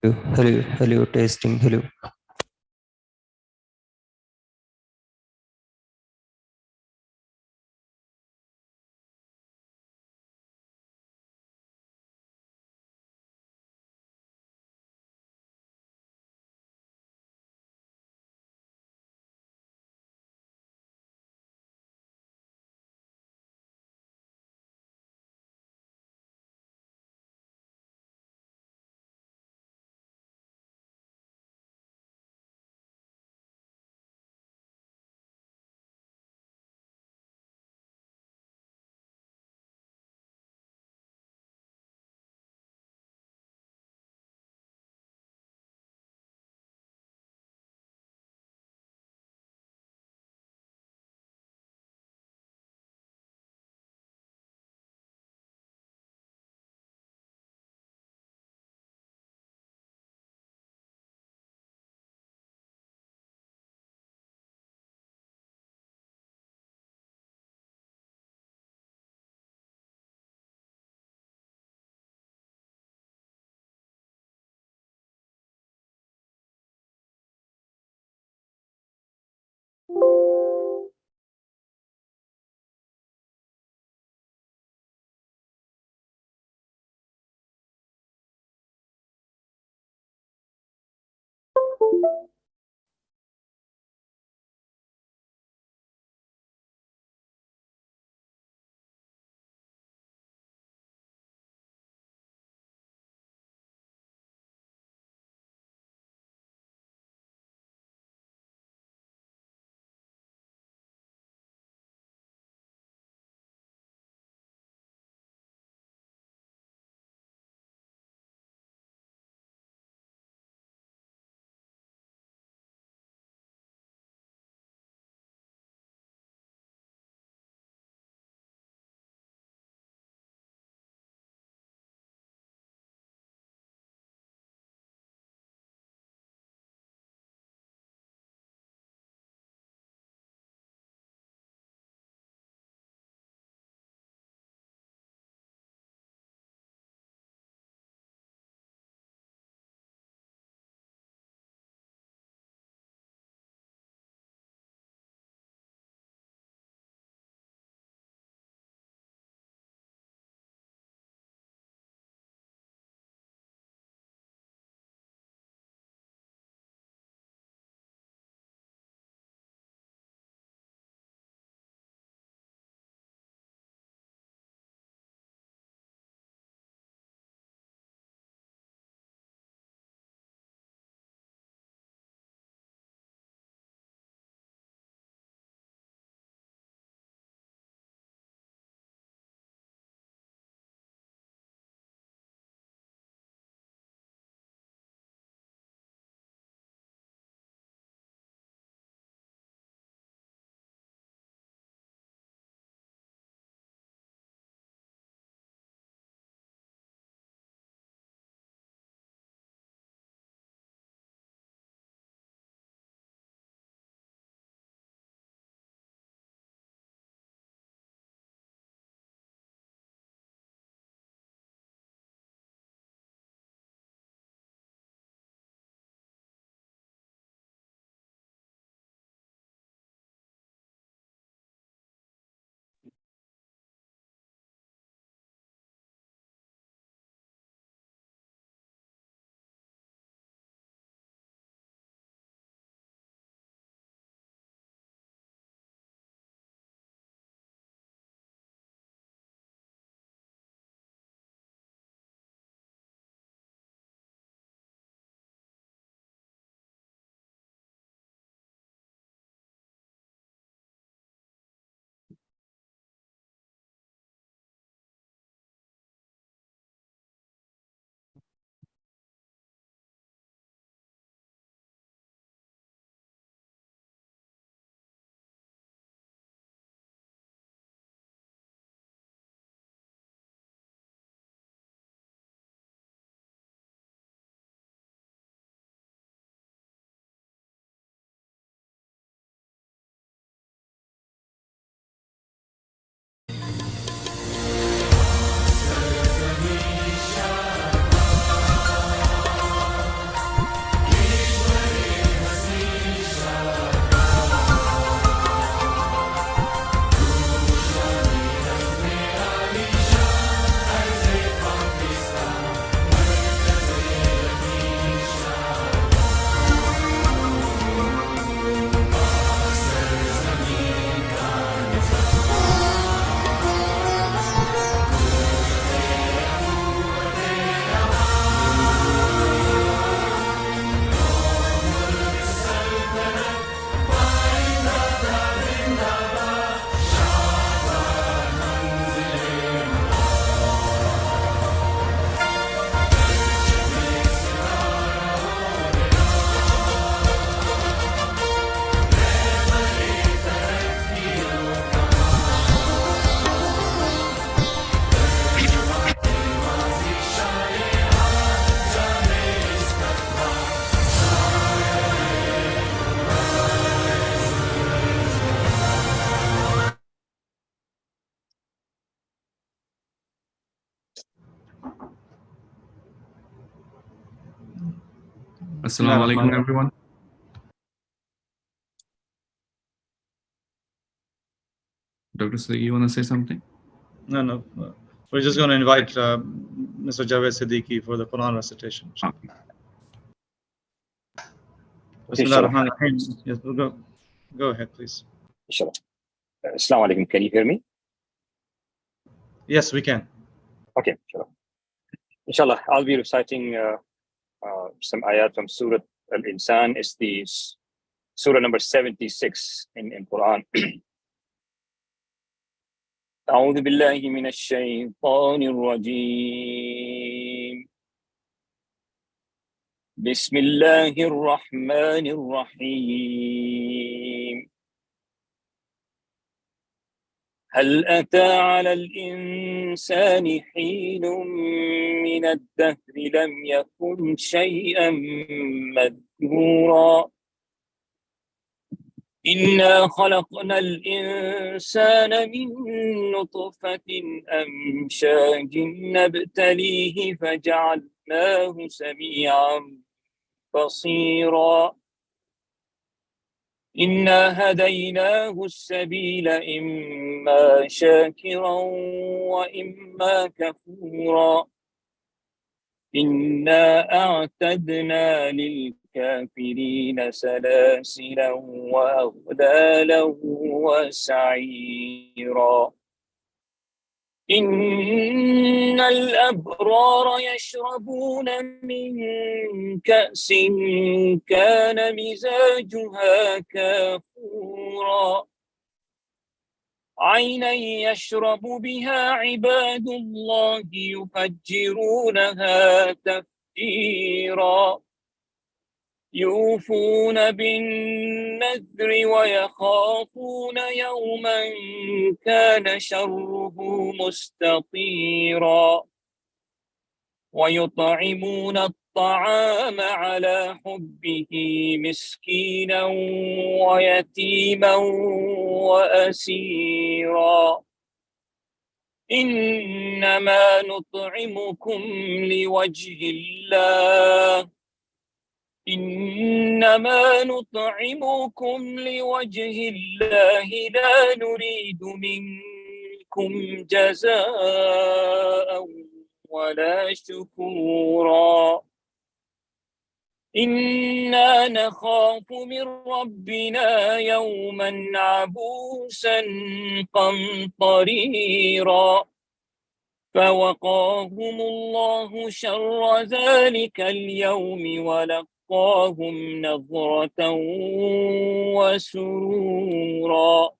Hello, hello, testing, hello. Assalamu alaikum, everyone. Dr. Siddiqui, you want to say something? No. We're just going to invite Mr. Javed Siddiqui for the Quran recitation. Okay. Yes, we'll go ahead, please. Inshallah. Assalamu alaikum. Can you hear me? Yes, we can. Okay, inshallah. I'll be reciting some ayat from Surah Al-Insan. It's the Surah number 76 in Quran. أعوذ بالله من الشيطان الرجيم. بسم الله الرحمن الرحيم. هل أتى على الإنسان حين من الدهر لم يكن شيئا مذكورا. إنا خلقنا الإنسان من نطفة أمشاج نبتليه فجعلناه سميعا بصيرا. إنا هديناه السبيل إما شاكرا وإما كفورا. إنا أعتدنا للكافرين سلاسلا وأغلالا وسعيرا. إن الأبرار يشربون من كأس كان مزاجها كافورا. عينا يشرب بها عباد الله يفجرونها تفجيرا. يوفون بالنذر ويخافون يوما كان شره مستطيرا. ويطعمون الطعام على حبه مسكينا ويتيما وأسيرا. إنما نطعمكم لوجه الله. إنما نطعمكم لوجه الله لا نريد منكم جزاء ولا شكورا. إنا نخاف من ربنا يوما عبوسا قمطريرا. فوقاهم الله شر ذلك اليوم ولقاهم نضرة وسرورا.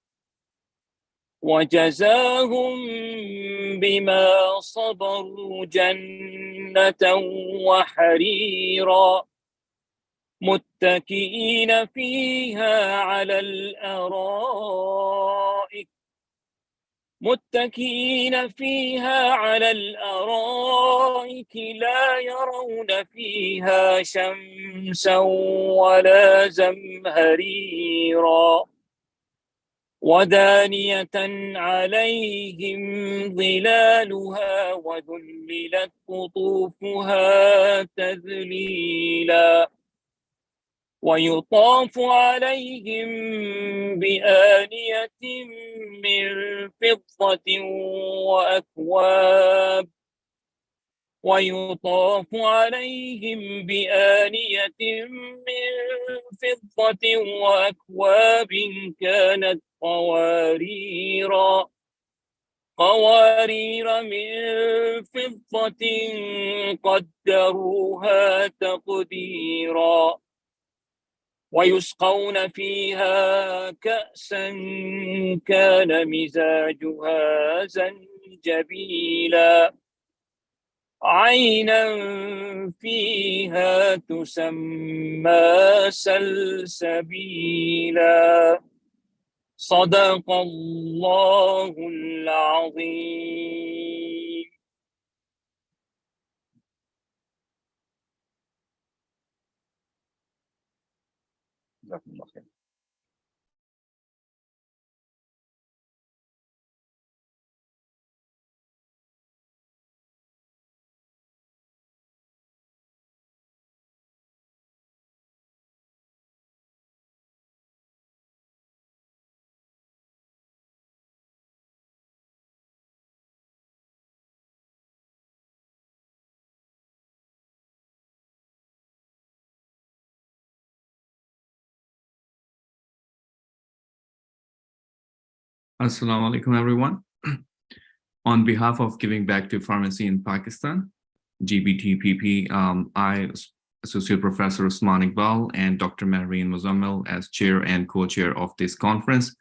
وجزاهم بما صبروا جنة وحريرا. متكئين فيها على الأرائك لا يرون فيها شمسا ولا زمهريرا. ودانية عليهم ظلالها وذللت قطوفها تذليلا. ويطاف عليهم بآنية من فضة وأكواب كانت قوارير من فضة قدروها تقديرا. ويسقون فيها كأسا كان مزاجها زنجبيلا. عينا فيها تسمى سلسبيلا. صدق الله العظيم. جزاكم الله خير. Assalamu alaikum, everyone. On behalf of Giving Back to Pharmacy in Pakistan, GBTPP, I, Associate Professor Usman Iqbal, and Dr. Mehreen Muzammil, as chair and co-chair of this conference,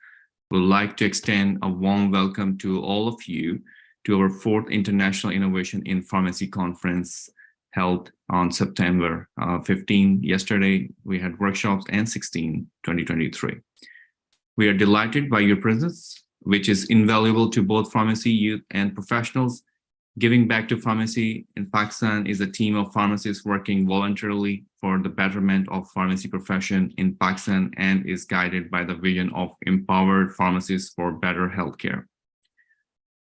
would like to extend a warm welcome to all of you to our 4th International Innovation in Pharmacy Conference held on September 15. Yesterday, we had workshops, and 16, 2023. We are delighted by your presence, which is invaluable to both pharmacy youth and professionals. Giving Back to Pharmacy in Pakistan is a team of pharmacists working voluntarily for the betterment of pharmacy profession in Pakistan and is guided by the vision of empowered pharmacists for better healthcare.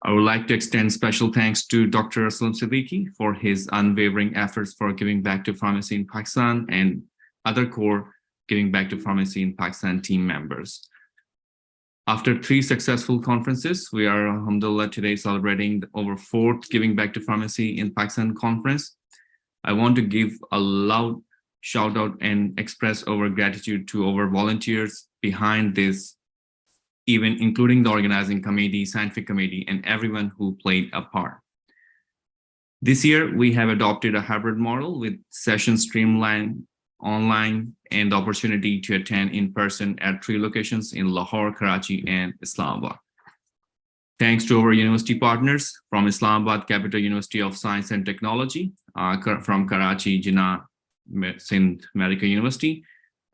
I would like to extend special thanks to Dr. Aslam Siddiqui for his unwavering efforts for Giving Back to Pharmacy in Pakistan and other core Giving Back to Pharmacy in Pakistan team members. After 3 successful conferences, we are, alhamdulillah, today celebrating our 4th Giving Back to Pharmacy in Pakistan conference. I want to give a loud shout out and express our gratitude to our volunteers behind this event, including the organizing committee, scientific committee, and everyone who played a part. This year, we have adopted a hybrid model with sessions streamlined online and the opportunity to attend in person at 3 locations in Lahore, Karachi, and Islamabad. Thanks to our university partners from Islamabad Capital University of Science and Technology, from Karachi, Jinnah Sindh Medical University,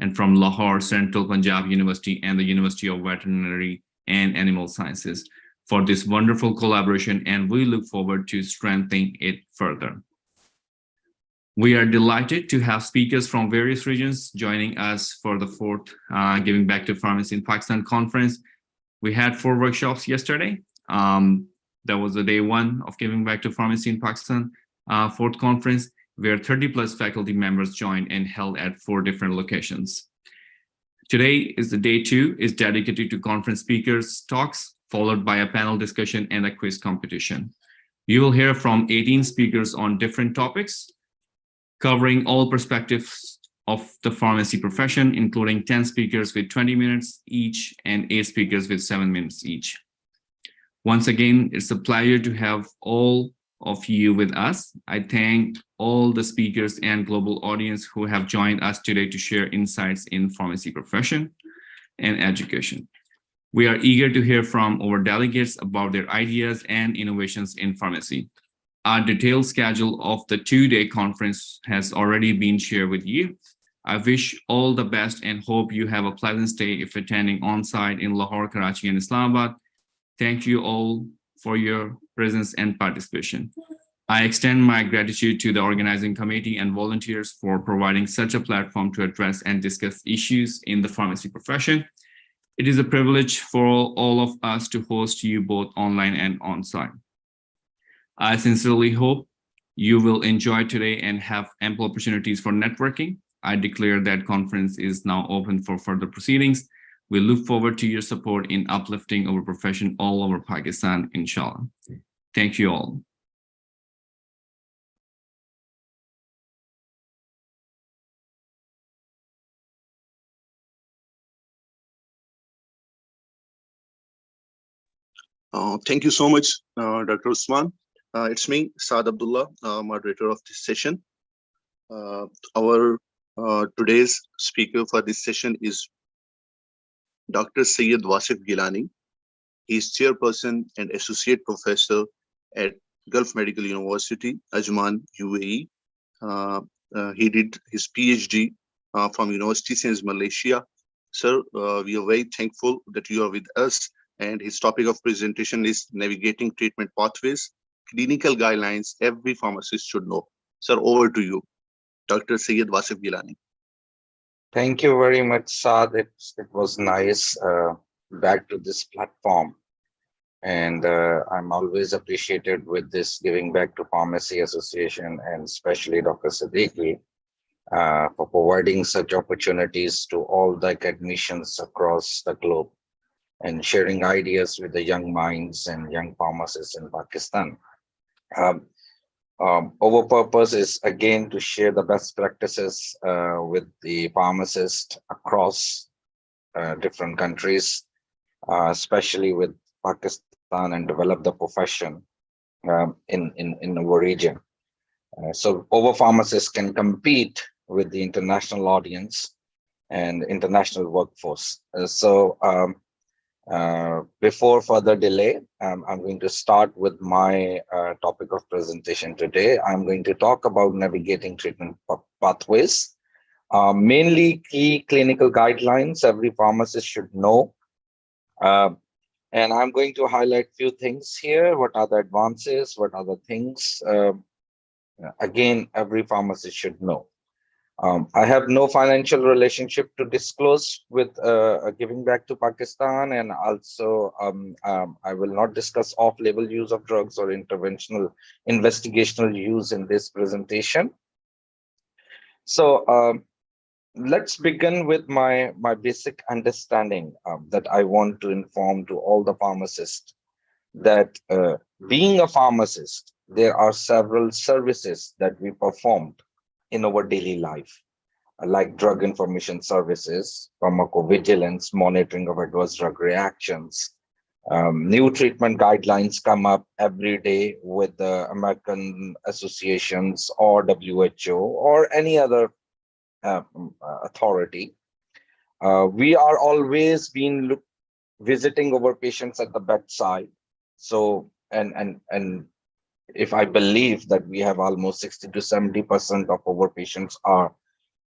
and from Lahore, Central Punjab University, and the University of Veterinary and Animal Sciences for this wonderful collaboration, and we look forward to strengthening it further. We are delighted to have speakers from various regions joining us for the 4th Giving Back to Pharmacy in Pakistan conference. We had 4 workshops yesterday. That was the day 1 of Giving Back to Pharmacy in Pakistan 4th conference, where 30+ faculty members joined and held at 4 different locations. Today is the day 2, is dedicated to conference speakers' talks, followed by a panel discussion and a quiz competition. You will hear from 18 speakers on different topics, covering all perspectives of the pharmacy profession, including 10 speakers with 20 minutes each and 8 speakers with 7 minutes each. Once again, it's a pleasure to have all of you with us. I thank all the speakers and global audience who have joined us today to share insights in pharmacy profession and education. We are eager to hear from our delegates about their ideas and innovations in pharmacy. Our detailed schedule of the 2-day conference has already been shared with you. I wish all the best and hope you have a pleasant stay if attending on-site in Lahore, Karachi, and Islamabad. Thank you all for your presence and participation. I extend my gratitude to the organizing committee and volunteers for providing such a platform to address and discuss issues in the pharmacy profession. It is a privilege for all of us to host you both online and on-site. I sincerely hope you will enjoy today and have ample opportunities for networking. I declare that conference is now open for further proceedings. We look forward to your support in uplifting our profession all over Pakistan, inshallah. Thank you all. Thank you so much, Dr. Usman. It's me, Saad Abdullah, moderator of this session. Our today's speaker for this session is Dr. Syed Wasif Gilani. He is chairperson and associate professor at Gulf Medical University, Ajman, UAE. He did his PhD from University Science Malaysia. Sir, we are very thankful that you are with us, and his topic of presentation is Navigating Treatment Pathways, Clinical Guidelines Every Pharmacist Should Know. Sir, over to you, Dr. Syed Wasif Gilani. Thank you very much, Saad. It was nice back to this platform. And I'm always appreciated with this Giving Back to Pharmacy Association, and especially Dr. Siddiqui, for providing such opportunities to all the academicians across the globe and sharing ideas with the young minds and young pharmacists in Pakistan. Our purpose is again to share the best practices with the pharmacists across different countries, especially with Pakistan and develop the profession in our region. So our pharmacists can compete with the international audience and international workforce. Before further delay, I'm going to start with my topic of presentation today. I'm going to talk about navigating treatment pathways, mainly key clinical guidelines every pharmacist should know. And I'm going to highlight few things here. What are the advances? What are the things? Again, every pharmacist should know. I have no financial relationship to disclose with giving back to Pakistan, and also I will not discuss off-label use of drugs or interventional investigational use in this presentation. So let's begin with my basic understanding that I want to inform to all the pharmacists that being a pharmacist, there are several services that we performed in our daily life, like drug information services, pharmacovigilance, monitoring of adverse drug reactions. New treatment guidelines come up every day with the American associations or WHO or any other authority. We are always been visiting our patients at the bedside. So, and if I believe that we have almost 60 to 70% of our patients are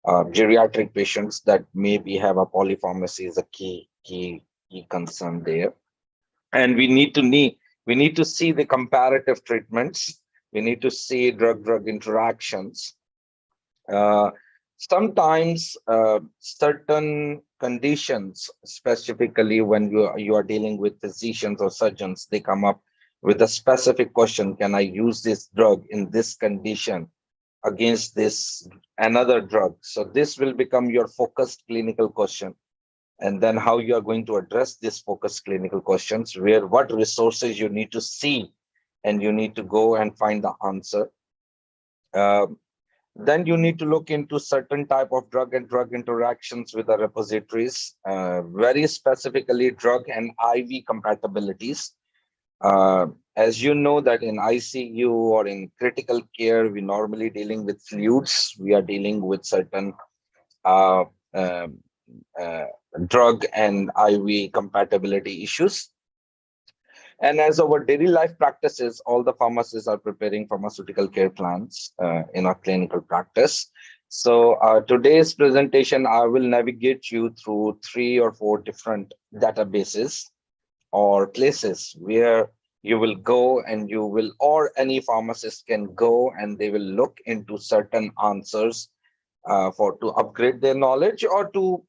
geriatric patients, that maybe have a polypharmacy is a key concern there. And we need to see the comparative treatments. We need to see drug interactions. Sometimes certain conditions, specifically when you are dealing with physicians or surgeons, they come up with a specific question: can I use this drug in this condition against this another drug? So this will become your focused clinical question. And then how you are going to address this focused clinical questions, what resources you need to see, and you need to go and find the answer. Then you need to look into certain type of drug and drug interactions with the repositories, very specifically drug and IV compatibilities. As you know that in ICU or in critical care, we normally dealing with fluids. We are dealing with certain drug and IV compatibility issues. And as our daily life practices, all the pharmacists are preparing pharmaceutical care plans in our clinical practice. So today's presentation, I will navigate you through 3 or 4 different databases or places where you will go and or any pharmacist can go and they will look into certain answers to upgrade their knowledge or to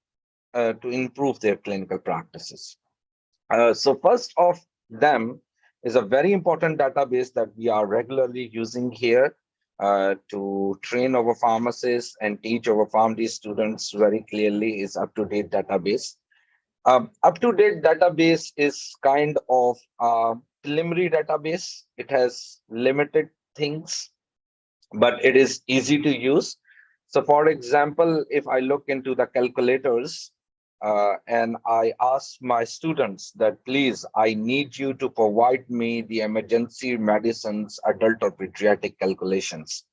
improve their clinical practices. So first of them is a very important database that we are regularly using here to train our pharmacists and teach our PharmD students very clearly, is UpToDate database. UpToDate database is kind of a preliminary database. It has limited things, but it is easy to use. So for example, if I look into the calculators, and I asked my students that, please, I need you to provide me the emergency medicines, adult or pediatric calculations.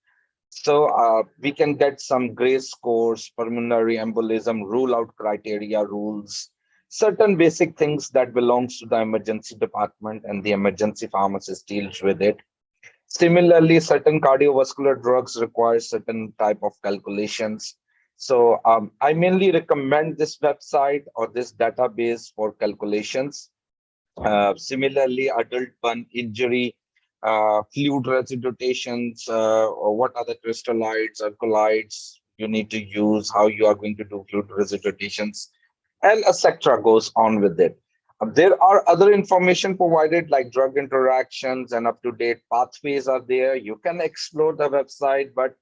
So we can get some GRACE scores, pulmonary embolism, rule out criteria rules, certain basic things that belongs to the emergency department and the emergency pharmacist deals with it. Similarly, certain cardiovascular drugs require certain type of calculations. So I mainly recommend this website or this database for calculations. Similarly, adult burn injury, fluid residutations, or what are the crystalloids, alkaloids you need to use, how you are going to do fluid residutations, and etc. goes on with it. There are other information provided like drug interactions and UpToDate pathways are there. You can explore the website, but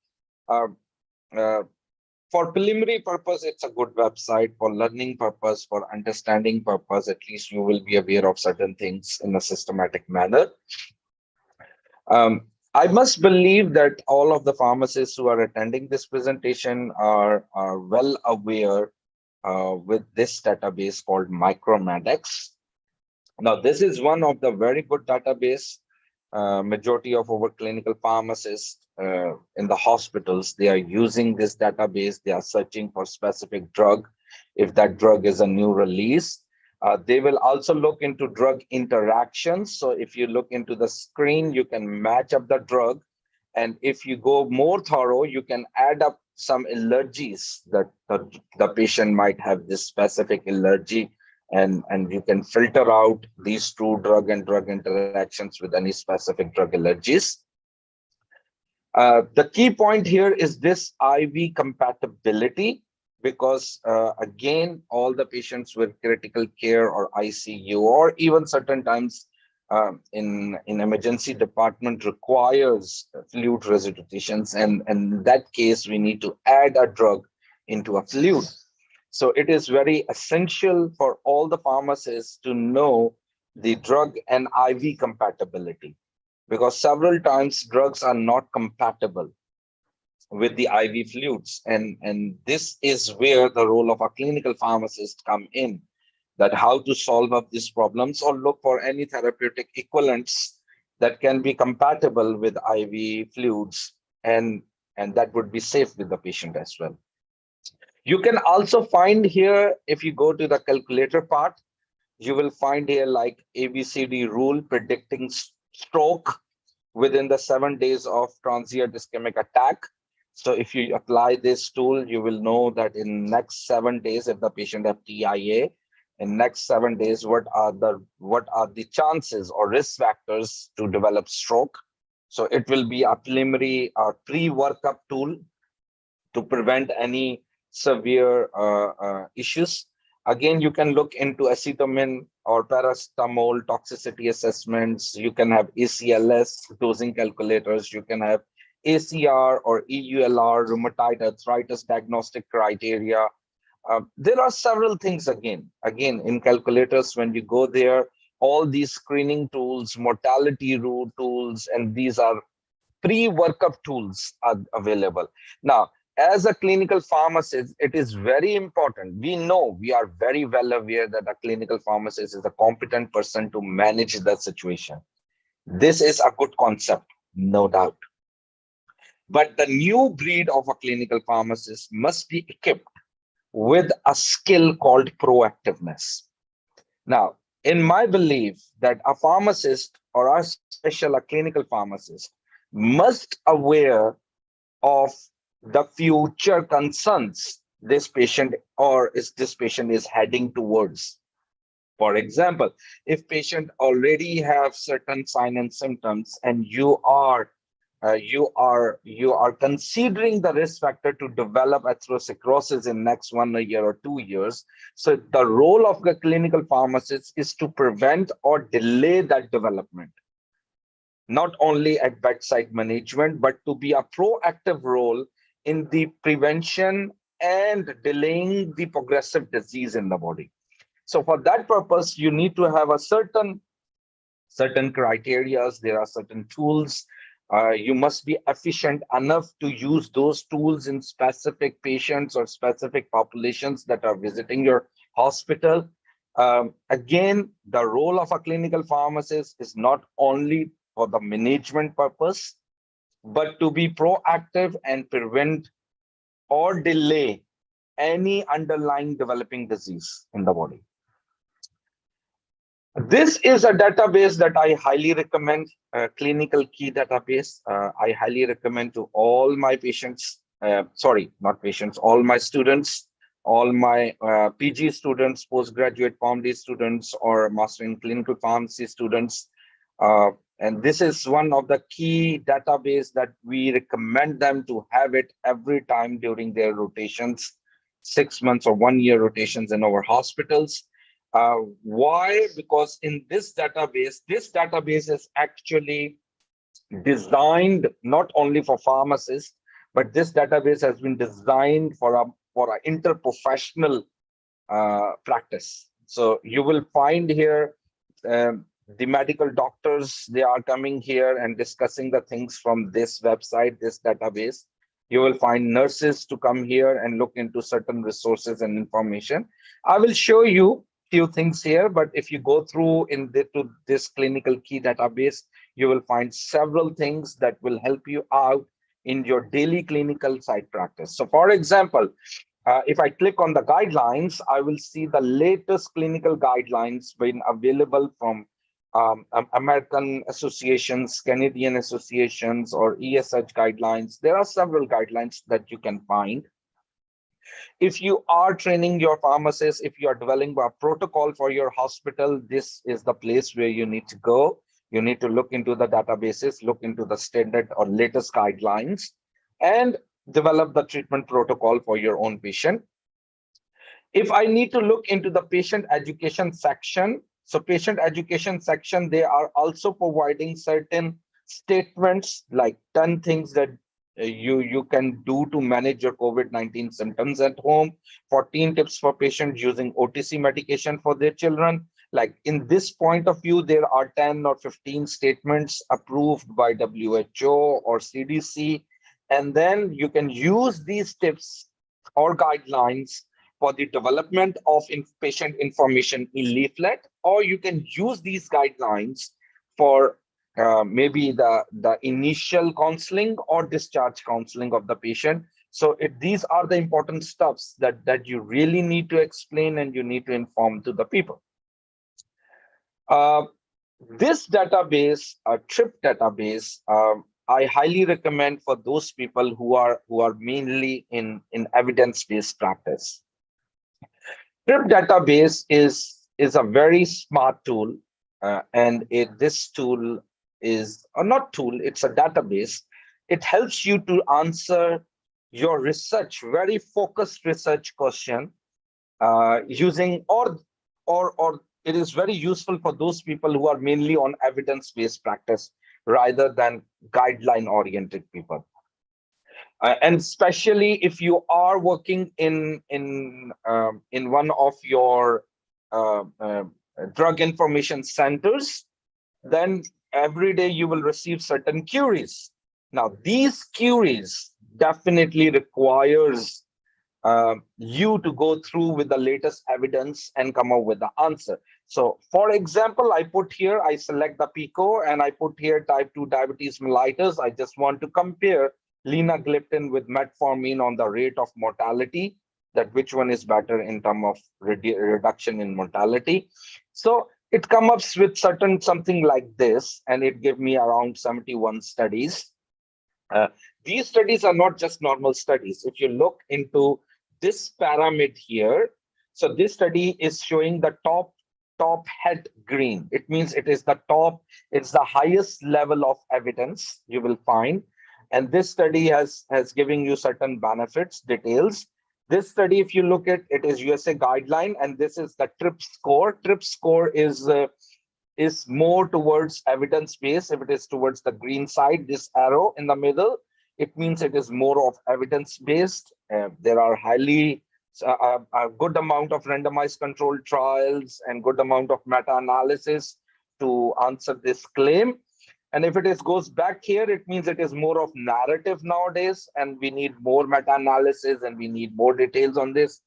for preliminary purpose, it's a good website. For learning purpose, for understanding purpose, at least you will be aware of certain things in a systematic manner. I must believe that all of the pharmacists who are attending this presentation are well aware with this database called Micromedex. Now, this is one of the very good database. Majority of our clinical pharmacists in the hospitals, they are using this database. They are searching for specific drug. If that drug is a new release, they will also look into drug interactions. So if you look into the screen, you can match up the drug. And if you go more thorough, you can add up some allergies that the patient might have this specific allergy, and you can filter out these two drug and drug interactions with any specific drug allergies. The key point here is this IV compatibility, because again, all the patients with critical care or ICU, or even certain times in emergency department, requires fluid resuscitations, and in that case, we need to add a drug into a fluid. So it is very essential for all the pharmacists to know the drug and IV compatibility, because several times drugs are not compatible with the IV fluids. And this is where the role of a clinical pharmacist come in, that how to solve up these problems or look for any therapeutic equivalents that can be compatible with IV fluids, and that would be safe with the patient as well. You can also find here, if you go to the calculator part, you will find here like ABCD rule predicting stroke within the 7 days of transient ischemic attack. So if you apply this tool, you will know that in next 7 days, if the patient have TIA, in next 7 days, what are the chances or risk factors to develop stroke. So it will be a preliminary pre-workup tool to prevent any severe issues. Again, you can look into acetamin or paracetamol toxicity assessments. You can have ACLS dosing calculators. You can have ACR or EULR, rheumatoid arthritis diagnostic criteria. There are several things again in calculators. When you go there, all these screening tools, mortality rule tools, and these are pre-workup tools are available. Now, as a clinical pharmacist, it is very important. We are very well aware that a clinical pharmacist is a competent person to manage the situation. This is a good concept, no doubt. But the new breed of a clinical pharmacist must be equipped with a skill called proactiveness. Now, in my belief, that a pharmacist or a clinical pharmacist must aware of the future concerns this patient is heading towards. For example, if patient already have certain signs and symptoms, and you are considering the risk factor to develop atherosclerosis in next 1 year or 2 years, so the role of the clinical pharmacist is to prevent or delay that development. Not only at bedside management, but to be a proactive role in the prevention and delaying the progressive disease in the body. So for that purpose, you need to have a certain criteria. There are certain tools. You must be efficient enough to use those tools in specific patients or specific populations that are visiting your hospital. Again, the role of a clinical pharmacist is not only for the management purpose, but to be proactive and prevent or delay any underlying developing disease in the body. This is a database that I highly recommend, clinical key database. I highly recommend to all my patients, all my students, all my PG students, postgraduate PharmD students, or Master in Clinical Pharmacy students. And this is one of the key database that we recommend them to have it every time during their rotations, 6 months or 1 year rotations in our hospitals. Why? Because in this database is actually designed not only for pharmacists, but this database has been designed for a interprofessional practice. So you will find here the medical doctors, they are coming here and discussing the things from this website, this database. You will find nurses to come here and look into certain resources and information. I will show you few things here, but if you go through to this clinical key database, you will find several things that will help you out in your daily clinical side practice. So for example, if I click on the guidelines, I will see the latest clinical guidelines being available from American associations, Canadian associations, or ESH guidelines. There are several guidelines that you can find. If you are training your pharmacists, if you are developing a protocol for your hospital, this is the place where you need to go. You need to look into the databases, look into the standard or latest guidelines, and develop the treatment protocol for your own patient. If I need to look into the patient education section, so patient education section, they are also providing certain statements like 10 things that you can do to manage your COVID-19 symptoms at home, 14 tips for patients using OTC medication for their children. Like in this point of view, there are 10 or 15 statements approved by WHO or CDC. And then you can use these tips or guidelines for the development of patient information in leaflet, or you can use these guidelines for maybe the initial counseling or discharge counseling of the patient. So these are the important stuffs that you really need to explain and you need to inform to the people. This database, TRIP database, I highly recommend for those people who are mainly in evidence-based practice. TRIP database is a very smart tool, and this tool is not tool, it's a database. It helps you to answer your research, very focused research question using or it is very useful for those people who are mainly on evidence-based practice rather than guideline-oriented people. And especially if you are working in one of your drug information centers, then every day you will receive certain queries. Now, these queries definitely requires you to go through with the latest evidence and come up with the answer. So for example, I select the PICO and I put here type 2 diabetes mellitus. I just want to compare linagliptin with metformin on the rate of mortality, that which one is better in terms of reduction in mortality. So it comes up with something like this, and it gave me around 71 studies. These studies are not just normal studies. If you look into this pyramid here, so this study is showing the top head green. It means it is the top, it's the highest level of evidence you will find. And this study has given you certain benefits, details. This study, if you look at it, is USA guideline, and this is the TRIP score. TRIP score is more towards evidence-based. If it is towards the green side, this arrow in the middle, it means it is more of evidence-based. There are a good amount of randomized controlled trials and good amount of meta-analysis to answer this claim. And if it goes back here, it means it is more of narrative nowadays, and we need more meta-analysis and we need more details on this.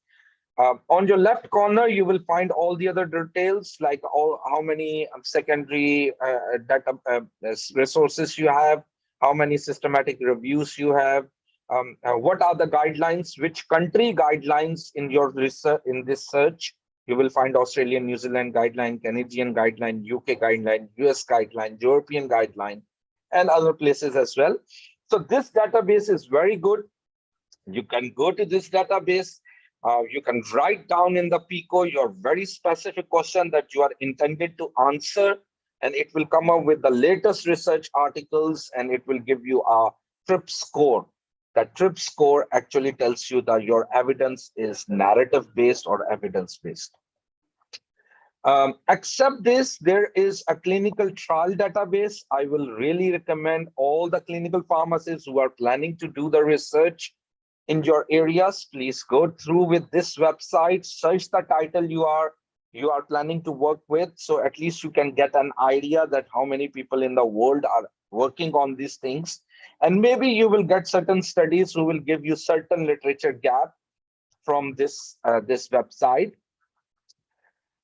On your left corner, you will find all the other details, like how many secondary data resources you have, how many systematic reviews you have, what are the guidelines, which country guidelines in your research, in this search. You will find Australian, New Zealand guideline, Canadian guideline, UK guideline, US guideline, European guideline, and other places as well. So this database is very good. You can go to this database. You can write down in the PICO your very specific question that you are intended to answer, and it will come up with the latest research articles, and it will give you a TRIP score. That TRIP score actually tells you that your evidence is narrative-based or evidence-based. Except this, there is a clinical trial database. I will really recommend all the clinical pharmacists who are planning to do the research in your areas, please go through with this website, search the title you are planning to work with, so at least you can get an idea that how many people in the world are working on these things. And maybe you will get certain studies who will give you certain literature gap from this website.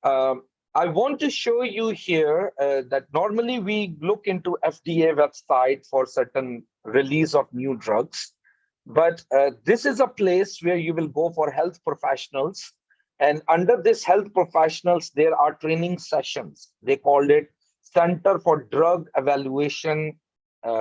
I want to show you here that normally we look into FDA website for certain release of new drugs, but this is a place where you will go for health professionals. And under this health professionals, there are training sessions. They called it Center for Drug Evaluation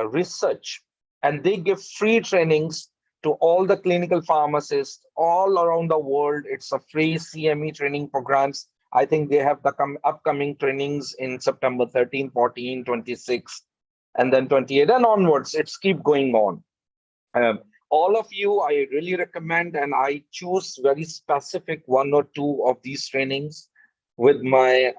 Research. And they give free trainings to all the clinical pharmacists all around the world. It's a free CME training programs. I think they have the upcoming trainings in September 13, 14, 26, and then 28 and onwards. It's keep going on. All of you, I really recommend, and I choose very specific 1 or 2 of these trainings with my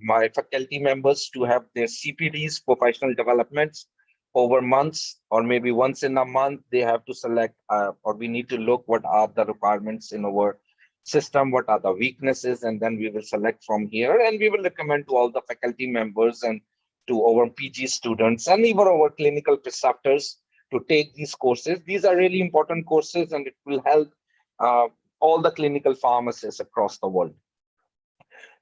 my faculty members to have their CPDs, professional developments, over months, or maybe once in a month. They have to select, or we need to look what are the requirements in our system, what are the weaknesses, and then we will select from here, and we will recommend to all the faculty members and to our PG students and even our clinical preceptors to take these courses. These are really important courses, and it will help all the clinical pharmacists across the world.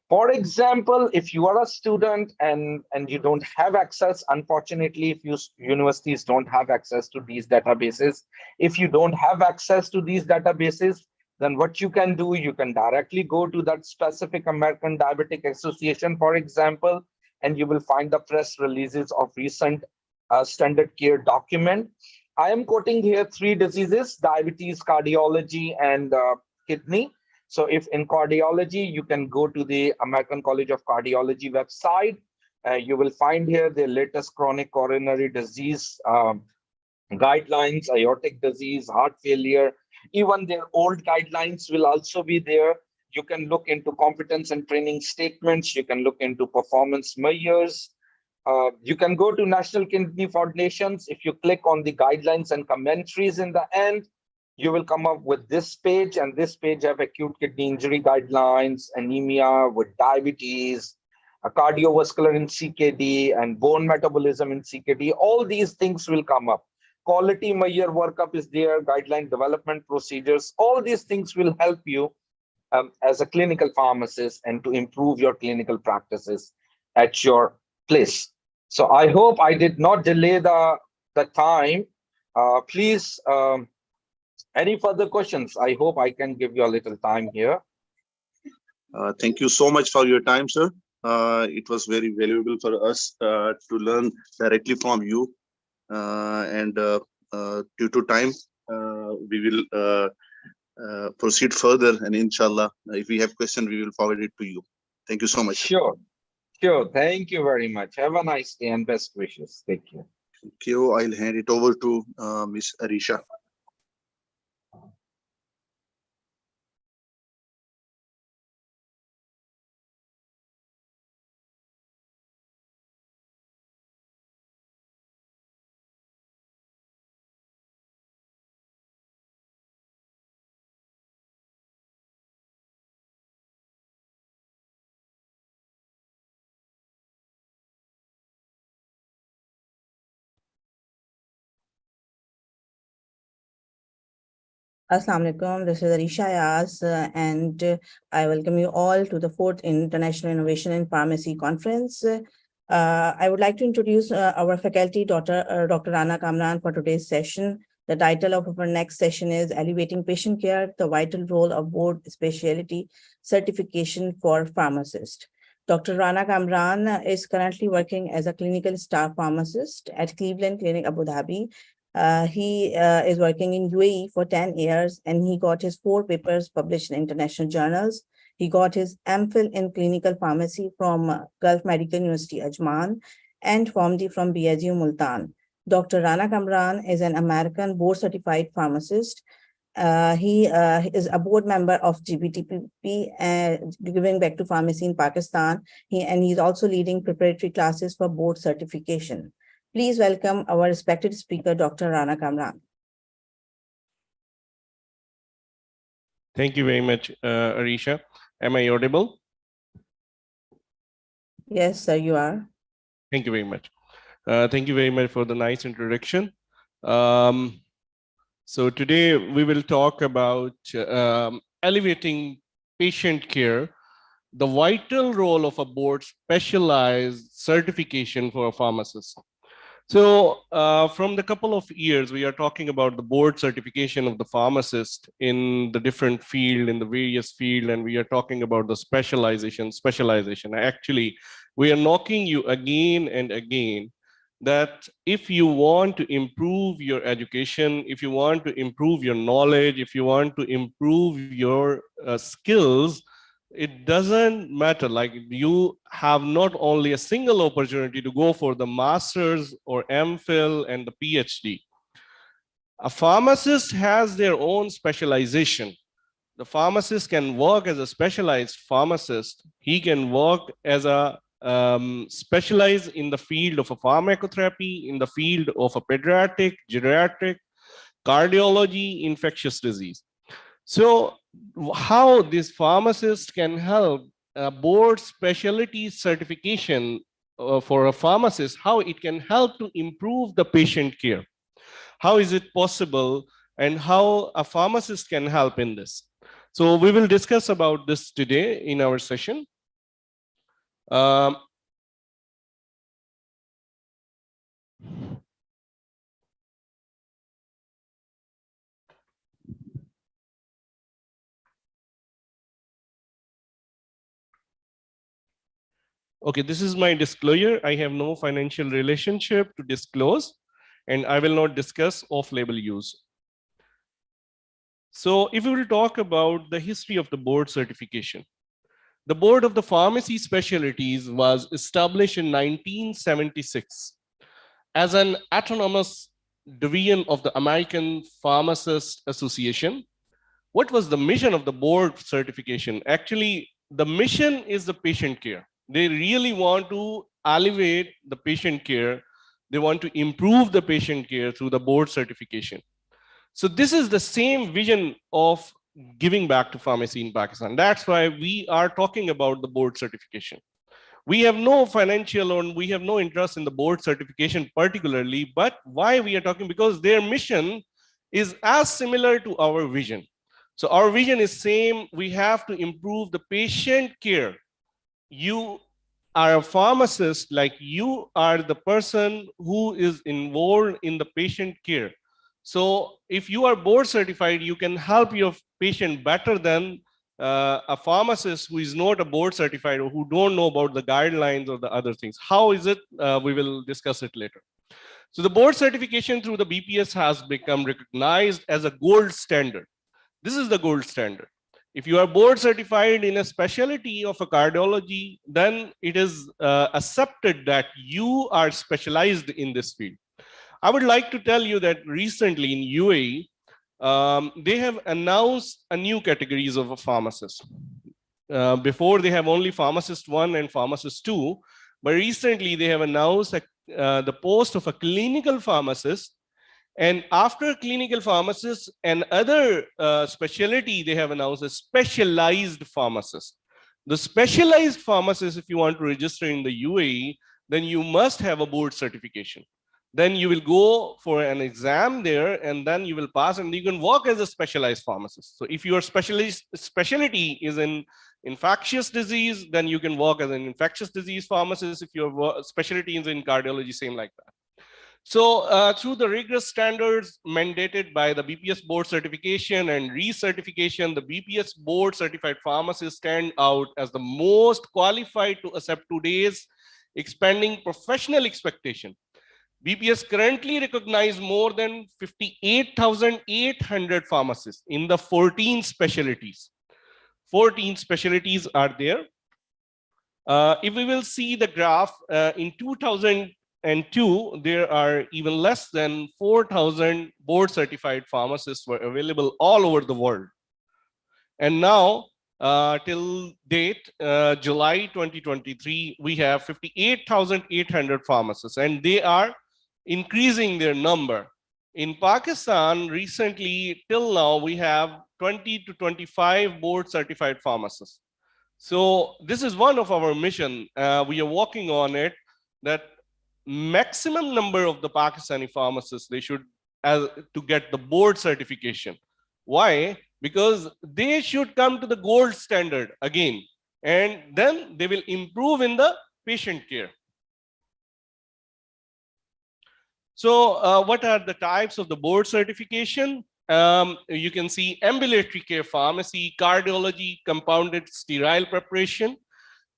For example, if you are a student and you don't have access, unfortunately, if universities don't have access to these databases, if you don't have access to these databases, then what you can do, you can directly go to that specific American Diabetic Association, for example, and you will find the press releases of recent standard care document. I am quoting here 3 diseases: diabetes, cardiology, and kidney. So if in cardiology, you can go to the American College of Cardiology website. You will find here the latest chronic coronary disease guidelines, aortic disease, heart failure. Even their old guidelines will also be there. You can look into competence and training statements. You can look into performance measures. You can go to National Kidney Foundations. If you click on the guidelines and commentaries in the end, you will come up with this page, and this page have acute kidney injury guidelines, anemia with diabetes, a cardiovascular in CKD, and bone metabolism in CKD. All these things will come up. Quality measure workup is there, guideline development procedures. All these things will help you as a clinical pharmacist and to improve your clinical practices at your place. So I hope I did not delay the time. Please, any further questions? I hope I can give you a little time here. Thank you so much for your time, sir. It was very valuable for us to learn directly from you. And due to time, we will proceed further. And inshallah, if we have questions, we will forward it to you. Thank you so much. Sure. Sure. Thank you very much. Have a nice day and best wishes. Take care. Thank you. I'll hand it over to Ms. Arisha. Assalamu alaikum. This is Arisha Ayaz, and I welcome you all to the 4th International Innovation in Pharmacy Conference. I would like to introduce our faculty, Dr. Rana Kamran, for today's session. The title of our next session is Elevating Patient Care, the Vital Role of Board Specialty Certification for Pharmacists. Dr. Rana Kamran is currently working as a clinical staff pharmacist at Cleveland Clinic, Abu Dhabi. He is working in UAE for 10 years, and he got his 4 papers published in international journals. He got his MPhil in clinical pharmacy from Gulf Medical University, Ajman, and PharmD from BSU Multan. Dr. Rana Kamran is an American board-certified pharmacist. He is a board member of GBTPP, Giving Back to Pharmacy in Pakistan. He's also leading preparatory classes for board certification. Please welcome our respected speaker, Dr. Rana Kamran. Thank you very much, Arisha. Am I audible? Yes, sir, you are. Thank you very much. Thank you very much for the nice introduction. So today we will talk about elevating patient care, the vital role of a board specialized certification for a pharmacist. So from the couple of years, we are talking about the board certification of the pharmacist in the different field, in the various field, and we are talking about the specialization. Actually, we are knocking you again and again that if you want to improve your education, if you want to improve your knowledge, if you want to improve your skills, it doesn't matter. Like, you have not only a single opportunity to go for the master's or MPhil and the PhD. A pharmacist has their own specialization. The pharmacist can work as a specialized pharmacist. He can work as a specialized in the field of a pharmacotherapy, in the field of a pediatric, geriatric, cardiology, infectious disease. So how this pharmacist can help a board specialty certification for a pharmacist, how it can help to improve the patient care. How is it possible, and how a pharmacist can help in this? So we will discuss about this today in our session. Okay, this is my disclosure. I have no financial relationship to disclose, and I will not discuss off-label use. So if we will talk about the history of the board certification, the Board of the Pharmacy Specialties was established in 1976 as an autonomous division of the American Pharmacists Association. What was the mission of the board certification? Actually, the mission is the patient care. They really want to elevate the patient care. They want to improve the patient care through the board certification. So this is the same vision of giving back to pharmacy in Pakistan. That's why we are talking about the board certification. We have no financial or we have no interest in the board certification particularly, but why we are talking? Because their mission is as similar to our vision. So our vision is same. We have to improve the patient care. You are a pharmacist, like you are the person who is involved in the patient care. So if you are board certified, you can help your patient better than a pharmacist who is not a board certified or who don't know about the guidelines or the other things. How is it? We will discuss it later. So the board certification through the BPS has become recognized as a gold standard. This is the gold standard. If you are board certified in a specialty of a cardiology, then it is accepted that you are specialized in this field. I would like to tell you that recently in UAE, they have announced a new categories of a pharmacist. Before they have only pharmacist 1 and pharmacist 2, but recently they have announced the post of a clinical pharmacist. And after clinical pharmacist and other specialty, they have announced a specialized pharmacist. The specialized pharmacist, if you want to register in the UAE, then you must have a board certification. Then you will go for an exam there, and then you will pass, and you can work as a specialized pharmacist. So if your specialty is in infectious disease, then you can work as an infectious disease pharmacist. If your specialty is in cardiology, same like that. So through the rigorous standards mandated by the BPS board certification and recertification, the BPS board certified pharmacists stand out as the most qualified to accept today's expanding professional expectation. BPS currently recognize more than 58,800 pharmacists in the 14 specialties. 14 specialties are there. If we will see the graph, in 2002, there are even less than 4,000 board certified pharmacists were available all over the world. And now, till date, July 2023, we have 58,800 pharmacists, and they are increasing their number. In Pakistan, recently, till now, we have 20 to 25 board certified pharmacists. So this is one of our mission. We are working on it, that maximum number of the Pakistani pharmacists, they should to get the board certification. Why? Because they should come to the gold standard again. and then they will improve in the patient care. So what are the types of the board certification? You can see ambulatory care pharmacy, cardiology, compounded sterile preparation,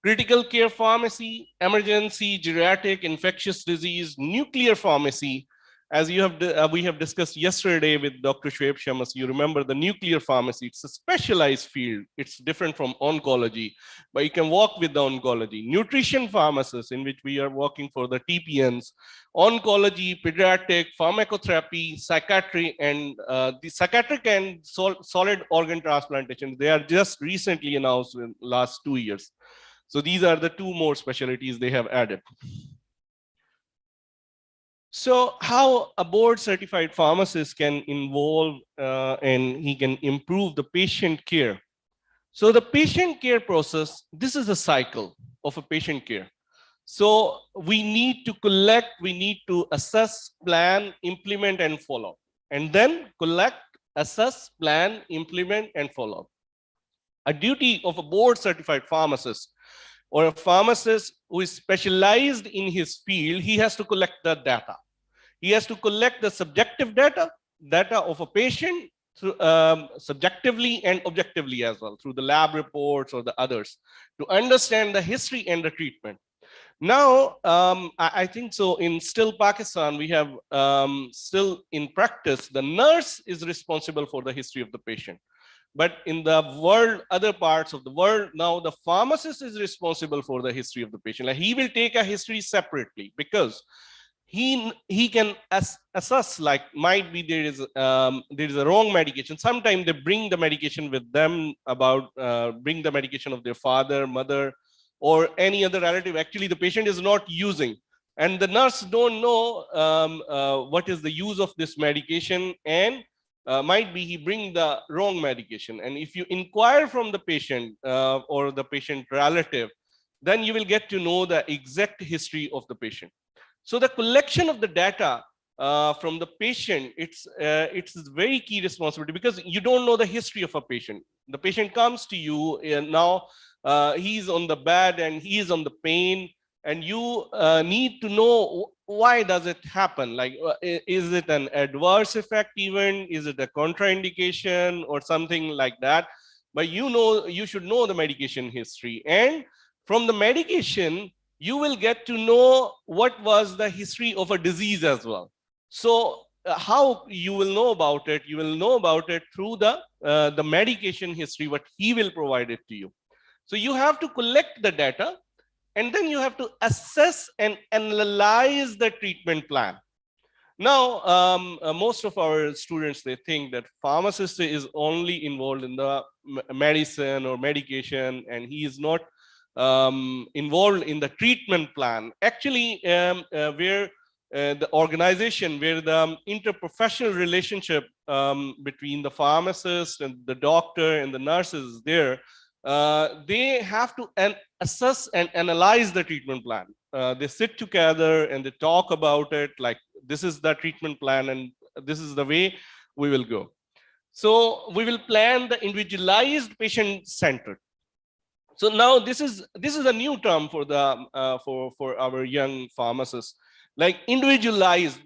critical care pharmacy, emergency, geriatric, infectious disease, nuclear pharmacy. As we have discussed yesterday with Dr. Shoaib Shamas, you remember the nuclear pharmacy, it's a specialized field. It's different from oncology, but you can work with the oncology. Nutrition pharmacists, in which we are working for the TPNs, oncology, pediatric, pharmacotherapy, psychiatry, and the psychiatric and solid organ transplantation. They are just recently announced in the last 2 years. So these are the 2 more specialties they have added. So how a board certified pharmacist can involve and he can improve the patient care. So the patient care process, this is a cycle of a patient care. So we need to collect, we need to assess, plan, implement, and follow. And then collect, assess, plan, implement, and follow. A duty of a board certified pharmacist or a pharmacist who is specialized in his field, he has to collect the data. He has to collect the subjective data of a patient through, subjectively and objectively as well, through the lab reports or the others, to understand the history and the treatment. Now, I think so in still Pakistan, we have still in practice, the nurse is responsible for the history of the patient. But in the world, other parts of the world, now the pharmacist is responsible for the history of the patient. Like he will take a history separately because he can assess, like might be there is a wrong medication. Sometimes they bring the medication with them, about bring the medication of their father, mother, or any other relative. Actually, the patient is not using, and the nurse don't know what is the use of this medication, and might be he bring the wrong medication. And if you inquire from the patient or the patient relative, then you will get to know the exact history of the patient. So the collection of the data from the patient, it's very key responsibility, because you don't know the history of a patient. The patient comes to you and now he's on the bed and he is on the pain, and you need to know why does it happen? Like, is it an adverse effect even? Is it a contraindication or something like that? But you should know the medication history, and from the medication, you will get to know what was the history of a disease as well. So how you will know about it? You will know about it through the medication history, what he will provide it to you. So you have to collect the data, and then you have to assess and analyze the treatment plan. Now, most of our students, they think that pharmacist is only involved in the medicine or medication, and he is not involved in the treatment plan. Actually, where the organization, where the interprofessional relationship between the pharmacist and the doctor and the nurses is there, they have to assess and analyze the treatment plan. They sit together and they talk about it, like this is the treatment plan and this is the way we will go. So we will plan the individualized patient-centered. So now this is a new term for the for our young pharmacists, like individualized.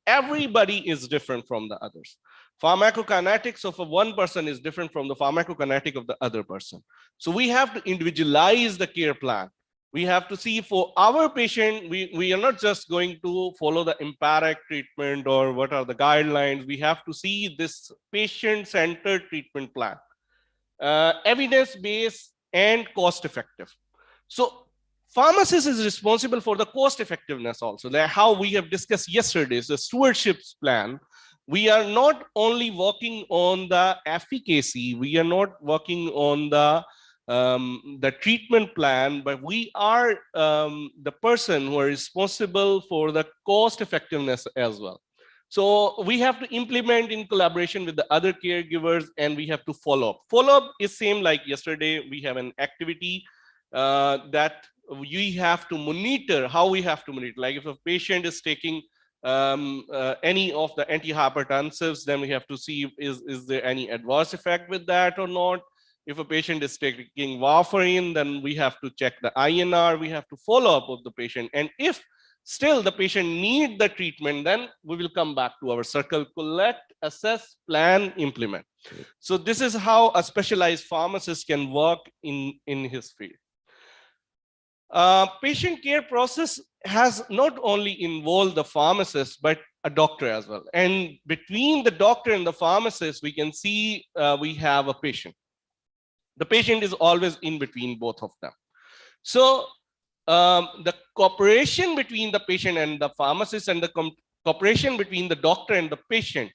Everybody is different from the others. Pharmacokinetics of one person is different from the pharmacokinetic of the other person. So we have to individualize the care plan. We have to see for our patient, we are not just going to follow the empiric treatment or what are the guidelines. We have to see this patient-centered treatment plan, evidence-based and cost-effective. So pharmacist is responsible for the cost effectiveness also. Like how we have discussed yesterday, the stewardship's plan. We are not only working on the efficacy, we are not working on the treatment plan, but we are the person who are responsible for the cost effectiveness as well. So we have to implement in collaboration with the other caregivers, and we have to follow up. Follow up is same like yesterday. We have an activity that we have to monitor. How we have to monitor? Like if a patient is taking any of the antihypertensives, then we have to see is there any adverse effect with that or not. If a patient is taking warfarin, then we have to check the INR, we have to follow up with the patient. And if still the patient need the treatment, then we will come back to our circle: collect, assess, plan, implement. So this is how a specialized pharmacist can work in his field. Patient care process has not only involved the pharmacist, but a doctor as well. And between the doctor and the pharmacist, we can see we have a patient. The patient is always in between both of them. So the cooperation between the patient and the pharmacist, and the cooperation between the doctor and the patient,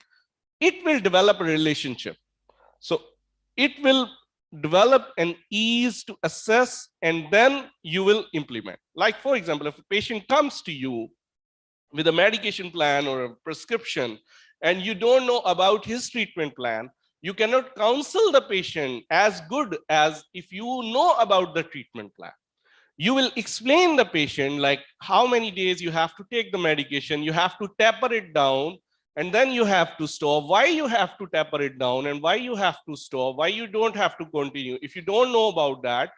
it will develop a relationship. So it will develop an ease to assess, and then you will implement. Like, for example, if a patient comes to you with a medication plan or a prescription, and you don't know about his treatment plan, you cannot counsel the patient as good as if you know about the treatment plan. You will explain the patient like how many days you have to take the medication, you have to taper it down, and then you have to stop, why you have to taper it down, and why you have to stop, why you don't have to continue. If you don't know about that,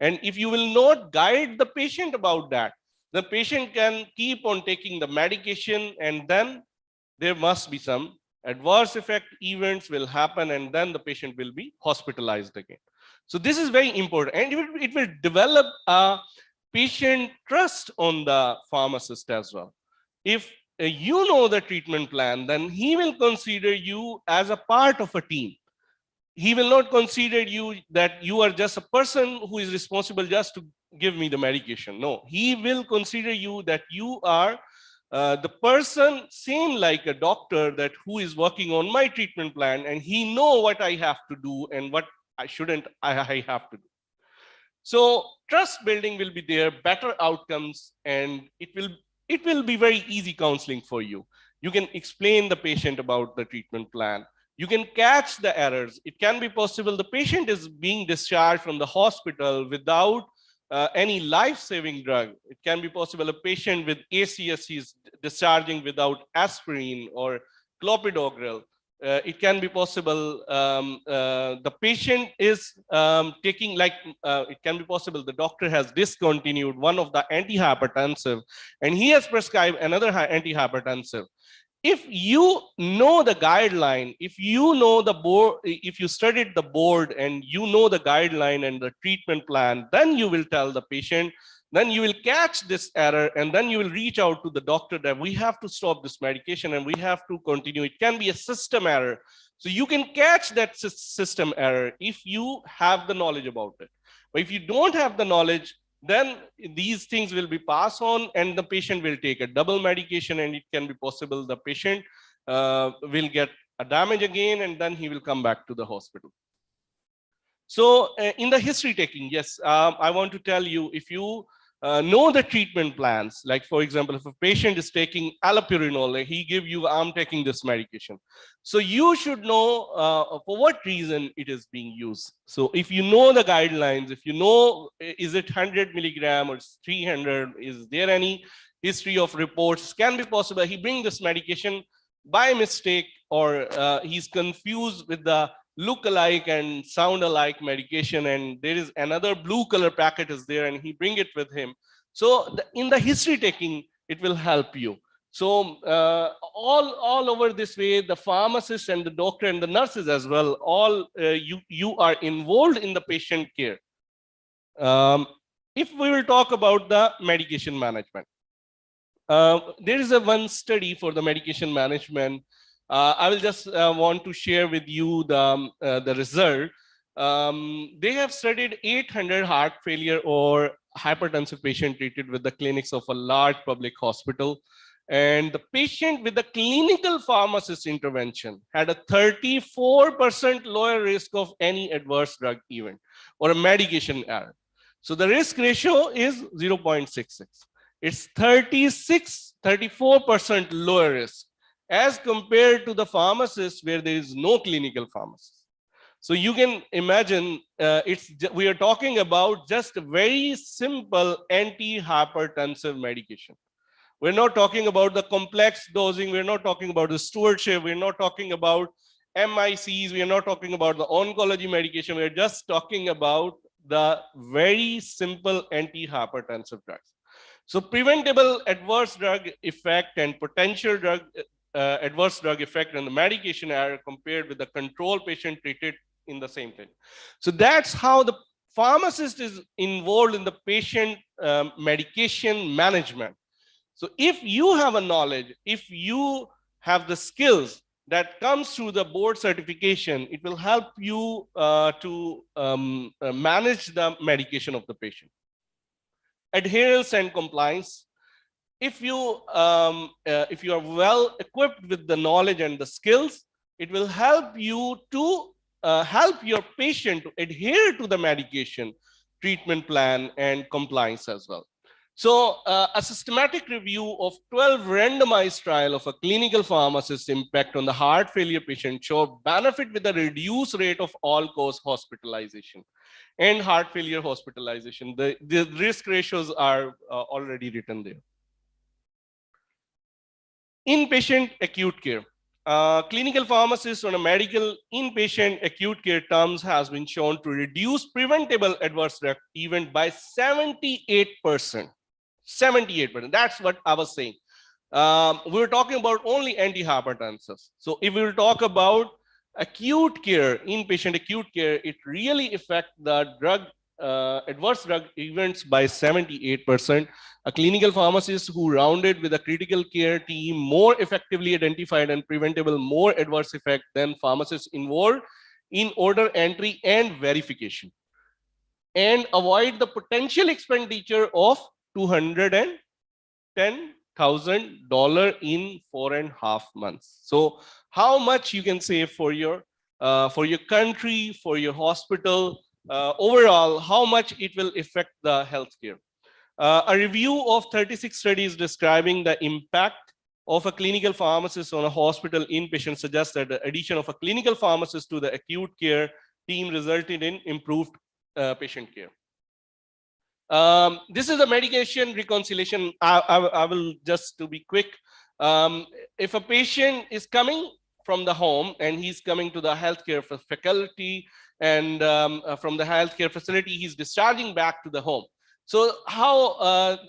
and if you will not guide the patient about that, the patient can keep on taking the medication, and then there must be some adverse effect events will happen, and then the patient will be hospitalized again. So this is very important, and it will develop a patient trust on the pharmacist as well. If you know the treatment plan, then he will consider you as a part of a team. He will not consider you that you are just a person who is responsible just to give me the medication. No, he will consider you that you are the person same like a doctor that who is working on my treatment plan, and he know what I have to do and what I shouldn't I have to do. So trust building will be there, better outcomes, and it will be very easy counseling for you. You can explain the patient about the treatment plan. You can catch the errors. It can be possible the patient is being discharged from the hospital without any life-saving drug. It can be possible a patient with ACS is discharging without aspirin or clopidogrel. It can be possible the patient is taking it can be possible the doctor has discontinued one of the antihypertensive and he has prescribed another antihypertensive. If you know the guideline, if you know the board, if you studied the board and you know the guideline and the treatment plan, then you will tell the patient, then you will catch this error, and then you will reach out to the doctor that we have to stop this medication and we have to continue. It can be a system error. So you can catch that system error if you have the knowledge about it. But if you don't have the knowledge, then these things will be passed on and the patient will take a double medication, and it can be possible the patient will get a damage again, and then he will come back to the hospital. So in the history taking, yes, I want to tell you, if you know the treatment plans, like for example, if a patient is taking allopurinol, he give you, I'm taking this medication. So you should know for what reason it is being used. So if you know the guidelines, if you know, is it 100 milligram or 300, is there any history of reports, can be possible he bring this medication by mistake, or he's confused with the look-alike and sound-alike medication, and there is another blue color packet is there and he bring it with him. So in the history taking, it will help you. So all over this way, the pharmacist and the doctor and the nurses as well, all you are involved in the patient care. If we will talk about the medication management, there is one study for the medication management. I will just want to share with you the result. They have studied 800 heart failure or hypertensive patient treated with the clinics of a large public hospital. And the patient with the clinical pharmacist intervention had a 34% lower risk of any adverse drug event or a medication error. So the risk ratio is 0.66. It's 34% lower risk as compared to the pharmacist where there is no clinical pharmacist. So you can imagine we are talking about just a very simple antihypertensive medication. We're not talking about the complex dosing. We're not talking about the stewardship. We're not talking about MICs, we are not talking about the oncology medication, we're just talking about the very simple antihypertensive drugs. So preventable adverse drug effect and potential drug adverse drug effect on the medication are compared with the control patient treated in the same thing. So that's how the pharmacist is involved in the patient medication management. So if you have a knowledge, if you have the skills that comes through the board certification, it will help you to manage the medication of the patient. Adherence and compliance. If you are well equipped with the knowledge and the skills, it will help you to help your patient to adhere to the medication, treatment plan, and compliance as well. So a systematic review of 12 randomized trial of a clinical pharmacist impact on the heart failure patient show benefit with a reduced rate of all-cause hospitalization and heart failure hospitalization. The risk ratios are already written there. Inpatient acute care. Clinical pharmacists on a medical inpatient acute care terms has been shown to reduce preventable adverse event by 78%. 78%. That's what I was saying. We're talking about only antihypertensives. So if we will talk about acute care, inpatient acute care, it really affects the drug adverse drug events by 78%. A clinical pharmacist who rounded with a critical care team more effectively identified and preventable more adverse effect than pharmacists involved in order entry and verification, and avoid the potential expenditure of $210,000 in 4.5 months. So how much you can save for your country, for your hospital, overall, how much it will affect the healthcare. A review of 36 studies describing the impact of a clinical pharmacist on a hospital inpatient suggests that the addition of a clinical pharmacist to the acute care team resulted in improved patient care. This is a medication reconciliation. I will just to be quick. If a patient is coming from the home and he's coming to the healthcare faculty, and from the healthcare facility, he's discharging back to the home. So how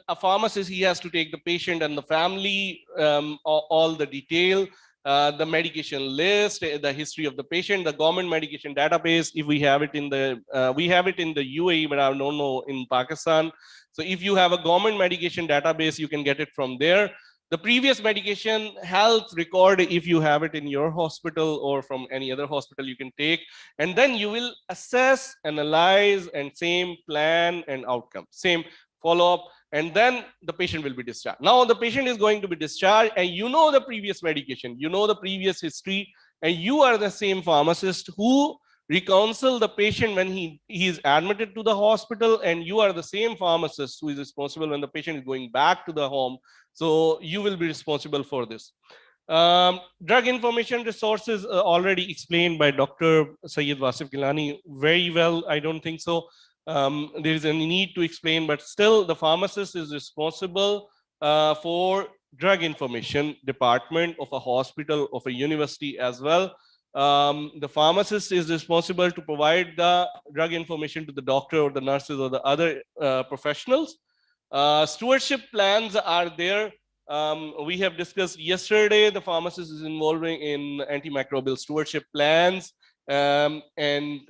a pharmacist, he has to take the patient and the family, all the detail, the medication list, the history of the patient, the government medication database. If we have it in the, we have it in the UAE, but I don't know in Pakistan. So if you have a government medication database, you can get it from there. The previous medication health record, if you have it in your hospital or from any other hospital, you can take, and then you will assess, analyze, and same plan and outcome, same follow-up, and then the patient will be discharged. Now the patient is going to be discharged, and you know the previous medication, you know the previous history, and you are the same pharmacist who reconcile the patient when he is admitted to the hospital, and you are the same pharmacist who is responsible when the patient is going back to the home. So you will be responsible for this. Drug information resources already explained by Dr. Syed Wasif Gilani very well. I don't think so. There is a need to explain, but still the pharmacist is responsible for drug information department of a hospital, of a university as well. The pharmacist is responsible to provide the drug information to the doctor or the nurses or the other professionals. Stewardship plans are there. We have discussed yesterday, the pharmacist is involving in antimicrobial stewardship plans and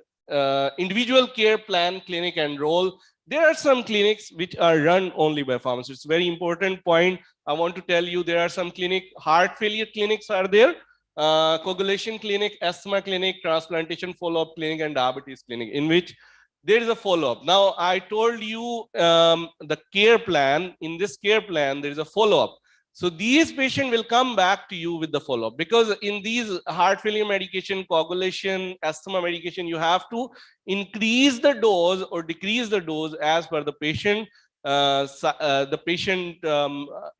individual care plan, clinic and role. There are some clinics which are run only by pharmacists. Very important point. I want to tell you, there are some heart failure clinics are there. Coagulation clinic, asthma clinic, transplantation follow-up clinic, and diabetes clinic, in which there is a follow-up. Now, I told you the care plan, in this care plan, there is a follow-up. So these patients will come back to you with the follow-up, because in these heart failure medication, coagulation, asthma medication, you have to increase the dose or decrease the dose as per the patient.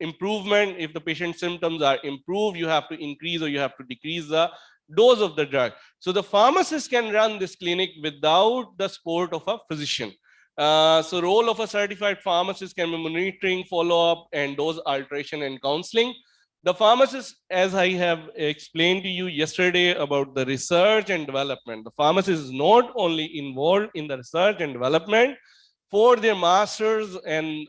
Improvement, if the patient symptoms are improved, you have to increase or you have to decrease the dose of the drug. So the pharmacist can run this clinic without the support of a physician. So role of a certified pharmacist can be monitoring, follow-up, and dose alteration and counseling. The pharmacist, as I have explained to you yesterday about the research and development, the pharmacist is not only involved in the research and development for their masters and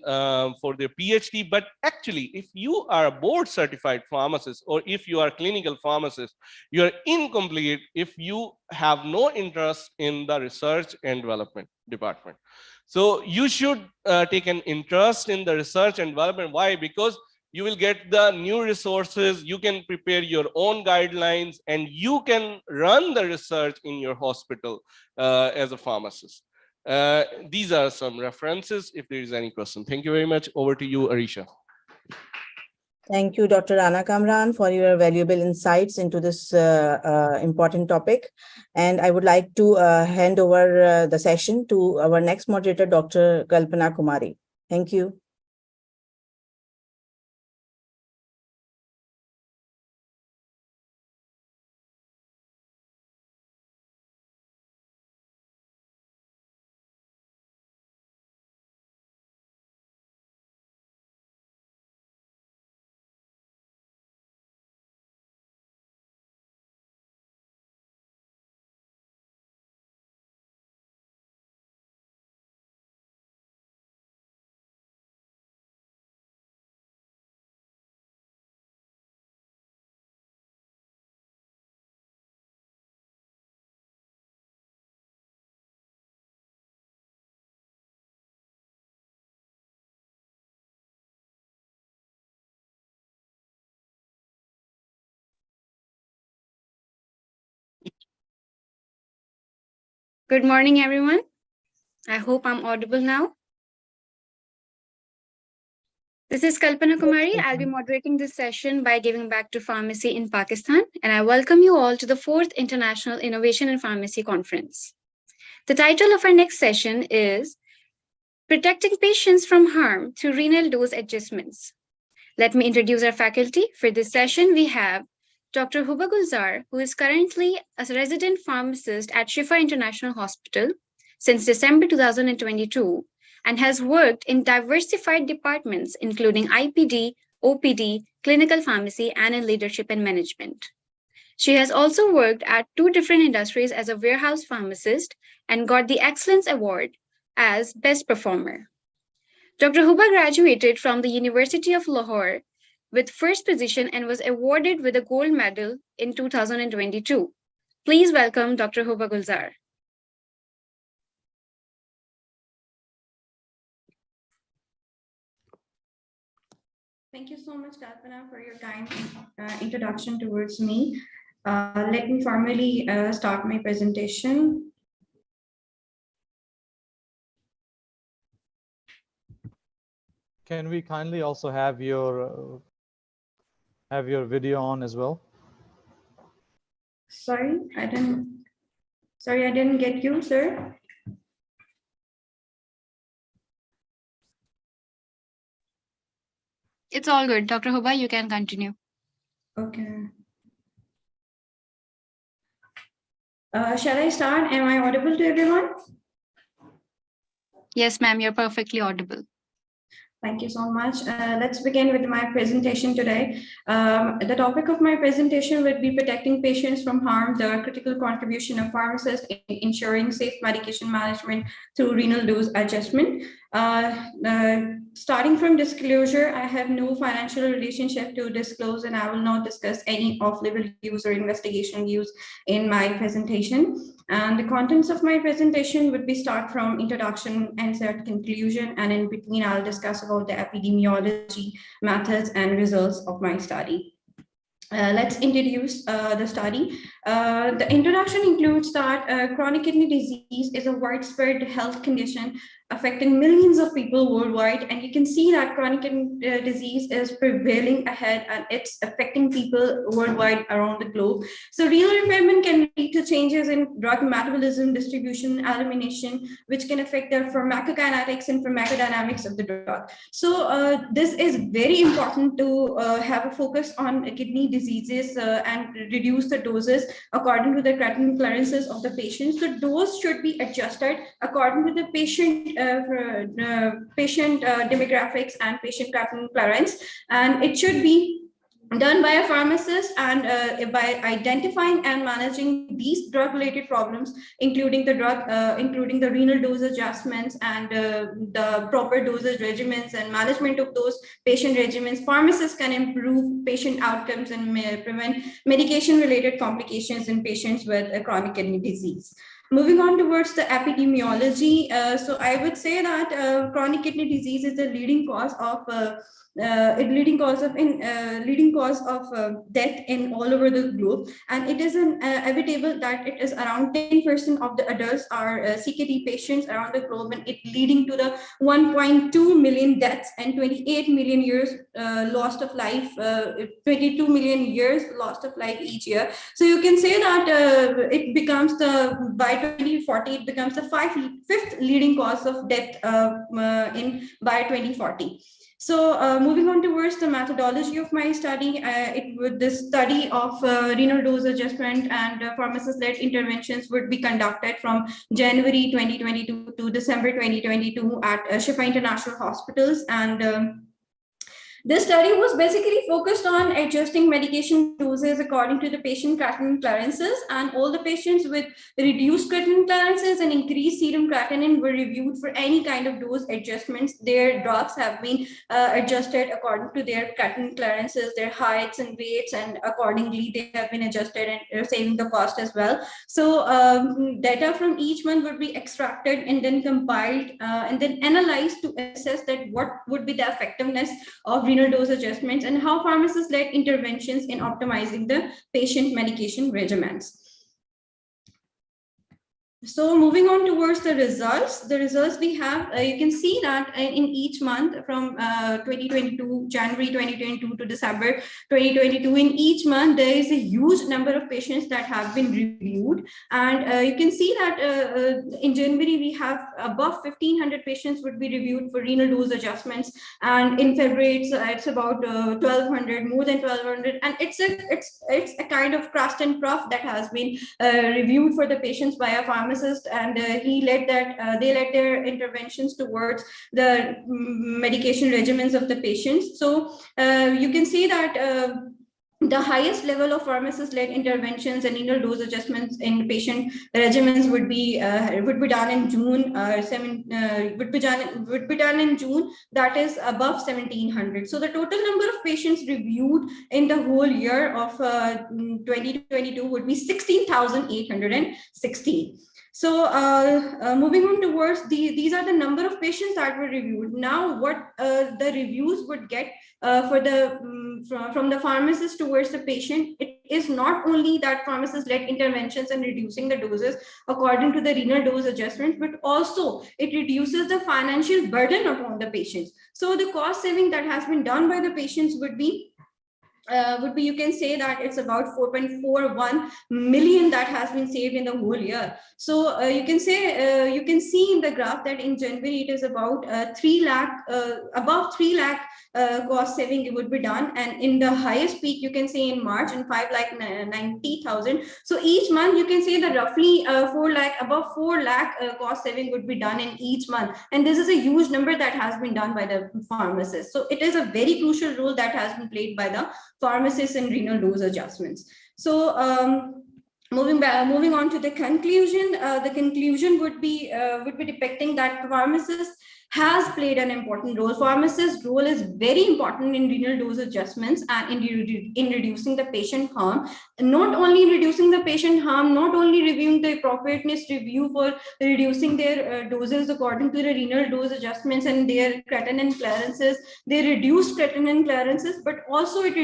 for their PhD, but actually, if you are a board certified pharmacist or if you are a clinical pharmacist, you are incomplete if you have no interest in the research and development department. So you should take an interest in the research and development. Why? Because you will get the new resources, you can prepare your own guidelines, and you can run the research in your hospital as a pharmacist. These are some references if there is any question. Thank you very much. Over to you, Arisha. Thank you, Dr. Rana Kamran, for your valuable insights into this important topic. And I would like to hand over the session to our next moderator, Dr. Kalpana Kumari. Thank you. Good morning, everyone. I hope I'm audible now. This is Kalpana Kumari. I'll be moderating this session by giving back to pharmacy in Pakistan, and I welcome you all to the 4th International Innovation in Pharmacy Conference. The title of our next session is Protecting Patients from Harm Through Renal Dose Adjustments. Let me introduce our faculty. For this session, we have Dr. Huba Gulzar, who is currently a resident pharmacist at Shifa International Hospital since December 2022 and has worked in diversified departments, including IPD, OPD, clinical pharmacy, and in leadership and management. She has also worked at 2 different industries as a warehouse pharmacist and got the Excellence Award as Best Performer. Dr. Huba graduated from the University of Lahore with first position and was awarded with a gold medal in 2022. Please welcome Dr. Huba Gulzar. Thank you so much, Kalpana, for your kind introduction towards me. Let me formally start my presentation. Can we kindly also have your video on as well? Sorry, I didn't get you, sir. It's all good. Dr. Huba, you can continue. Okay. Shall I start? Am I audible to everyone? Yes, ma'am, you're perfectly audible. Thank you so much. Let's begin with my presentation today. The topic of my presentation would be protecting patients from harm, the critical contribution of pharmacists in ensuring safe medication management through renal dose adjustment. Starting from disclosure, I have no financial relationship to disclose, and I will not discuss any off-label use or investigation use in my presentation. And the contents of my presentation would be start from introduction and conclusion, and in between I'll discuss about the epidemiology, methods, and results of my study. Let's introduce the study. The introduction includes that chronic kidney disease is a widespread health condition affecting millions of people worldwide. And you can see that chronic kidney disease is prevailing ahead and it's affecting people worldwide around the globe. So renal impairment can lead to changes in drug metabolism, distribution, elimination, which can affect the pharmacokinetics and pharmacodynamics of the drug. So this is very important to have a focus on kidney diseases and reduce the doses according to the creatinine clearances of the patients. The dose should be adjusted according to the patient demographics and patient creatinine clearance, and it should be done by a pharmacist, and by identifying and managing these drug-related problems, including the renal dose adjustments and the proper dosage regimens and management of those patient regimens, pharmacists can improve patient outcomes and prevent medication-related complications in patients with a chronic kidney disease. Moving on towards the epidemiology, so I would say that chronic kidney disease is the leading cause of death in all over the globe, and it is inevitable that it is around 10% of the adults are CKD patients around the globe, and it leading to the 1.2 million deaths and 28 million years lost of life, 22 million years lost of life each year. So you can say that it becomes by 2040 it becomes the fifth leading cause of death by 2040. So moving on towards the methodology of my study, the study of renal dose adjustment and pharmacist-led interventions would be conducted from January 2022 to December 2022 at Shifa International Hospitals, and this study was basically focused on adjusting medication doses according to the patient creatinine clearances, and all the patients with reduced creatinine clearances and increased serum creatinine were reviewed for any kind of dose adjustments. Their drugs have been adjusted according to their creatinine clearances, their heights and weights, and accordingly they have been adjusted and saving the cost as well. So data from each one would be extracted and then compiled and then analyzed to assess that what would be the effectiveness of renal dose adjustments and how pharmacist-led interventions in optimizing the patient medication regimens. So moving on towards the results we have, you can see that in each month from January 2022 to December 2022, in each month there is a huge number of patients that have been reviewed, and you can see that in January we have above 1,500 patients would be reviewed for renal dose adjustments, and in February it's about 1,200, more than 1,200, and it's a kind of crust and puff that has been reviewed for the patients by a pharmacist, and they led their interventions towards the medication regimens of the patients. So you can see that the highest level of pharmacist-led interventions and renal dose adjustments in patient regimens would be done in June. Would be done in June. That is above 1,700. So the total number of patients reviewed in the whole year of 2022 would be 16,816. So moving on towards these are the number of patients that were reviewed. Now what the reviews would get for the from the pharmacist towards the patient, it is not only that pharmacist-led interventions and reducing the doses according to the renal dose adjustment, but also it reduces the financial burden upon the patients. So the cost saving that has been done by the patients would be you can say that it's about 4.41 million that has been saved in the whole year. So you can say you can see in the graph that in January it is about 3 lakh above 3 lakh cost saving it would be done, and in the highest peak you can say in March in 5,90,000. So each month you can say that roughly above 4 lakh cost saving would be done in each month, and this is a huge number that has been done by the pharmacist. So it is a very crucial role that has been played by the pharmacists and renal dose adjustments. So moving on to the conclusion would be depicting that pharmacists has played an important role. Pharmacist's role is very important in renal dose adjustments and in reducing the patient harm. Not only reducing the patient harm, not only reviewing the appropriateness review for reducing their doses according to the renal dose adjustments and their creatinine clearances, they reduce creatinine clearances, but also it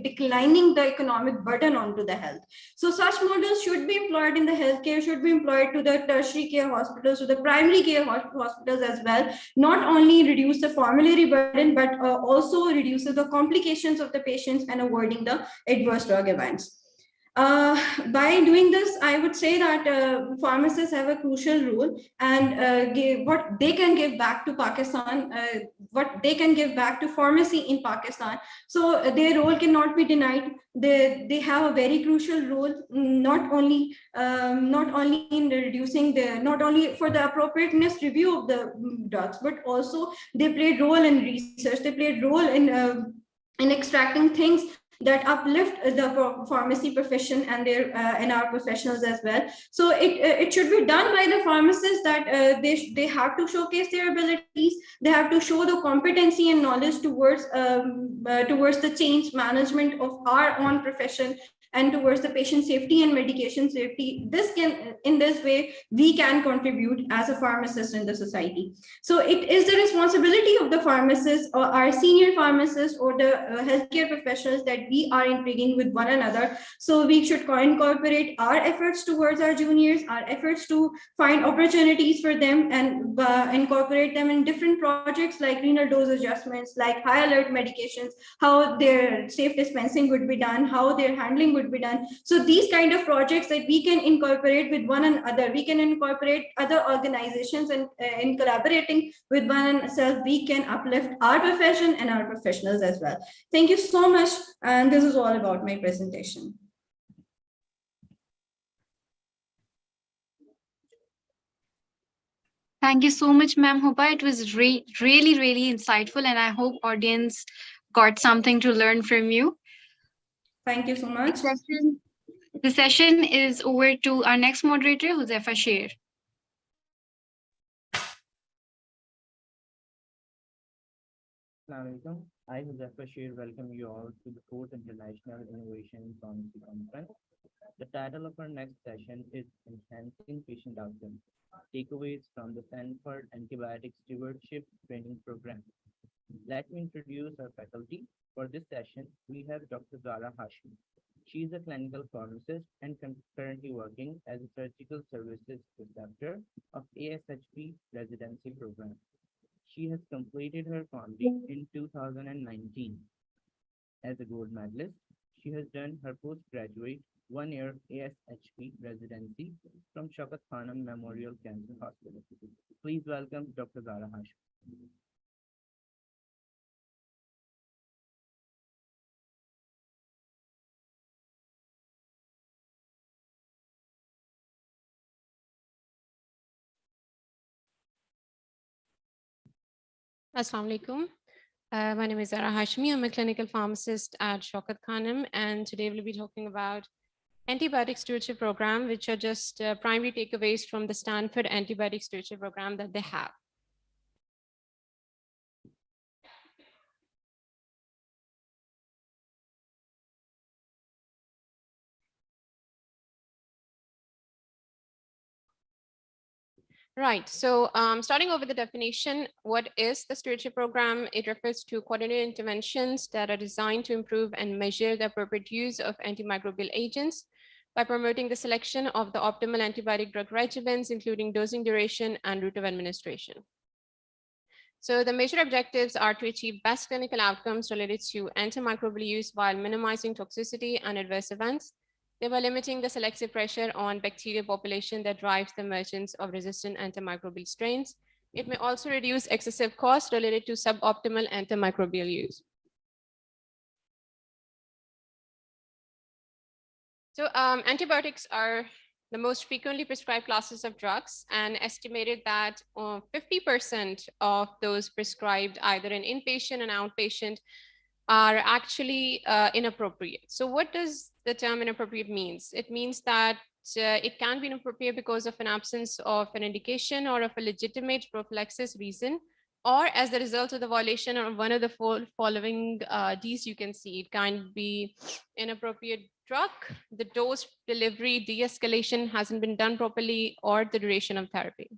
declining the economic burden onto the health. So such models should be employed in the healthcare, should be employed to the tertiary care hospitals, to the primary care hospitals as well. Not only reduce the formulary burden, but also reduces the complications of the patients and avoiding the adverse drug events. By doing this, I would say that pharmacists have a crucial role, and what they can give back to Pakistan, what they can give back to pharmacy in Pakistan. So their role cannot be denied. They have a very crucial role, not only in reducing not only for the appropriateness review of the drugs, but also they played role in research. They played role in extracting things that uplift the pharmacy profession and their and our professionals as well. So it should be done by the pharmacists that they have to showcase their abilities. They have to show the competency and knowledge towards the change management of our own profession and towards the patient safety and medication safety. In this way, we can contribute as a pharmacist in the society. So it is the responsibility of the pharmacists or our senior pharmacists or the healthcare professionals that we are intriguing with one another. So we should incorporate our efforts towards our juniors, our efforts to find opportunities for them and incorporate them in different projects like renal dose adjustments, like high alert medications, how their safe dispensing would be done, how their handling would be done. So these kind of projects that we can incorporate with one another, we can incorporate other organizations, and in collaborating with one another, we can uplift our profession and our professionals as well. Thank you so much. And this is all about my presentation. Thank you so much, ma'am Huba. It was really, really insightful, and I hope audience got something to learn from you. Thank you so much. The session is over to our next moderator, Huzaifa Sher. Assalamualaikum. I, Huzaifa Sher, welcome you all to the 4th International Innovation in Pharmacy Conference. The title of our next session is Enhancing Patient Outcomes, Takeaways from the Stanford Antibiotic Stewardship Training Program. Let me introduce our faculty. For this session, we have Dr. Zara Hashmi. She is a clinical pharmacist and currently working as a surgical services preceptor of ASHP residency program. She has completed her PharmD in 2019. As a gold medalist, she has done her postgraduate one-year ASHP residency from Shaukat Khanum Memorial Cancer Hospital. Please welcome Dr. Zara Hashmi. Assalamu alaikum. My name is Zara Hashmi. I'm a clinical pharmacist at Shaukat Khanum, and today we'll be talking about antibiotic stewardship program, which are just primary takeaways from the Stanford antibiotic stewardship program that they have. Right, so starting over the definition, what is the stewardship program? It refers to coordinated interventions that are designed to improve and measure the appropriate use of antimicrobial agents by promoting the selection of the optimal antibiotic drug regimens, including dosing duration and route of administration. So the major objectives are to achieve best clinical outcomes related to antimicrobial use while minimizing toxicity and adverse events. They were limiting the selective pressure on bacterial population that drives the emergence of resistant antimicrobial strains. It may also reduce excessive costs related to suboptimal antimicrobial use. So antibiotics are the most frequently prescribed classes of drugs, and estimated that 50% of those prescribed either in inpatient and outpatient are actually inappropriate. So what does the term inappropriate means? It means that it can be inappropriate because of an absence of an indication or of a legitimate prophylaxis reason, or as a result of the violation of one of the following Ds you can see. It can be inappropriate drug, the dose, delivery, de-escalation hasn't been done properly, or the duration of therapy.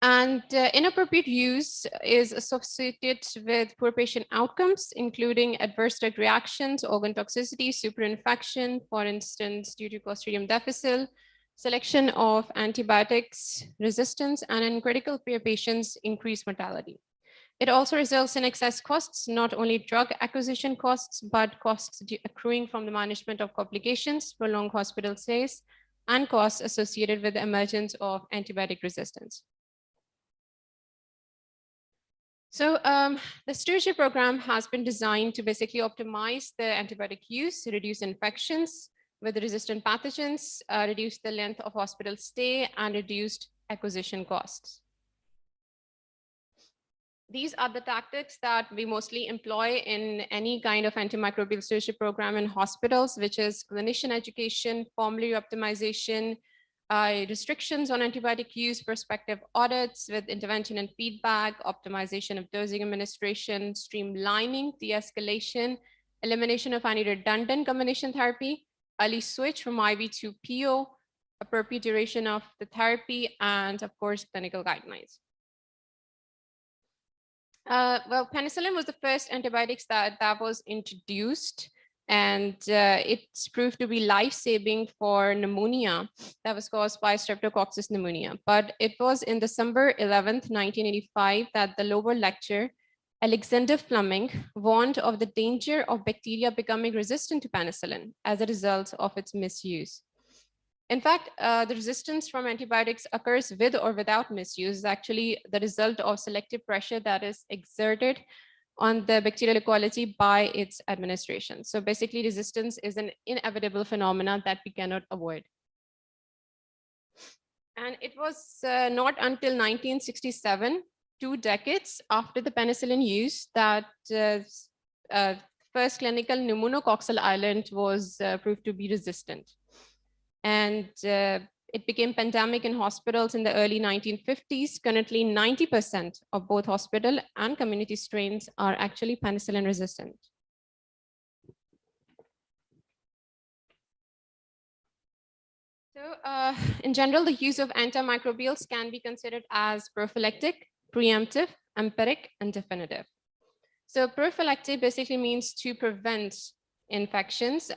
And inappropriate use is associated with poor patient outcomes, including adverse drug reactions, organ toxicity, superinfection, for instance, due to Clostridium difficile, selection of antibiotics resistance, and in critical care patients, increased mortality. It also results in excess costs, not only drug acquisition costs, but costs accruing from the management of complications, prolonged hospital stays, and costs associated with the emergence of antibiotic resistance. So the stewardship program has been designed to basically optimize the antibiotic use, reduce infections with resistant pathogens, reduce the length of hospital stay, and reduced acquisition costs. These are the tactics that we mostly employ in any kind of antimicrobial stewardship program in hospitals, which is clinician education, formulary optimization, restrictions on antibiotic use, prospective audits with intervention and feedback, optimization of dosing administration, streamlining, de-escalation, elimination of any redundant combination therapy, early switch from IV to PO, appropriate duration of the therapy, and of course, clinical guidelines. Well, penicillin was the first antibiotics that was introduced, and it's proved to be life-saving for pneumonia that was caused by Streptococcus pneumonia. But it was in December 11th, 1985, that the lower lecturer, Alexander Fleming, warned of the danger of bacteria becoming resistant to penicillin as a result of its misuse. In fact, the resistance from antibiotics occurs with or without misuse, is actually the result of selective pressure that is exerted on the bacterial ecology by its administration. So basically, resistance is an inevitable phenomenon that we cannot avoid. And it was not until 1967, 2 decades after the penicillin use, that first clinical pneumococcal island was proved to be resistant. And it became pandemic in hospitals in the early 1950s. Currently, 90% of both hospital and community strains are actually penicillin resistant. So in general, the use of antimicrobials can be considered as prophylactic, preemptive, empiric, and definitive. So prophylactic basically means to prevent infections.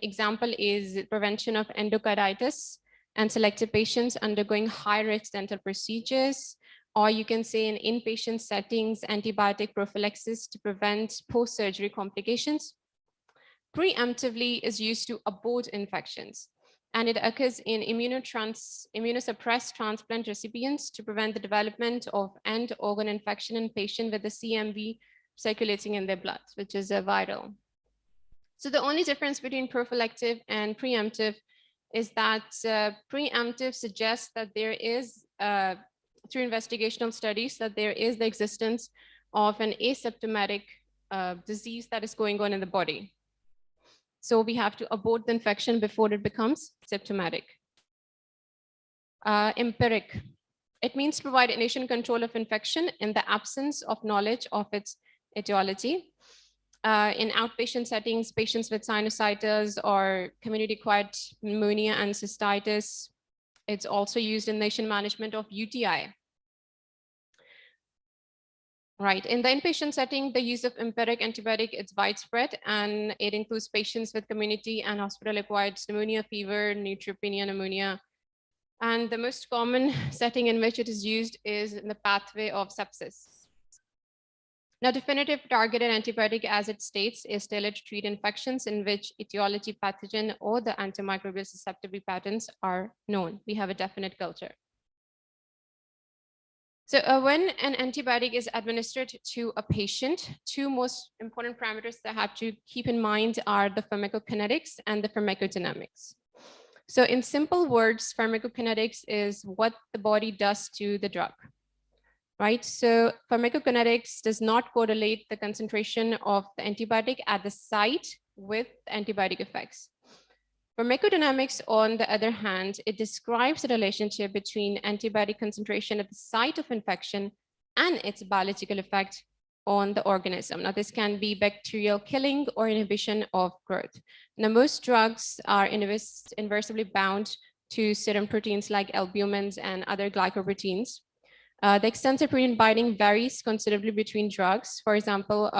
Example is prevention of endocarditis and selected patients undergoing high-risk dental procedures, or you can say in inpatient settings, antibiotic prophylaxis to prevent post-surgery complications. Preemptively is used to abort infections, and it occurs in immunosuppressed transplant recipients to prevent the development of end organ infection in patients with the CMV circulating in their blood, which is a viral. So the only difference between prophylactic and preemptive is that preemptive suggests that there is, through investigational studies, that there is the existence of an asymptomatic disease that is going on in the body. So we have to abort the infection before it becomes symptomatic. Empiric, it means provide initial control of infection in the absence of knowledge of its etiology. In outpatient settings, patients with sinusitis or community-acquired pneumonia and cystitis. It's also used in nation management of UTI. Right, in the inpatient setting, the use of empiric antibiotic is widespread, and it includes patients with community and hospital-acquired pneumonia, fever, neutropenia, pneumonia. And the most common setting in which it is used is in the pathway of sepsis. Now, definitive targeted antibiotic, as it states, is tailored to treat infections in which etiology, pathogen, or the antimicrobial susceptibility patterns are known. We have a definite culture. So when an antibiotic is administered to a patient, 2 most important parameters that I have to keep in mind are the pharmacokinetics and the pharmacodynamics. So in simple words, pharmacokinetics is what the body does to the drug. Right, so pharmacokinetics does not correlate the concentration of the antibiotic at the site with antibiotic effects. Pharmacodynamics, on the other hand, it describes the relationship between antibiotic concentration at the site of infection and its biological effect on the organism. Now, this can be bacterial killing or inhibition of growth. Now, most drugs are inversely bound to serum proteins like albumins and other glycoproteins. The extensive protein binding varies considerably between drugs. For example,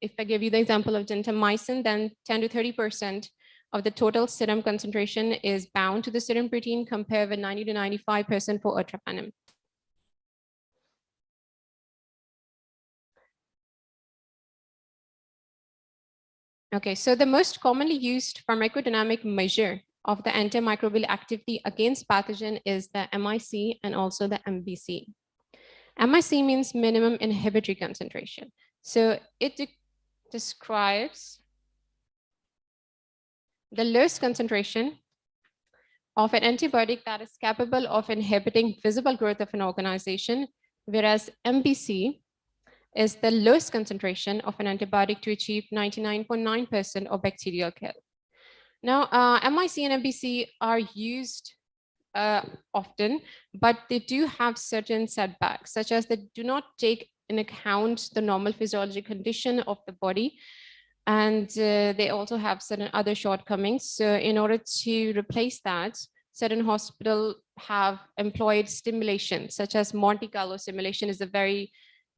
if I give you the example of gentamicin, then 10 to 30% of the total serum concentration is bound to the serum protein, compared with 90 to 95% for ertapenem. Okay, so the most commonly used pharmacodynamic measure of the antimicrobial activity against pathogen is the MIC and also the MBC. MIC means minimum inhibitory concentration. So it describes the lowest concentration of an antibiotic that is capable of inhibiting visible growth of an organization, whereas MBC is the lowest concentration of an antibiotic to achieve 99.9% of bacterial kill. Now, MIC and MBC are used often, but they do have certain setbacks, such as they do not take in account the normal physiologic condition of the body. And they also have certain other shortcomings. So in order to replace that, certain hospitals have employed stimulation, such as Monte Carlo simulation is a very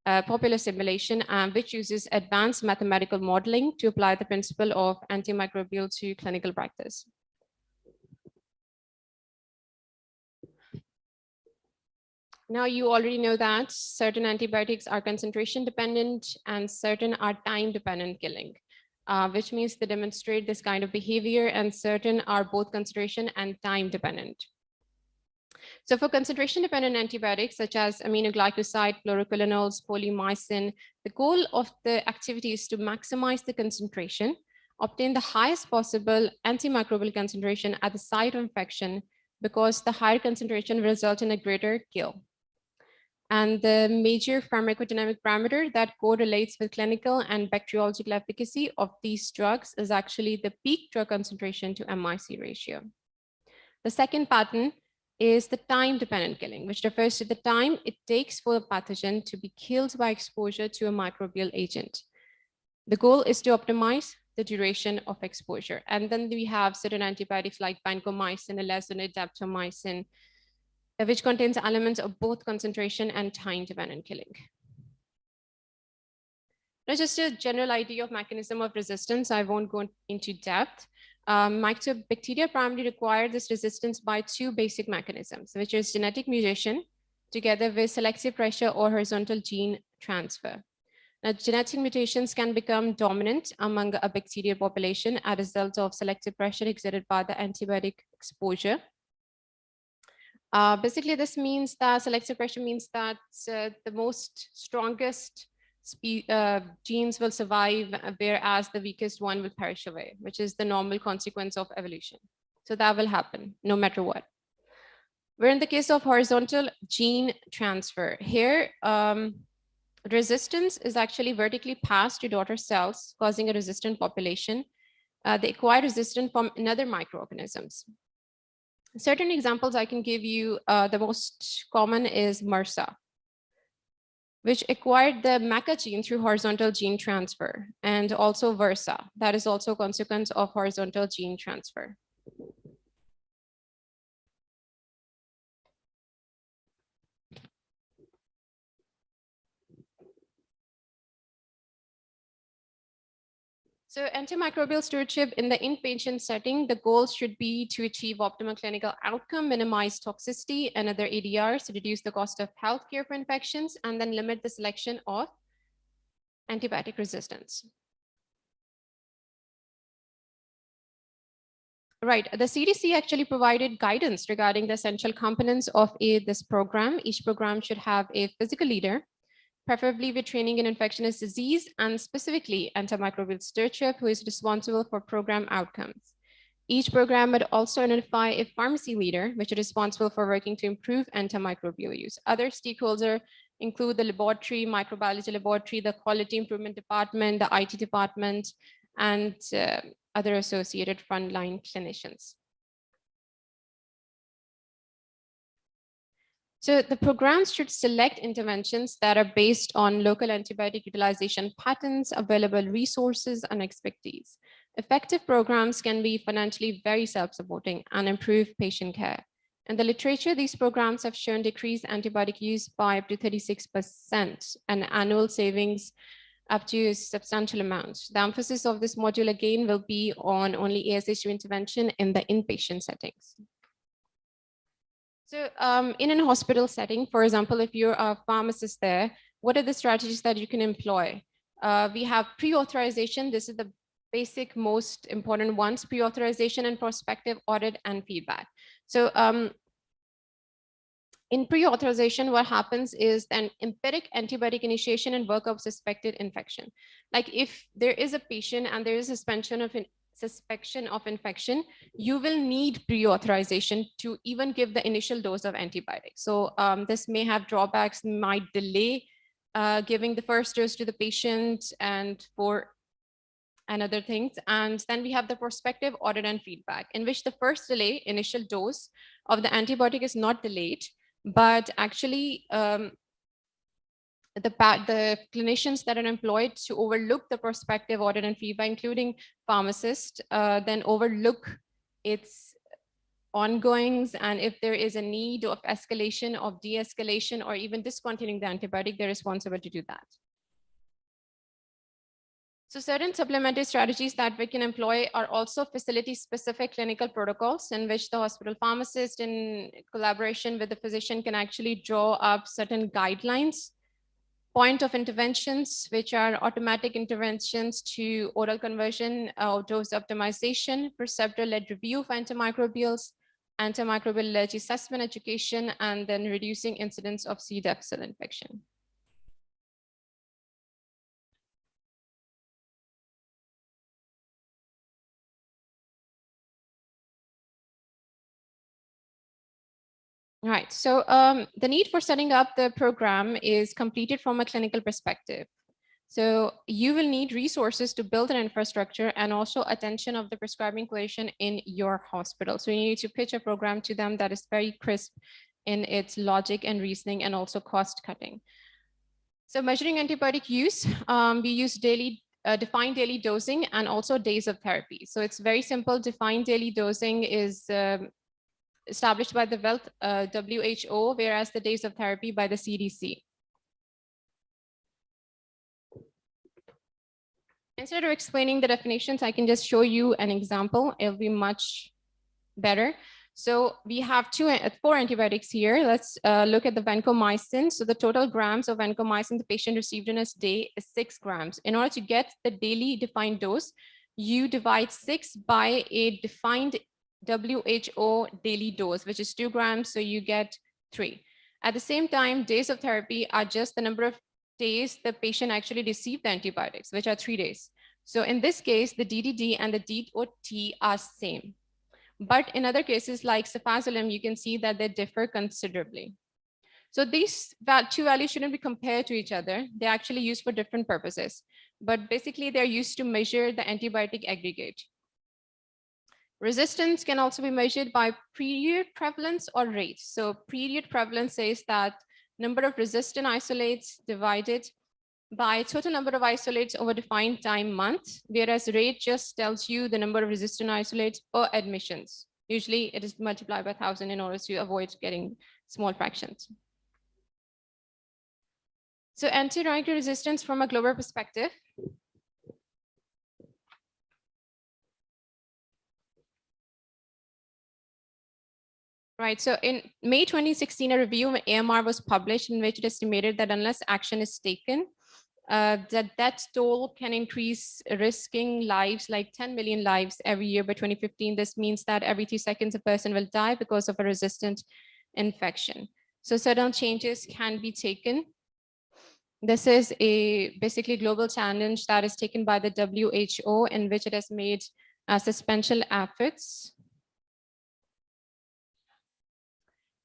popular simulation, which uses advanced mathematical modeling to apply the principle of antimicrobial to clinical practice. Now, you already know that certain antibiotics are concentration dependent and certain are time dependent killing, which means they demonstrate this kind of behavior, and certain are both concentration and time dependent. So for concentration dependent antibiotics such as aminoglycoside, fluoroquinolones, polymyxin, the goal of the activity is to maximize the concentration, obtain the highest possible antimicrobial concentration at the site of infection, because the higher concentration will result in a greater kill. And the major pharmacodynamic parameter that correlates with clinical and bacteriological efficacy of these drugs is actually the peak drug concentration to MIC ratio. The second pattern is the time-dependent killing, which refers to the time it takes for the pathogen to be killed by exposure to a microbial agent. The goal is to optimize the duration of exposure. And then we have certain antibiotics like vancomycin, alezonate, daptomycin, which contains elements of both concentration and time-dependent killing. Now, just a general idea of mechanism of resistance. I won't go into depth. Mycobacteria primarily require this resistance by two basic mechanisms, which is genetic mutation together with selective pressure or horizontal gene transfer. Now, genetic mutations can become dominant among a bacterial population as a result of selective pressure exerted by the antibiotic exposure. Basically, this means that selective pressure means that the most strongest genes will survive, whereas the weakest one will perish away, which is the normal consequence of evolution. So that will happen no matter what. Where in the case of horizontal gene transfer, here resistance is actually vertically passed to daughter cells, causing a resistant population. They acquire resistance from another microorganisms. Certain examples I can give you, the most common is MRSA, which acquired the MACA gene through horizontal gene transfer, and also VRSA, that is also a consequence of horizontal gene transfer. So antimicrobial stewardship in the inpatient setting, the goals should be to achieve optimal clinical outcome, minimize toxicity and other ADRs, reduce the cost of healthcare for infections, and then limit the selection of antibiotic resistance. Right, the CDC actually provided guidance regarding the essential components of this program. Each program should have a physical leader, preferably with training in infectious disease and specifically antimicrobial stewardship, who is responsible for program outcomes. Each program would also identify a pharmacy leader, which is responsible for working to improve antimicrobial use. Other stakeholders include the laboratory, microbiology laboratory, the quality improvement department, the IT department, and other associated frontline clinicians. So the programs should select interventions that are based on local antibiotic utilization patterns, available resources, and expertise. Effective programs can be financially very self-supporting and improve patient care. In the literature, these programs have shown decreased antibiotic use by up to 36% and annual savings up to a substantial amount. The emphasis of this module again will be on only ASH2 intervention in the inpatient settings. So in a hospital setting, for example, if you're a pharmacist there, what are the strategies that you can employ? We have pre-authorization. This is the basic, most important ones: pre-authorization and prospective audit and feedback. So in pre-authorization, what happens is an empiric antibiotic initiation and workup of suspected infection. Like if there is a patient and there is a suspicion of infection, you will need pre-authorization to even give the initial dose of antibiotics. So this may have drawbacks, might delay giving the first dose to the patient and other things. And then we have the prospective audit and feedback, in which the first delay, initial dose of the antibiotic is not delayed, but actually the clinicians that are employed to overlook the prospective audit and feedback, including pharmacists, then overlook its ongoings, and if there is a need of escalation, of de-escalation, or even discontinuing the antibiotic, they're responsible to do that. So certain supplementary strategies that we can employ are also facility-specific clinical protocols, in which the hospital pharmacist, in collaboration with the physician, can actually draw up certain guidelines, point of interventions, which are automatic interventions to oral conversion, dose optimization, preceptor-led review of antimicrobials, antimicrobial allergy assessment education, and then reducing incidence of C. difficile infection. Right, so the need for setting up the program is completed from a clinical perspective. So you will need resources to build an infrastructure and also attention of the prescribing clinician in your hospital. So you need to pitch a program to them that is very crisp in its logic and reasoning, and also cost cutting. So measuring antibiotic use, we use defined daily dosing and also days of therapy. So it's very simple. Defined daily dosing is established by the WHO, whereas the days of therapy by the CDC. Instead of explaining the definitions, I can just show you an example. It'll be much better. So we have 4 antibiotics here. Let's look at the vancomycin. So the total grams of vancomycin the patient received in a day is 6 grams. In order to get the daily defined dose, you divide 6 by a defined WHO daily dose, which is 2 grams. So you get 3. At the same time, days of therapy are just the number of days the patient actually received the antibiotics, which are 3 days. So in this case, the DDD and the DOT are same. But in other cases like cefazolin, you can see that they differ considerably. So these 2 values shouldn't be compared to each other. They're actually used for different purposes, but basically they're used to measure the antibiotic aggregate. Resistance can also be measured by period prevalence or rate. So period prevalence says that number of resistant isolates divided by total number of isolates over defined time month, whereas rate just tells you the number of resistant isolates per admissions. Usually it is multiplied by 1,000 in order to avoid getting small fractions. So antimicrobial resistance from a global perspective. Right, so in May 2016, a review of AMR was published in which it estimated that unless action is taken, that death toll can increase, risking lives like 10 million lives every year by 2015. This means that every 3 seconds a person will die because of a resistant infection. So certain changes can be taken. This is a basically global challenge that is taken by the WHO, in which it has made substantial efforts.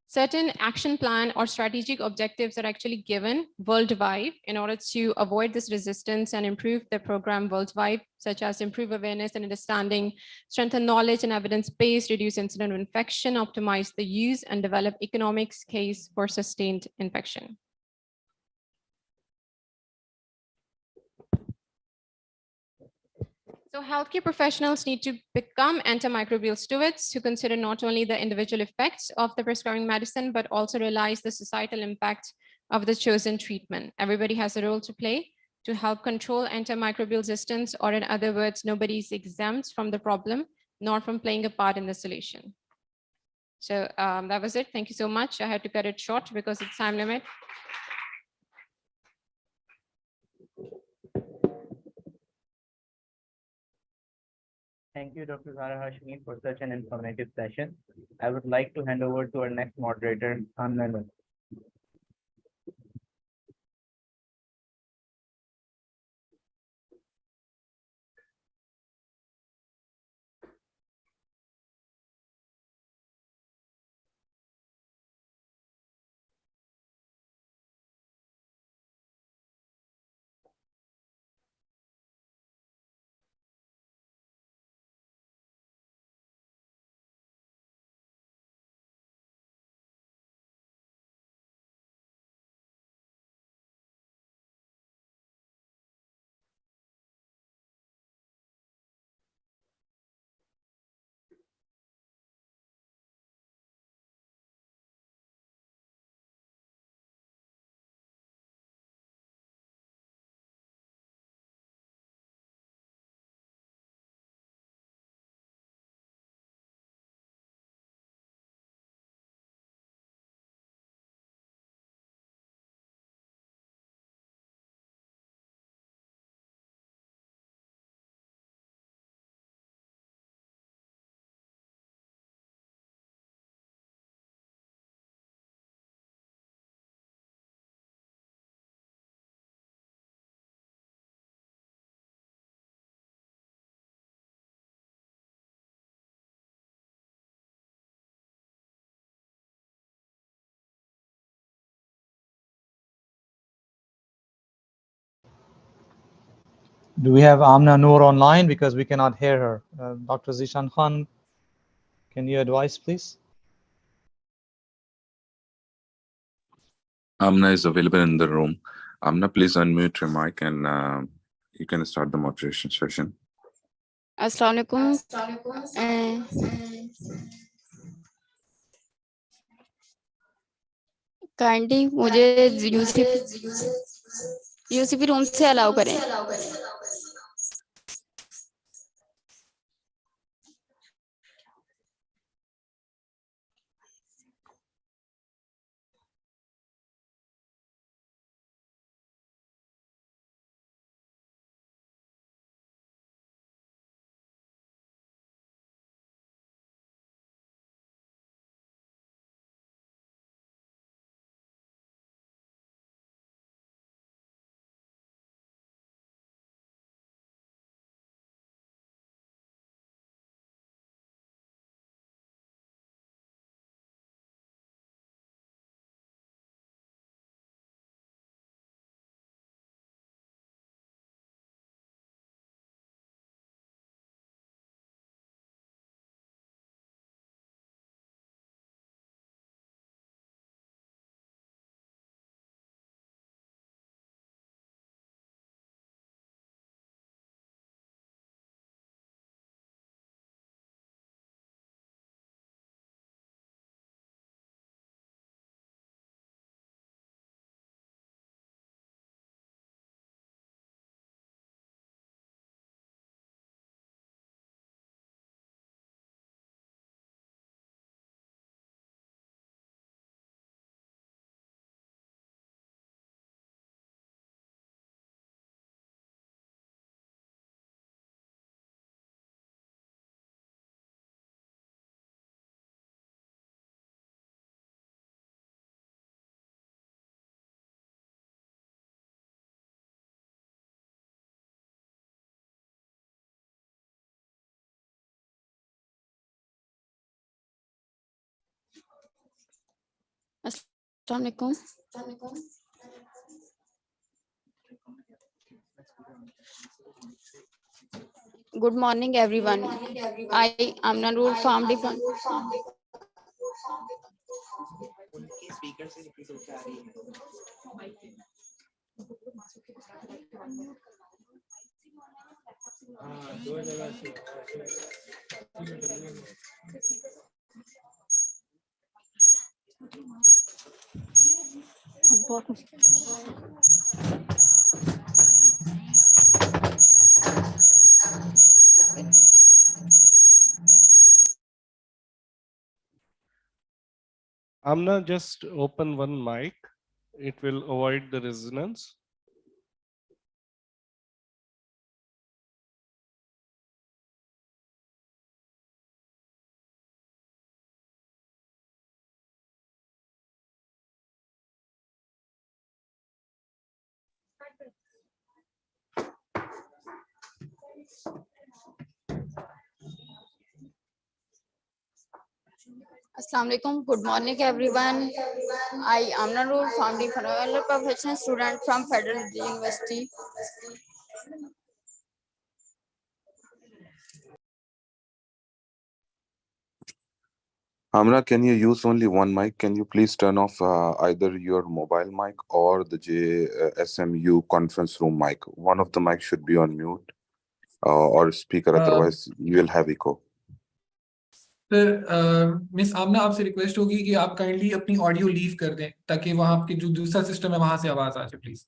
Certain action plan or strategic objectives are actually given worldwide in order to avoid this resistance and improve the program worldwide, such as improve awareness and understanding, strengthen knowledge and evidence base, reduce incident of infection, optimize the use, and develop economics case for sustained infection. So healthcare professionals need to become antimicrobial stewards who consider not only the individual effects of the prescribing medicine, but also realize the societal impact of the chosen treatment. Everybody has a role to play to help control antimicrobial resistance, or in other words, nobody is exempt from the problem, nor from playing a part in the solution. So that was it. Thank you so much. I had to cut it short because it's time limit. Thank you, Dr. Zara Hashmi, for such an informative session. I would like to hand over to our next moderator, Anna. Do we have Amna Noor online? Because we cannot hear her. Dr. Zishan Khan, can you advise, please? Amna is available in the room. Amna, please unmute your mic and you can start the moderation session. Assalamualaikum. Kindly मुझे UCP room से allow करें. Assalamualaikum. Good morning, everyone. I am Nanur from the Amna, just open one mic. It will avoid the resonance. Assalamualaikum. Good morning, everyone. I am Nanur from the phenomenal professional student from Federal University. Amna, can you use only one mic? Can you please turn off either your mobile mic or the SMU conference room mic? One of the mics should be on mute or speaker, otherwise you will have echo. Sir miss Amna आपसे request होगी कि आप kindly अपनी audio leave कर दें ताकि वहां आपके जो दूसरा सिस्टम है वहां से आवाज आ जाए please.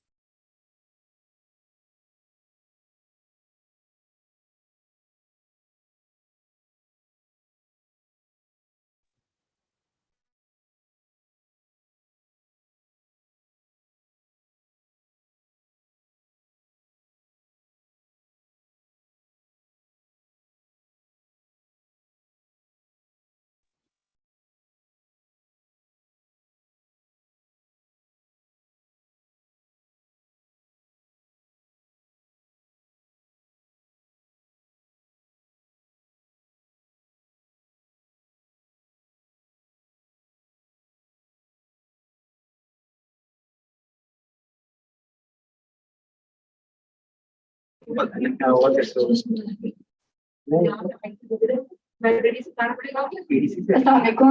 Assalamualaikum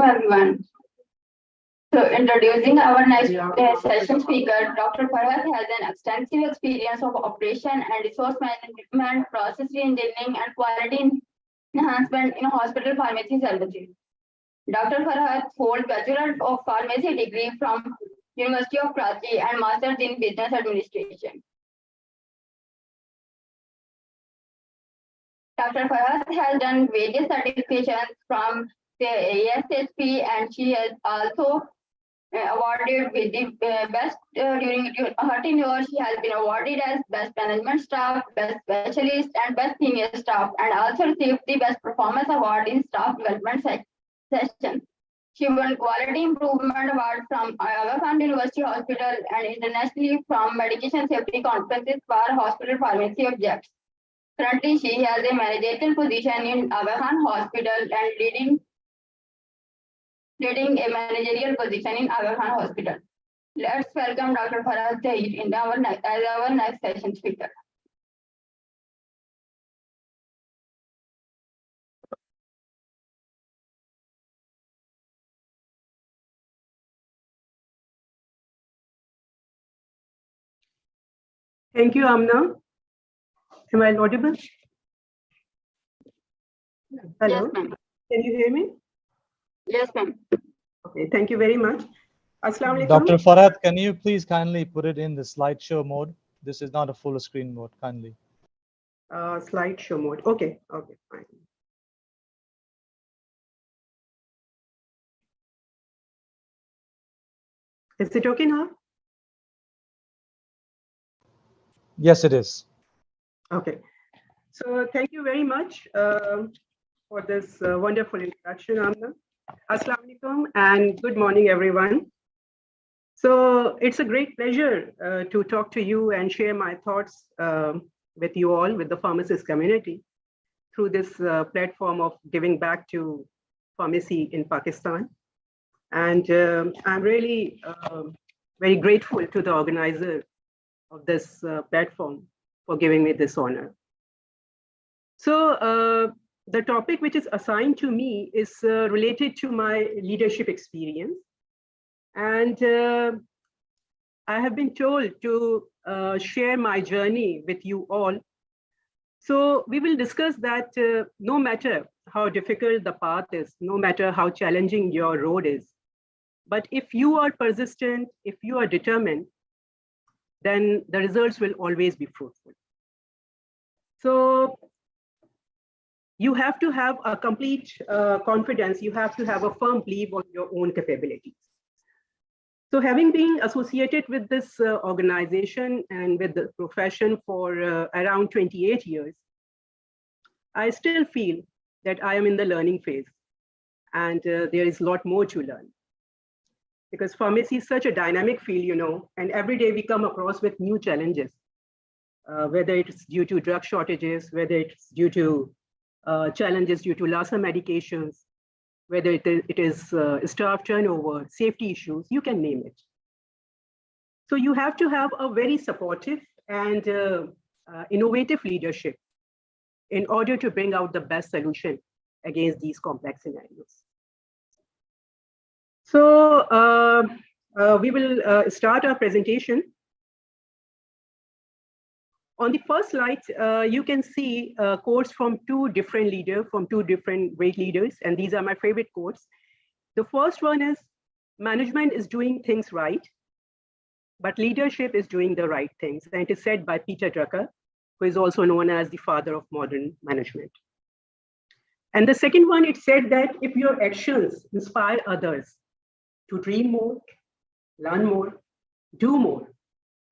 everyone. So introducing our next session speaker, Dr. Farhat has an extensive experience of operation and resource management, process reengineering, and quality enhancement in hospital pharmacy services. Dr. Farhat holds Bachelor of Pharmacy degree from University of Karachi and Masters in Business Administration. Dr. Farhat has done various certifications from the ASSP, and she has also awarded with the best during her tenure. She has been awarded as Best Management Staff, Best Specialist, and Best Senior Staff, and also received the Best Performance Award in Staff Development session. She won Quality Improvement Award from Aga Khan University Hospital and internationally from Medication Safety Conferences for Hospital Pharmacy Objects. Currently, she has a managerial position in Aga Khan Hospital and leading a managerial position in Aga Khan Hospital. Let's welcome Dr. Farhat Zaid as our next session speaker. Thank you, Amna. Am I audible? Hello. Yes, ma'am. Can you hear me? Yes, ma'am. Okay, thank you very much. Assalamu alaikum. Dr. Farhat, can you please kindly put it in the slideshow mode? This is not a full screen mode, kindly. Slideshow mode. Okay, okay, fine. Is it okay now? Yes, it is. Okay. So thank you very much for this wonderful introduction, Amna. Assalamu alaikum and good morning, everyone. So it's a great pleasure to talk to you and share my thoughts with you all, with the pharmacist community, through this platform of giving back to pharmacy in Pakistan. And I'm really very grateful to the organizer of this platform for giving me this honor. So the topic which is assigned to me is related to my leadership experience. And I have been told to share my journey with you all. So we will discuss that no matter how difficult the path is, no matter how challenging your road is, but if you are persistent, if you are determined, then the results will always be fruitful. So you have to have a complete confidence. You have to have a firm belief on your own capabilities. So having been associated with this organization and with the profession for around 28 years, I still feel that I am in the learning phase and there is a lot more to learn. Because pharmacy is such a dynamic field, you know, and every day we come across with new challenges, whether it's due to drug shortages, whether it's due to challenges due to loss of medications, whether it is staff turnover, safety issues, you can name it. So you have to have a very supportive and innovative leadership in order to bring out the best solution against these complex scenarios. So we will start our presentation. On the first slide, you can see quotes from two different leaders, from two different great leaders, and these are my favorite quotes. The first one is, management is doing things right, but leadership is doing the right things. And it is said by Peter Drucker, who is also known as the father of modern management. And the second one, it said that if your actions inspire others to dream more, learn more, do more,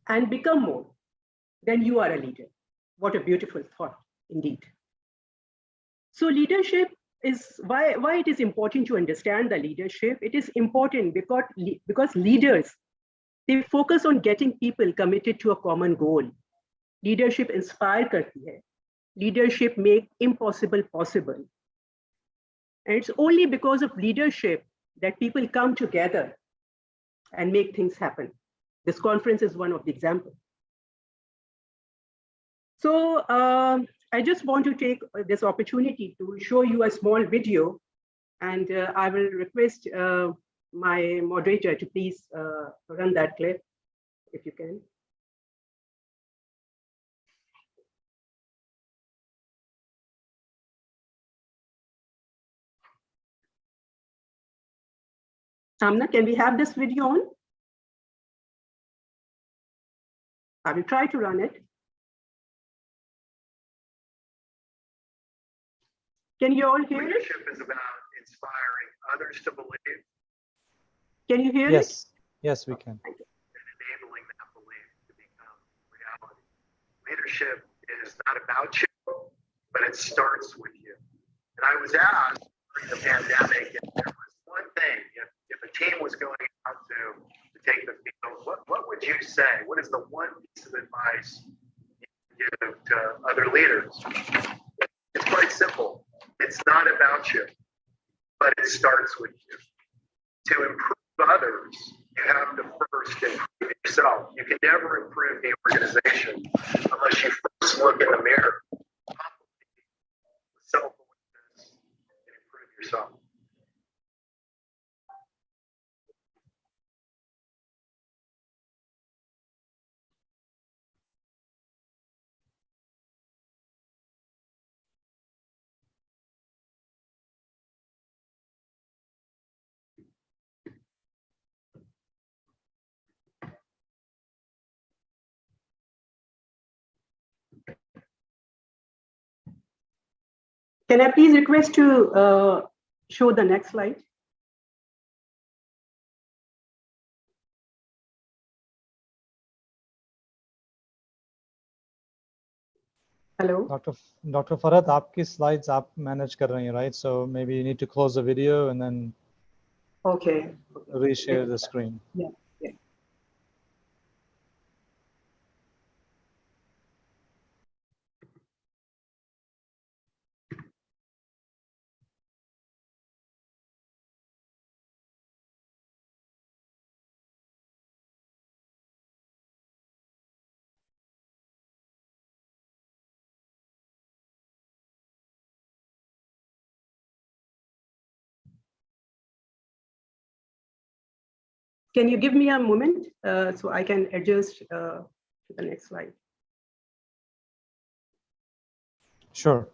and become more, then you are a leader. What a beautiful thought, indeed. So leadership is why it is important to understand the leadership. It is important because leaders, they focus on getting people committed to a common goal. Leadership inspire karti hai. Leadership make impossible possible. And it's only because of leadership that people come together and make things happen. This conference is one of the examples. So I just want to take this opportunity to show you a small video, and I will request my moderator to please run that clip, if you can. Amna, can we have this video on? I will try to run it. Can you all hear it? Leadership is about inspiring others to believe. Can you hear Yes. it? Yes, we can. And enabling that belief to become reality. Leadership is not about you, but it starts with you. And I was asked during the pandemic if there was one thing, if a team was going out to take the field, what would you say? What is the one piece of advice you give to other leaders? It's quite simple. It's not about you, but it starts with you. To improve others, you have to first improve yourself. You can never improve the organization unless you first look in the mirror, self-awareness, and improve yourself. Can I please request to show the next slide? Hello. Dr. Farhat, आपकी slides आप manage कर रही हैं, right? So maybe you need to close the video and then Okay. reshare the screen. Yeah. Yeah. Can you give me a moment so I can adjust to the next slide? Sure.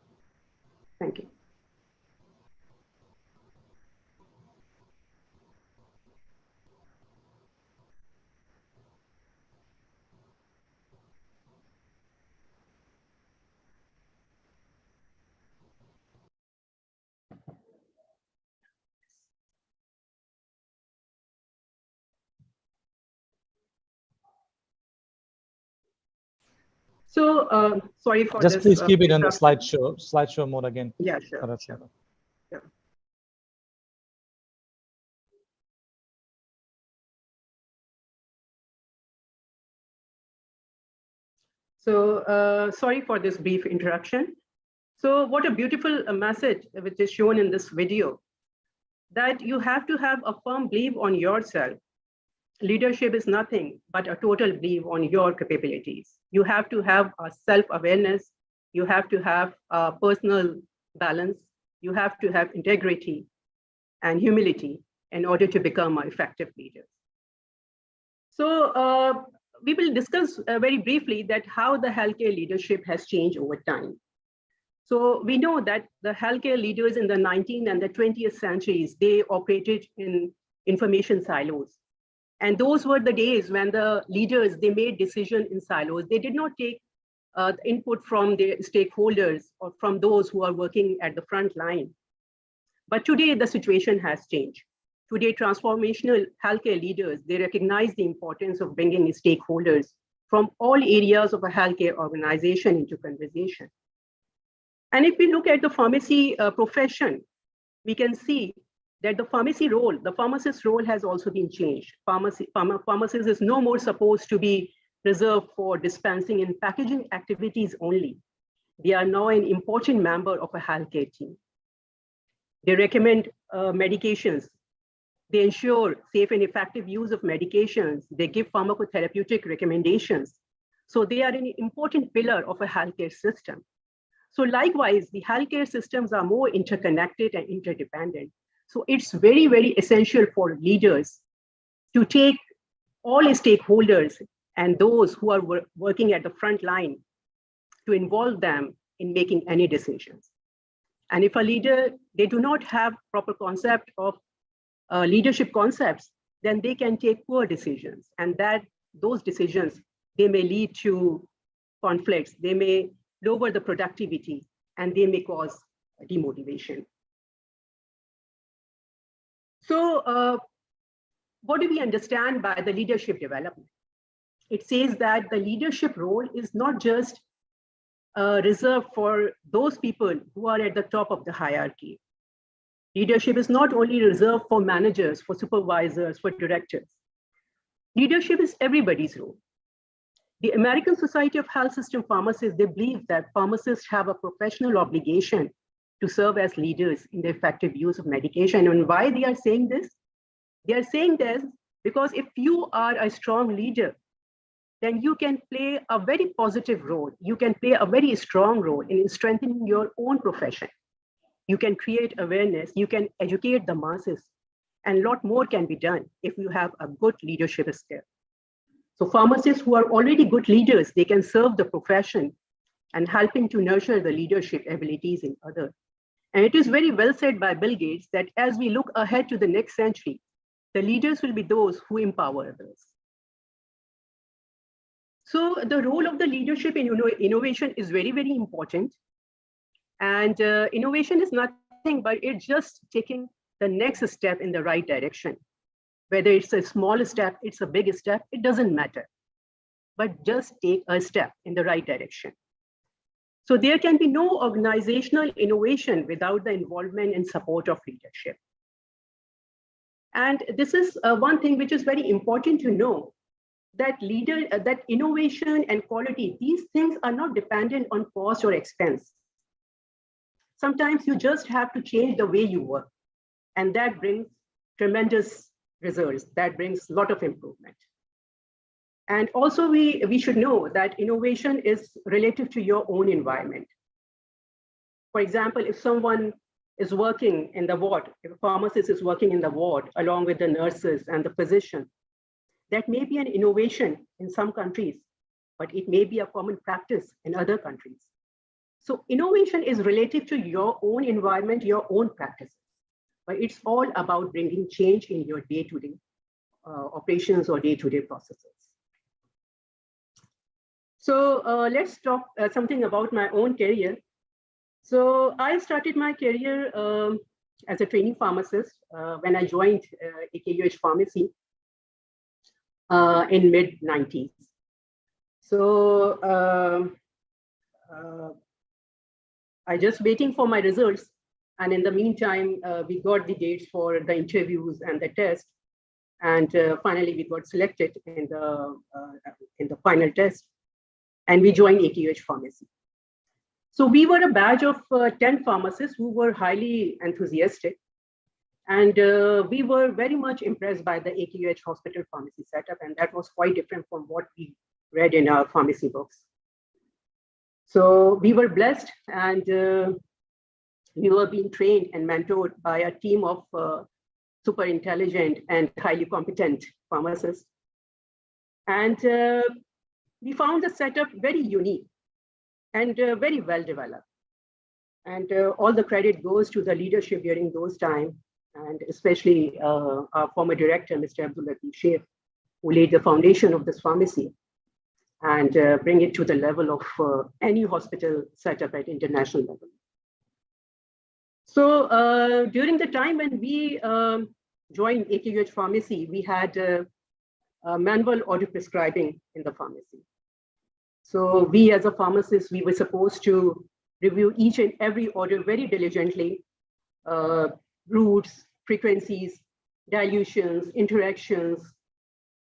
Thank you. So sorry for Just this. please keep it in the interruption. slideshow mode again. Yeah, sure. Farhat. Sure. Yeah. So sorry for this brief interruption. So what a beautiful message which is shown in this video, that you have to have a firm belief on yourself. Leadership is nothing but a total belief on your capabilities. You have to have a self-awareness. You have to have a personal balance. You have to have integrity and humility in order to become an effective leader. So we will discuss very briefly that how the healthcare leadership has changed over time. So we know that the healthcare leaders in the 19th and the 20th centuries, they operated in information silos. And those were the days when the leaders, they made decisions in silos. They did not take input from their stakeholders or from those who are working at the front line. But today the situation has changed. Today, transformational healthcare leaders, they recognize the importance of bringing stakeholders from all areas of a healthcare organization into conversation. And if we look at the pharmacy profession, we can see that the pharmacy role, the pharmacist role has also been changed. Pharmacist is no more supposed to be reserved for dispensing and packaging activities only. They are now an important member of a healthcare team. They recommend medications. They ensure safe and effective use of medications. They give pharmacotherapeutic recommendations. So they are an important pillar of a healthcare system. So likewise, the healthcare systems are more interconnected and interdependent. So it's very, very essential for leaders to take all stakeholders and those who are working at the front line to involve them in making any decisions. And if a leader, they do not have proper concept of leadership concepts, then they can take poor decisions. And that those decisions, they may lead to conflicts, they may lower the productivity, and they may cause demotivation. So what do we understand by the leadership development? It says that the leadership role is not just reserved for those people who are at the top of the hierarchy. Leadership is not only reserved for managers, for supervisors, for directors. Leadership is everybody's role. The American Society of Health System Pharmacists, they believe that pharmacists have a professional obligation to serve as leaders in the effective use of medication. And why they are saying this? They are saying this because if you are a strong leader, then you can play a very positive role. You can play a very strong role in strengthening your own profession. You can create awareness, you can educate the masses, and a lot more can be done if you have a good leadership skill. So pharmacists who are already good leaders, they can serve the profession and helping to nurture the leadership abilities in others. And it is very well said by Bill Gates that as we look ahead to the next century, the leaders will be those who empower others. So the role of the leadership in innovation is very, very important. And innovation is nothing but it's just taking the next step in the right direction. Whether it's a small step, it's a big step, it doesn't matter. But just take a step in the right direction. So there can be no organizational innovation without the involvement and support of leadership. And this is one thing which is very important to know, that that innovation and quality, these things are not dependent on cost or expense. Sometimes you just have to change the way you work, and that brings tremendous results, that brings a lot of improvement. And also we should know that innovation is relative to your own environment. For example, if someone is working in the ward, if a pharmacist is working in the ward along with the nurses and the physician, that may be an innovation in some countries, but it may be a common practice in other countries. So innovation is relative to your own environment, your own practices, but it's all about bringing change in your day-to-day operations or day-to-day processes. So let's talk something about my own career. So I started my career as a training pharmacist when I joined AKUH Pharmacy in mid-90s. So I just waiting for my results. And in the meantime, we got the dates for the interviews and the test. And finally, we got selected in the final test. And we joined AKUH Pharmacy. So we were a batch of 10 pharmacists who were highly enthusiastic. And we were very much impressed by the AKUH hospital pharmacy setup. And that was quite different from what we read in our pharmacy books. So we were blessed, and we were being trained and mentored by a team of super intelligent and highly competent pharmacists. And we found the setup very unique and very well developed. And all the credit goes to the leadership during those times, and especially our former director, Mr. Abdul Latif Sheikh, who laid the foundation of this pharmacy and bring it to the level of any hospital setup at international level. So during the time when we joined AKUH Pharmacy, we had manual order prescribing in the pharmacy. So we as a pharmacist, we were supposed to review each and every order very diligently, routes, frequencies, dilutions, interactions,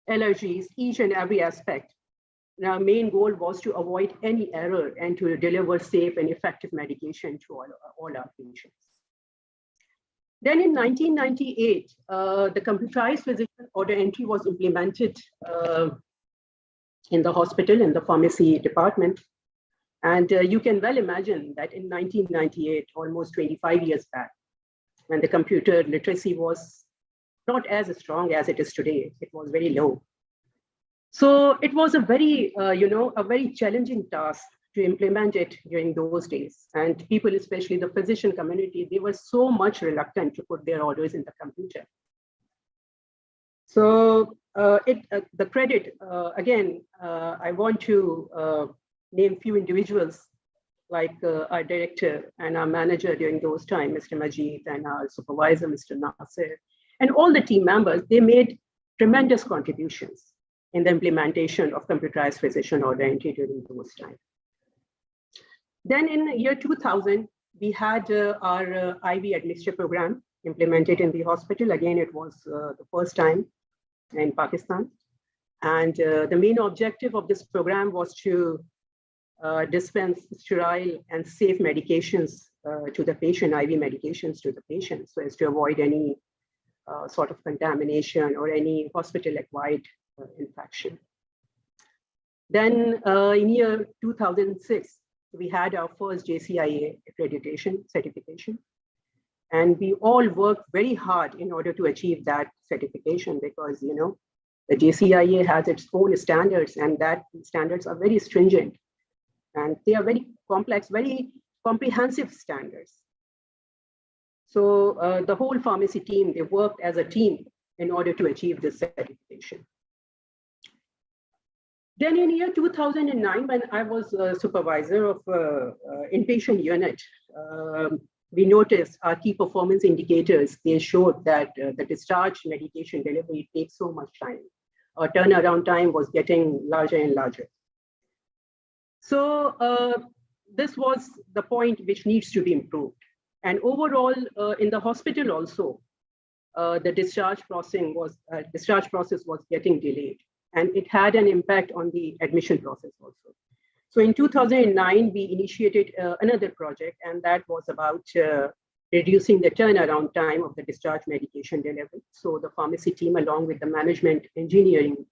allergies, each and every aspect. And our main goal was to avoid any error and to deliver safe and effective medication to all our patients. Then in 1998, the computerized physician order entry was implemented in the hospital, in the pharmacy department. And you can well imagine that in 1998, almost 25 years back, when the computer literacy was not as strong as it is today, it was very low. So it was a very, a very challenging task to implement it during those days. And people, especially the physician community, they were so much reluctant to put their orders in the computer. So the credit, again, I want to name few individuals like our director and our manager during those times, Mr. Majid, and our supervisor, Mr. Nasir, and all the team members. They made tremendous contributions in the implementation of computerized physician order entry during those times. Then in year 2000, we had our IV administration program implemented in the hospital. Again, it was the first time in Pakistan. And the main objective of this program was to dispense sterile and safe medications to the patient, IV medications to the patient, so as to avoid any sort of contamination or any hospital-acquired infection. Then in year 2006, we had our first JCIA accreditation certification. And we all worked very hard in order to achieve that certification because, the JCIA has its own standards, and that standards are very stringent. And they are very complex, very comprehensive standards. So the whole pharmacy team, they worked as a team in order to achieve this certification. Then in year 2009, when I was a supervisor of inpatient unit, we noticed our key performance indicators. They showed that the discharge medication delivery takes so much time. Our turnaround time was getting larger and larger. So this was the point which needs to be improved. And overall, in the hospital also, the discharge process was getting delayed. And it had an impact on the admission process also. So in 2009, we initiated another project, and that was about reducing the turnaround time of the discharge medication delivery. So the pharmacy team, along with the management engineering,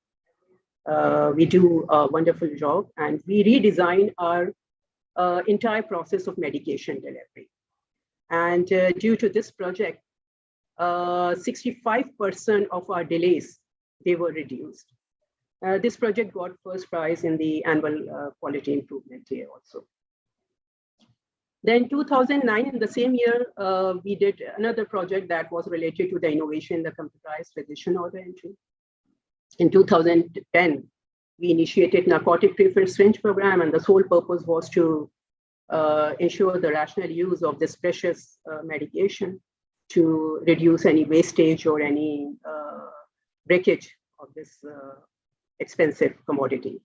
we do a wonderful job, and we redesign our entire process of medication delivery. And due to this project, 65% of our delays, they were reduced. This project got first prize in the annual quality improvement year also. Then 2009, in the same year, we did another project that was related to the innovation in the computerized physician order entry. In 2010, we initiated narcotic prefilled syringe program, and the sole purpose was to ensure the rational use of this precious medication to reduce any wastage or any breakage of this expensive commodity.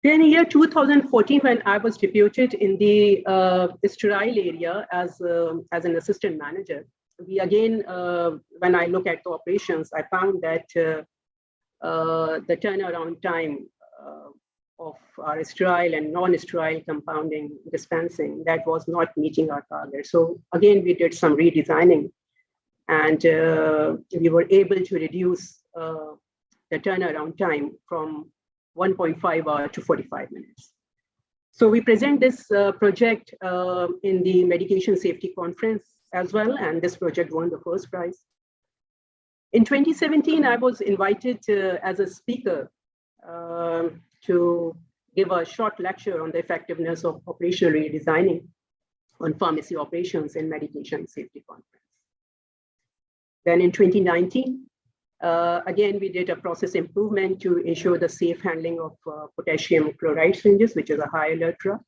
Then in year 2014, when I was deputed in the sterile area as an assistant manager, we again, when I look at the operations, I found that the turnaround time of our sterile and non-sterile compounding dispensing, that was not meeting our target. So again, we did some redesigning, and we were able to reduce the turnaround time from 1.5 hours to 45 minutes. So we present this project in the medication safety conference as well, and this project won the first prize. In 2017, I was invited as a speaker to give a short lecture on the effectiveness of operational redesigning on pharmacy operations in medication safety conference. Then in 2019, again, we did a process improvement to ensure the safe handling of potassium chloride syringes, which is a high alert drug.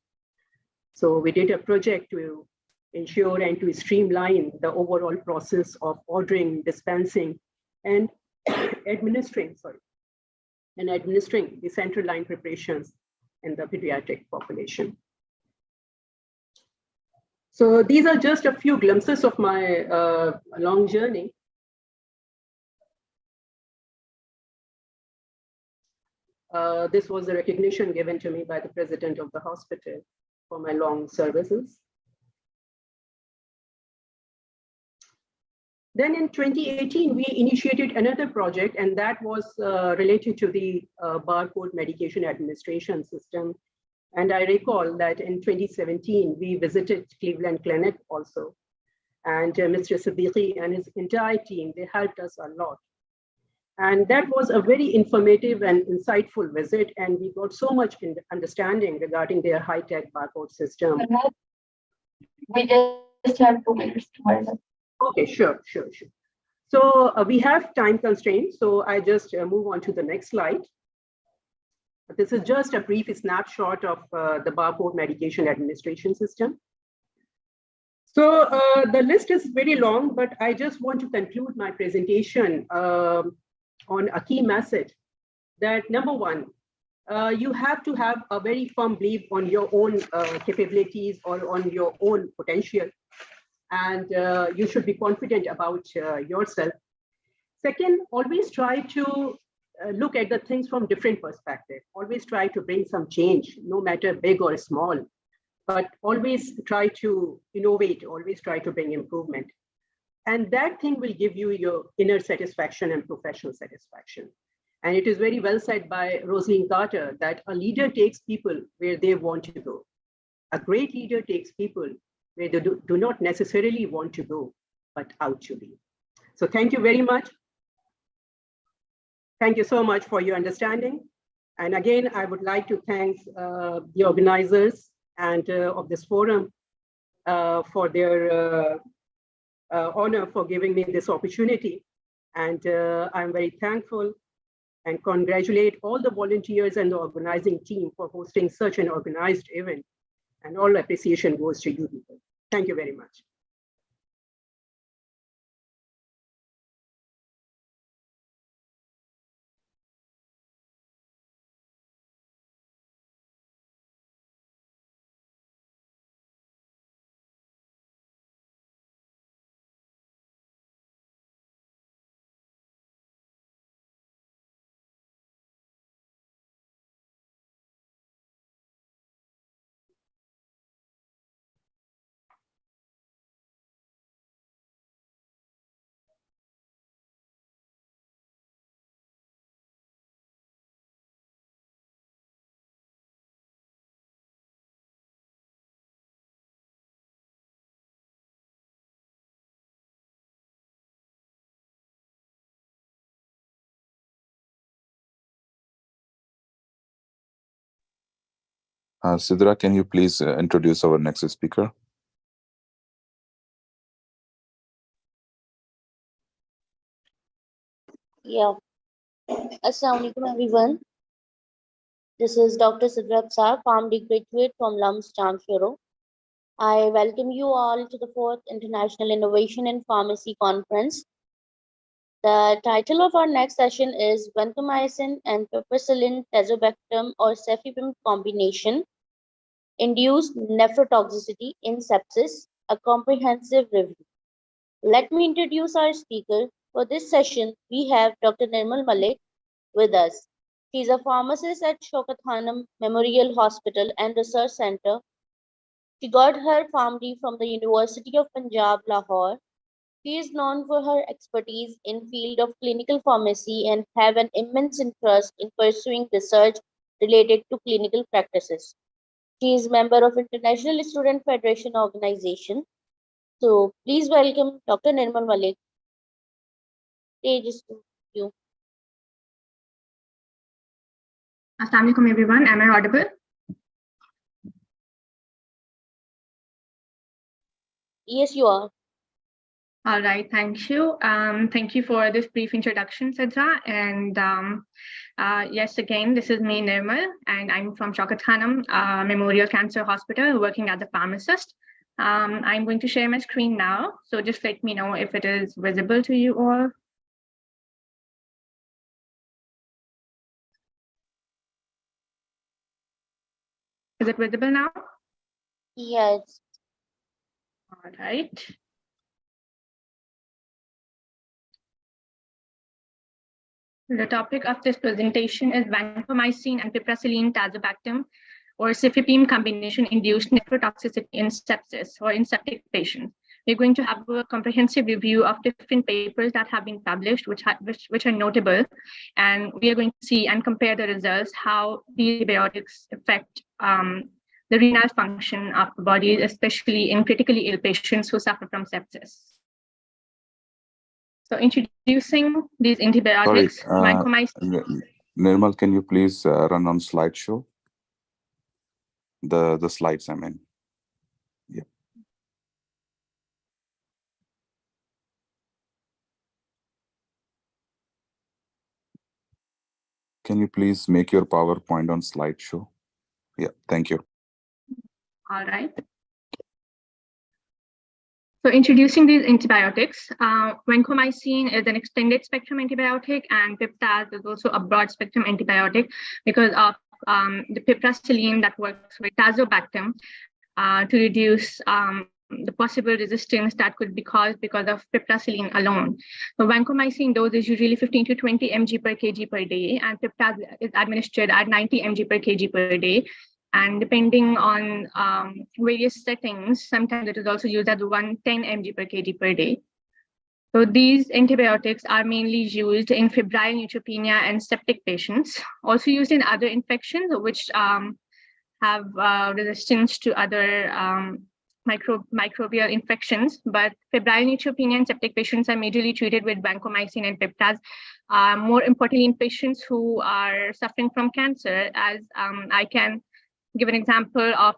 So we did a project to ensure and to streamline the overall process of ordering, dispensing, and administering the central line preparations in the pediatric population. So these are just a few glimpses of my long journey. This was the recognition given to me by the president of the hospital for my long services. Then in 2018, we initiated another project, and that was related to the barcode medication administration system. And I recall that in 2017, we visited Cleveland Clinic also. And Mr. Siddiqui and his entire team, they helped us a lot. And that was a very informative and insightful visit. And we got so much understanding regarding their high-tech barcode system. We just have 2 minutes to wind up. Okay, sure. So we have time constraints. So I just move on to the next slide. This is just a brief snapshot of the barcode medication administration system. So the list is very long, but I just want to conclude my presentation on a key message that number one, you have to have a very firm belief on your own capabilities or on your own potential. And you should be confident about yourself. Second, always try to look at the things from different perspectives. Always try to bring some change, no matter big or small, but always try to innovate, always try to bring improvement. And that thing will give you your inner satisfaction and professional satisfaction. And it is very well said by Rosalynn Carter that a leader takes people where they want to go. A great leader takes people where they do not necessarily want to go, but out to be. So thank you very much. Thank you so much for your understanding. And again, I would like to thank the organizers and of this forum for their honor for giving me this opportunity. And I'm very thankful and congratulate all the volunteers and the organizing team for hosting such an organized event. And all appreciation goes to you people. Thank you very much. Sidra, can you please introduce our next speaker? Yeah. Assalamu alaikum everyone. This is Dr. Sidra Absar, PharmD graduate from LUMS Jamshoro. I welcome you all to the 4th International Innovation in Pharmacy Conference. The title of our next session is Vancomycin and Piperacillin Tazobactam or Cefepime combination induced nephrotoxicity in sepsis, a comprehensive review. Let me introduce our speaker. For this session, we have Dr. Nirmal Malik with us. She is a pharmacist at Shaukat Khanum Memorial Hospital and Research Center. She got her PharmD from the University of Punjab, Lahore. She is known for her expertise in field of clinical pharmacy and have an immense interest in pursuing research related to clinical practices. She is member of International Student Federation Organization. So please welcome Dr. Nirmal Malik. Stage is to you. Assalamu alaikum everyone. Am I audible? Yes, you are. All right, thank you. Thank you for this brief introduction, Sidra. And yes, again, this is me, Nirmal, and I'm from Shaukat Khanum Memorial Cancer Hospital, working as a pharmacist. I'm going to share my screen now, so just let me know if it is visible to you all. Is it visible now? Yes. All right. The topic of this presentation is vancomycin and piperacillin tazobactam or cefepime combination induced nephrotoxicity in sepsis or in septic patients. We're going to have a comprehensive review of different papers that have been published, which are notable. And we are going to see and compare the results, how the antibiotics affect the renal function of the body, especially in critically ill patients who suffer from sepsis. So introducing these antibiotics, vancomycin. Nirmal, can you please run on slideshow? The slides, I mean. Yeah. Can you please make your PowerPoint on slideshow? Yeah, thank you. All right. So introducing these antibiotics, vancomycin is an extended spectrum antibiotic, and piptaz is also a broad spectrum antibiotic because of the piperacillin that works with tazobactam to reduce the possible resistance that could be caused because of piperacillin alone. So vancomycin dose is usually 15 to 20 mg per kg per day, and piptaz is administered at 90 mg per kg per day. And depending on various settings, sometimes it is also used as 110 mg per kg per day. So these antibiotics are mainly used in febrile neutropenia and septic patients, also used in other infections which have resistance to other microbial infections. But febrile neutropenia and septic patients are majorly treated with vancomycin and piptaz. More importantly, in patients who are suffering from cancer, as I can give an example of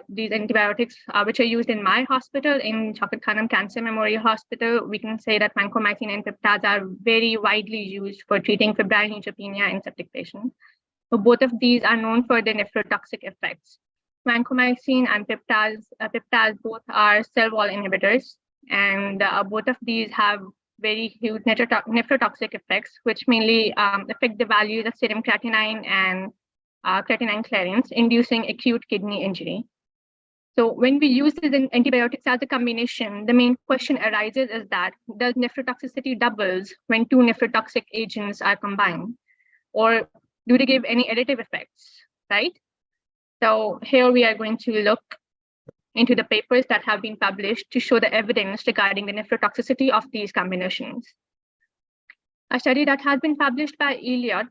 these antibiotics which are used in my hospital, in Shaukat Khanum Cancer Memorial Hospital. We can say that vancomycin and piptaz are very widely used for treating febrile neutropenia in septic patients. So both of these are known for their nephrotoxic effects. Vancomycin and piptaz both are cell wall inhibitors, and both of these have very huge nephrotoxic effects, which mainly affect the values of serum creatinine and creatinine clearance, inducing acute kidney injury. So when we use these antibiotics as a combination, the main question arises is that does nephrotoxicity doubles when two nephrotoxic agents are combined? Or do they give any additive effects, right? So here we are going to look into the papers that have been published to show the evidence regarding the nephrotoxicity of these combinations. A study that has been published by Elliott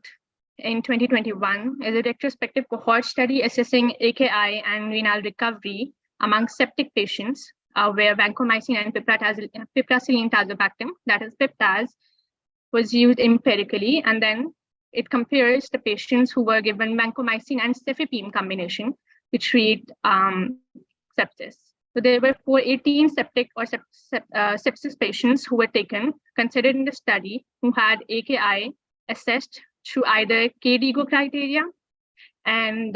in 2021 is a retrospective cohort study assessing AKI and renal recovery among septic patients where vancomycin and piperacillin tazobactam, that is piptaz, was used empirically, and then it compares the patients who were given vancomycin and cefepime combination to treat sepsis. So there were 418 septic or sepsis patients who were considered in the study, who had AKI assessed through either KDIGO criteria, and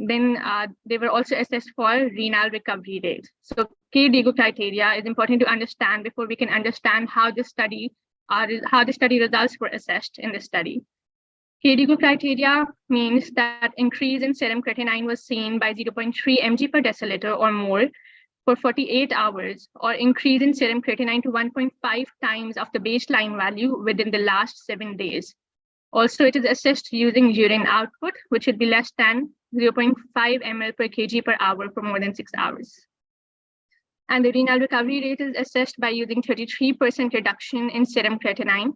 then they were also assessed for renal recovery rate. So KDIGO criteria is important to understand before we can understand how the study results were assessed in this study. KDIGO criteria means that increase in serum creatinine was seen by 0.3 mg per deciliter or more for 48 hours, or increase in serum creatinine to 1.5 times of the baseline value within the last 7 days. Also, it is assessed using urine output, which should be less than 0.5 ml per kg per hour for more than 6 hours. And the renal recovery rate is assessed by using 33% reduction in serum creatinine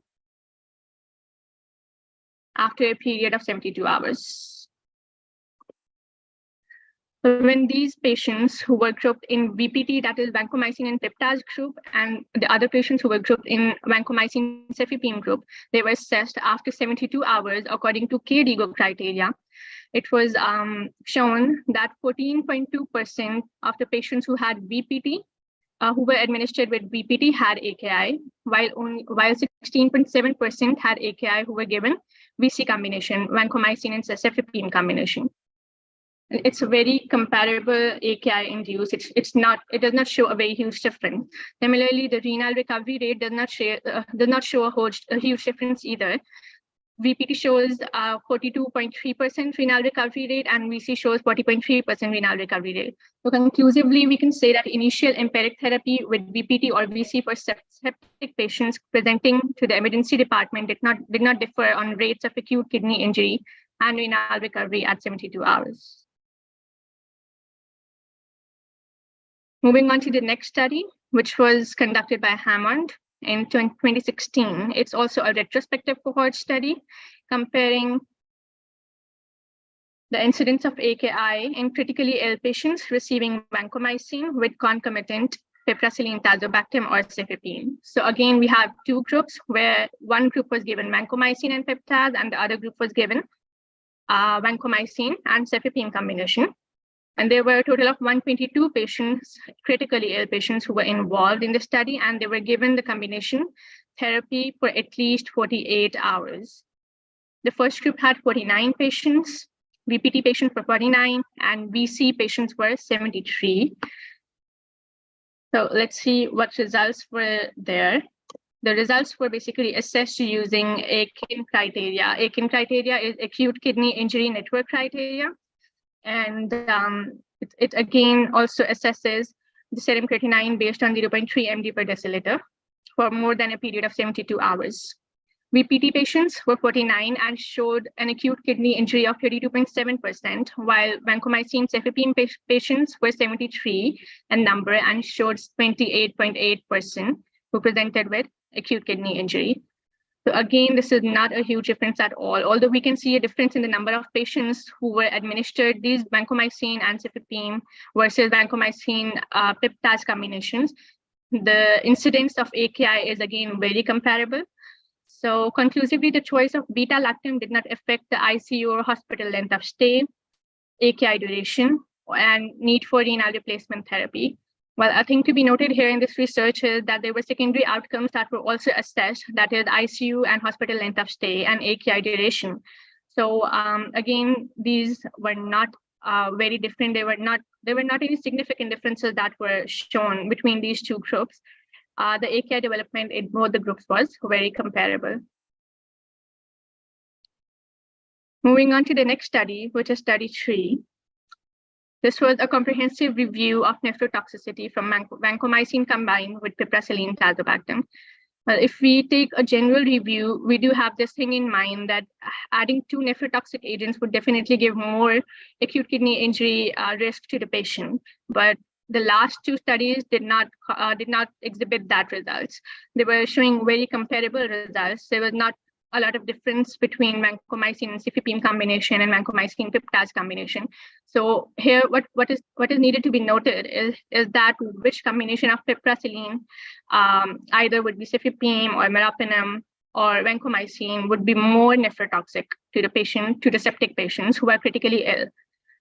after a period of 72 hours. So when these patients who were grouped in VPT, that is vancomycin and piptaz group, and the other patients who were grouped in vancomycin cefepime group, they were assessed after 72 hours according to KDIGO criteria. It was shown that 14.2% of the patients who had VPT, who were administered with VPT, had AKI, while 16.7% had AKI who were given VC combination, vancomycin and cefepime combination. It's a very comparable AKI induced. It does not show a very huge difference. Similarly, the renal recovery rate does not show a huge difference either. VPT shows 42.3% renal recovery rate, and VC shows 40.3% renal recovery rate. So conclusively, we can say that initial empiric therapy with VPT or VC for septic patients presenting to the emergency department did not differ on rates of acute kidney injury and renal recovery at 72 hours. Moving on to the next study, which was conducted by Hammond in 2016. It's also a retrospective cohort study comparing the incidence of AKI in critically ill patients receiving vancomycin with concomitant piperacillin tazobactam or cefepime. So again, we have two groups where one group was given vancomycin and peptaz, and the other group was given vancomycin and cefepime combination. And there were a total of 122 patients, critically ill patients, who were involved in the study, and they were given the combination therapy for at least 48 hours. The first group had 49 patients, VPT patients were 49, and VC patients were 73. So let's see what results were there. The results were basically assessed using AKIN criteria. AKIN criteria is acute kidney injury network criteria. And it again also assesses the serum creatinine based on 0.3 mg per deciliter for more than a period of 72 hours. VPT patients were 49 and showed an acute kidney injury of 32.7%, while vancomycin cefepime patients were 73 in number and showed 28.8% who presented with acute kidney injury. So again, this is not a huge difference at all. Although we can see a difference in the number of patients who were administered these vancomycin and cefepime versus vancomycin peptaz combinations, the incidence of AKI is again very comparable. So conclusively, the choice of beta-lactam did not affect the ICU or hospital length of stay, AKI duration, and need for renal replacement therapy. Well, a thing to be noted here in this research is that there were secondary outcomes that were also assessed, that is ICU and hospital length of stay and AKI duration. So again, these were not very different. There were not any significant differences that were shown between these two groups. The AKI development in both the groups was very comparable. Moving on to the next study, which is study 3. This was a comprehensive review of nephrotoxicity from vancomycin combined with piperacillin tazobactam. Well, if we take a general review, we do have this thing in mind that adding 2 nephrotoxic agents would definitely give more acute kidney injury risk to the patient. But the last 2 studies did not exhibit that results. They were showing very comparable results. There was not a lot of difference between vancomycin and cefepime combination and vancomycin peptaz combination. So here, what is needed to be noted is that which combination of piperacillin, either would be cefepime or meropenem or vancomycin, would be more nephrotoxic to the patient, to the septic patients who are critically ill.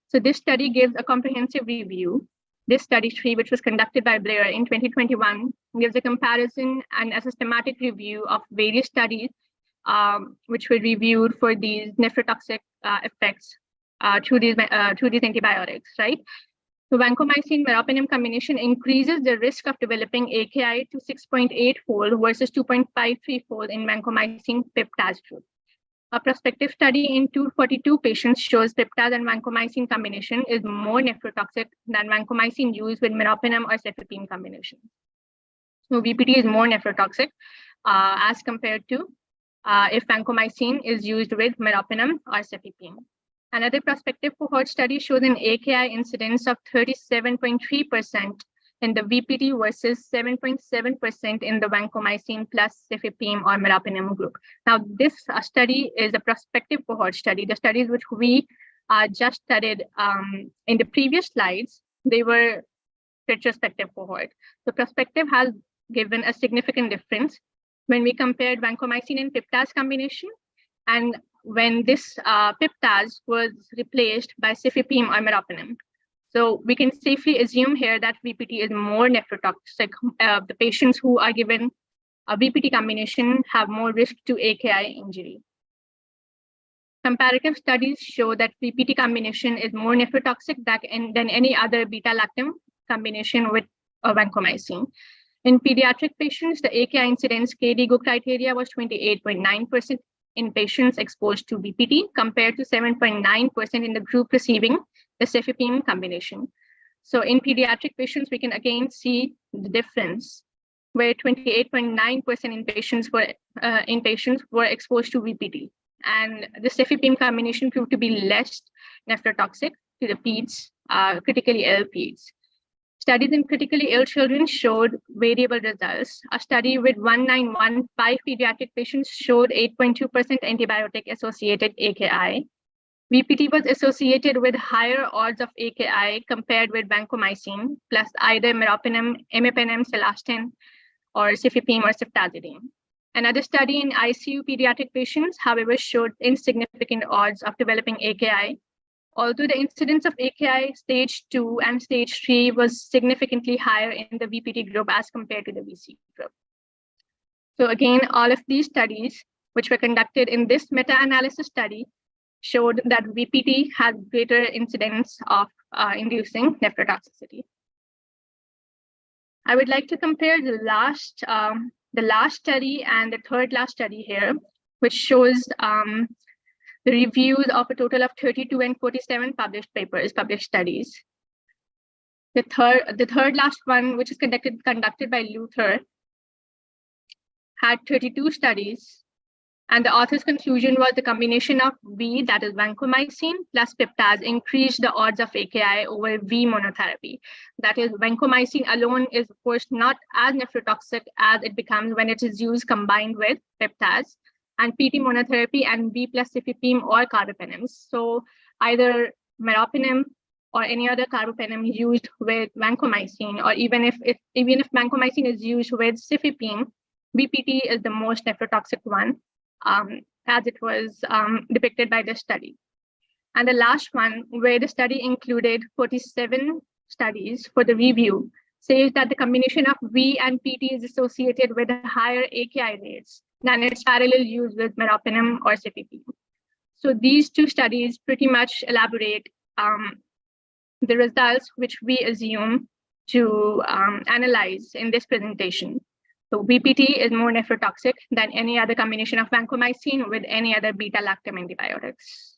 So this study gives a comprehensive review. This study 3, which was conducted by Blair in 2021, gives a comparison and a systematic review of various studies which were reviewed for these nephrotoxic effects through these antibiotics, right? So vancomycin meropenem combination increases the risk of developing AKI to 6.8-fold versus 2.53-fold in vancomycin peptaz group. A prospective study in 242 patients shows peptaz and vancomycin combination is more nephrotoxic than vancomycin used with meropenem or cefepime combination. So VPT is more nephrotoxic as compared to if vancomycin is used with meropenem or cefepime. Another prospective cohort study shows an AKI incidence of 37.3% in the VPT versus 7.7% in the vancomycin plus cefepime or meropenem group. Now, this study is a prospective cohort study. The studies which we just studied in the previous slides, they were retrospective cohort. The prospective has given a significant difference when we compared vancomycin and peptaz combination, and when this peptaz was replaced by cefepime or meropenem. So we can safely assume here that VPT is more nephrotoxic. The patients who are given a VPT combination have more risk to AKI injury. Comparative studies show that VPT combination is more nephrotoxic than any other beta-lactam combination with vancomycin. In pediatric patients, the AKI incidence KDIGO criteria was 28.9% in patients exposed to VPT compared to 7.9% in the group receiving the cefepime combination. So in pediatric patients, we can again see the difference where 28.9% in patients were exposed to VPT, and the cefepime combination proved to be less nephrotoxic to the peds, critically ill peds. Studies in critically ill children showed variable results. A study with 1915 pediatric patients showed 8.2% antibiotic-associated AKI. VPT was associated with higher odds of AKI compared with vancomycin, plus either meropenem, imipenem, celastin, or cefepime or ceftazidime. Another study in ICU pediatric patients, however, showed insignificant odds of developing AKI, although the incidence of AKI stage 2 and stage 3 was significantly higher in the VPT group as compared to the VC group. So again, all of these studies, which were conducted in this meta-analysis study, showed that VPT has greater incidence of inducing nephrotoxicity. I would like to compare the last study and the third last study here, which shows the reviews of a total of 32 and 47 published papers, published studies. The third last one, which is conducted by Luther, had 32 studies, and the author's conclusion was the combination of V, that is vancomycin, plus peptides increased the odds of AKI over V monotherapy. That is, vancomycin alone is, of course, not as nephrotoxic as it becomes when it is used combined with peptides, and PT monotherapy and V plus cefepime or carbapenems. So either meropenem or any other carbapenem used with vancomycin, or even if vancomycin is used with cefepime, VPT is the most nephrotoxic one, as it was depicted by the study. And the last one, where the study included 47 studies for the review, says that the combination of V and PT is associated with higher AKI rates than its parallel use with meropenem or cefepime. So these two studies pretty much elaborate the results which we assume to analyze in this presentation. So VPT is more nephrotoxic than any other combination of vancomycin with any other beta-lactam antibiotics.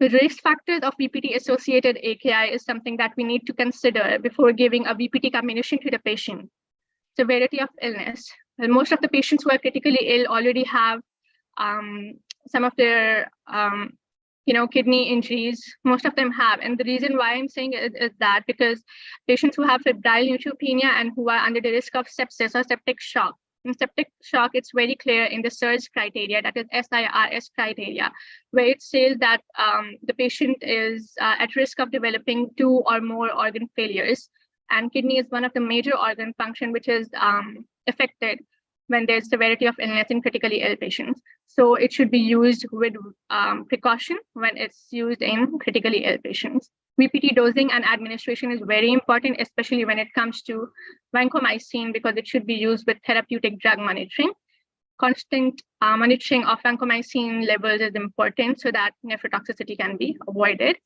The risk factors of VPT-associated AKI is something that we need to consider before giving a VPT combination to the patient. Severity of illness. Well, most of the patients who are critically ill already have some of their kidney injuries. Most of them have, and the reason why I'm saying it is that because patients who have febrile neutropenia and who are under the risk of sepsis or septic shock. In septic shock, it's very clear in the SIRS criteria, that is SIRS criteria, where it says that the patient is at risk of developing 2 or more organ failures, and kidney is one of the major organ function which is affected when there's severity of illness in critically ill patients. So it should be used with precaution when it's used in critically ill patients. VPT dosing and administration is very important, especially when it comes to vancomycin, because it should be used with therapeutic drug monitoring. Constant monitoring of vancomycin levels is important so that nephrotoxicity can be avoided.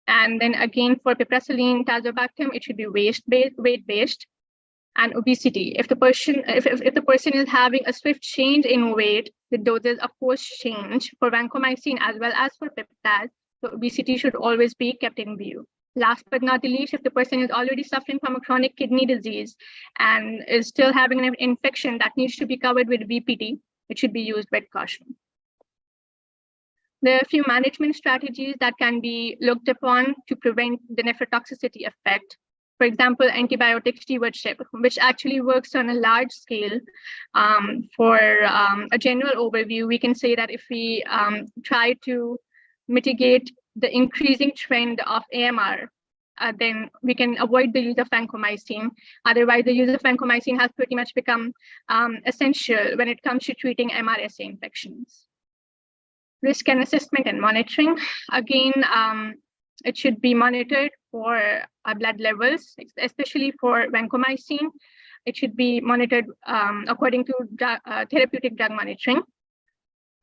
And then again, for piperacillin, tazobactam, it should be weight-based. And obesity. If the person is having a swift change in weight, the doses of course change for vancomycin as well as for peptides. So obesity should always be kept in view. Last but not the least, if the person is already suffering from a chronic kidney disease and is still having an infection that needs to be covered with VPT, it should be used with caution. There are a few management strategies that can be looked upon to prevent the nephrotoxicity effect. For example, antibiotic stewardship, which actually works on a large scale. For a general overview, we can say that if we try to mitigate the increasing trend of AMR, then we can avoid the use of vancomycin. Otherwise, the use of vancomycin has pretty much become essential when it comes to treating MRSA infections. Risk and assessment and monitoring. Again, it should be monitored for blood levels, especially for vancomycin. It should be monitored according to therapeutic drug monitoring.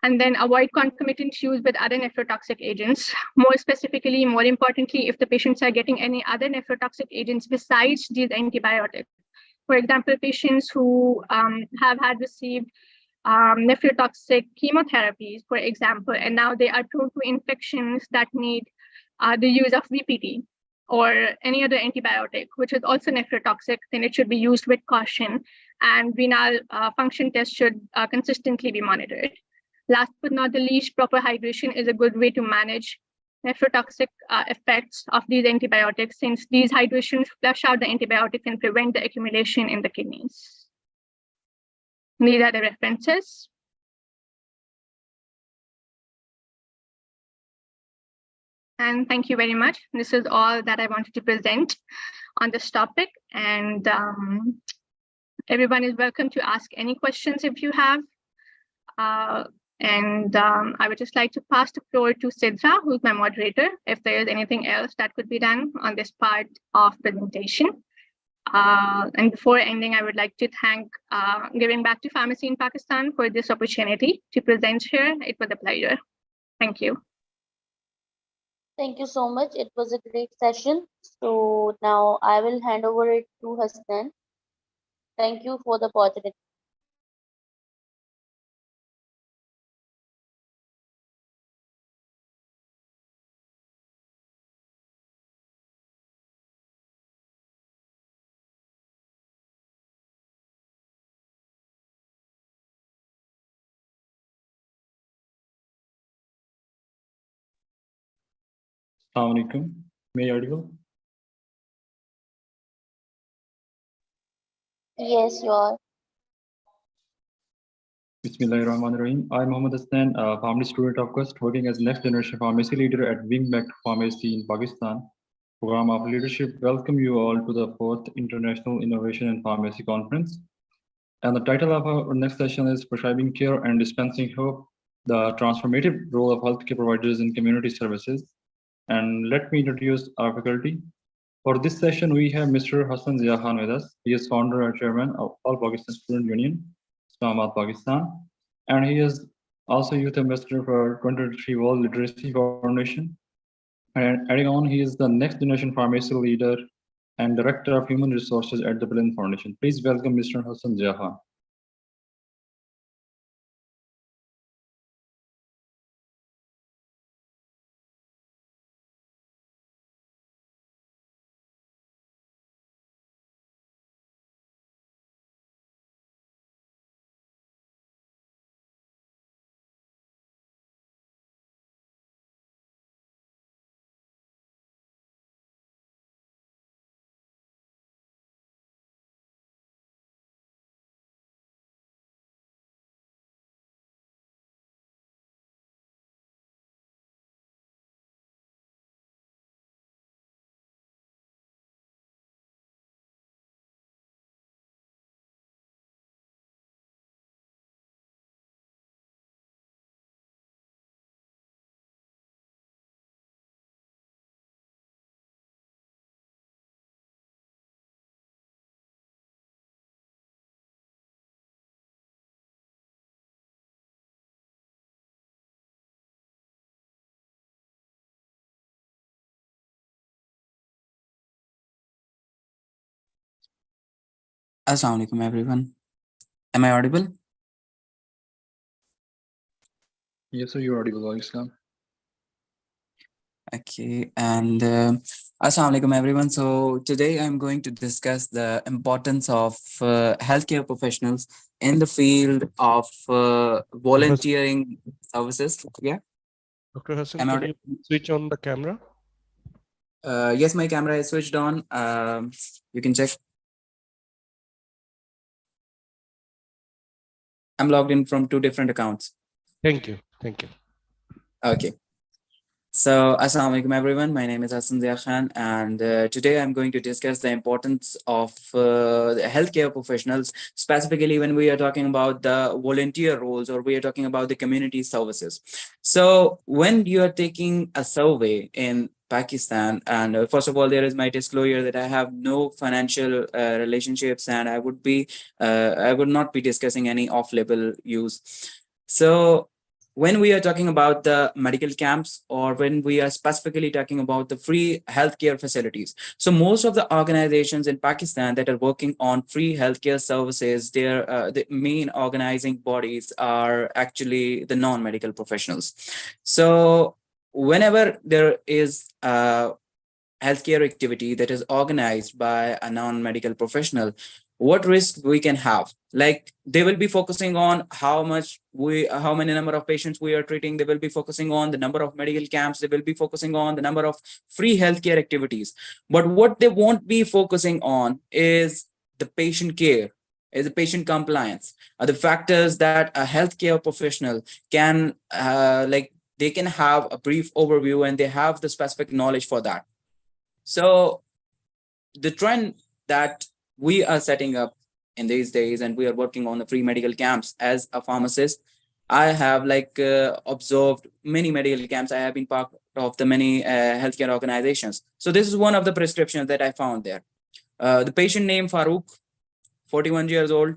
And then avoid concomitant use with other nephrotoxic agents. More specifically, more importantly, if the patients are getting any other nephrotoxic agents besides these antibiotics. For example, patients who have received nephrotoxic chemotherapies, for example, and now they are prone to infections that need the use of VPT or any other antibiotic, which is also nephrotoxic, then it should be used with caution, and renal function tests should consistently be monitored. Last but not the least, proper hydration is a good way to manage nephrotoxic effects of these antibiotics, since these hydrations flush out the antibiotics and prevent the accumulation in the kidneys. These are the references. And thank you very much. This is all that I wanted to present on this topic. And everyone is welcome to ask any questions if you have. I would just like to pass the floor to Sidra, who's my moderator, if there is anything else that could be done on this part of presentation. And before ending, I would like to thank Giving Back to Pharmacy in Pakistan for this opportunity to present here. It was a pleasure. Thank you. Thank you so much. It was a great session. So now I will hand over it to Hassan. Thank you for the opportunity. Assalamu alaikum. May I audible? Yes, you are. Bismillahirrahmanirrahim. I'm Mohammad Hassan, a family student of Quest, working as next generation pharmacy leader at Giving Back to Pharmacy in Pakistan. Program of Leadership. Welcome you all to the 4th International Innovation in Pharmacy Conference. And the title of our next session is Prescribing Care and Dispensing Hope, the transformative role of healthcare providers in community services. And let me introduce our faculty. For this session, we have Mr. Hassan Zia Khan with us. He is founder and chairman of All Pakistan Student Union, Islamabad, Pakistan. And he is also youth ambassador for 2023 World Literacy Foundation. And adding on, he is the next generation pharmacy leader and director of human resources at the Brilliant Foundation. Please welcome Mr. Hassan Zia Khan. Assalamu alaikum, everyone. Am I audible? Yes, sir, you're audible, Islam. Okay, and Assalamu alaikum, everyone. So today I'm going to discuss the importance of healthcare professionals in the field of volunteering services. Yeah. Dr. Hassan, can you switch on the camera? Yes, my camera is switched on. You can check. I'm logged in from 2 different accounts. Thank you. Thank you. Okay. So, Assalamu alaikum, everyone. My name is Hassan Zia Khan, and today I'm going to discuss the importance of the healthcare professionals, specifically when we are talking about the volunteer roles or we are talking about the community services. So, when you are taking a survey in Pakistan, and first of all, there is my disclosure that I have no financial relationships, and I would not be discussing any off-label use. So, when we are talking about the medical camps or when we are specifically talking about the free healthcare facilities. So most of the organizations in Pakistan that are working on free healthcare services, the main organizing bodies are actually the non-medical professionals. So whenever there is healthcare activity that is organized by a non-medical professional, what risk we can have. Like they will be focusing on how many number of patients we are treating. They will be focusing on the number of medical camps. They will be focusing on the number of free healthcare activities. But what they won't be focusing on is the patient care, is the patient compliance, are the factors that a healthcare professional can they can have a brief overview and they have the specific knowledge for that. So the trend that we are setting up in these days, and we are working on the free medical camps as a pharmacist. I have observed many medical camps. I have been part of the many healthcare organizations. So this is one of the prescriptions that I found there. The patient name Farooq, 41 years old.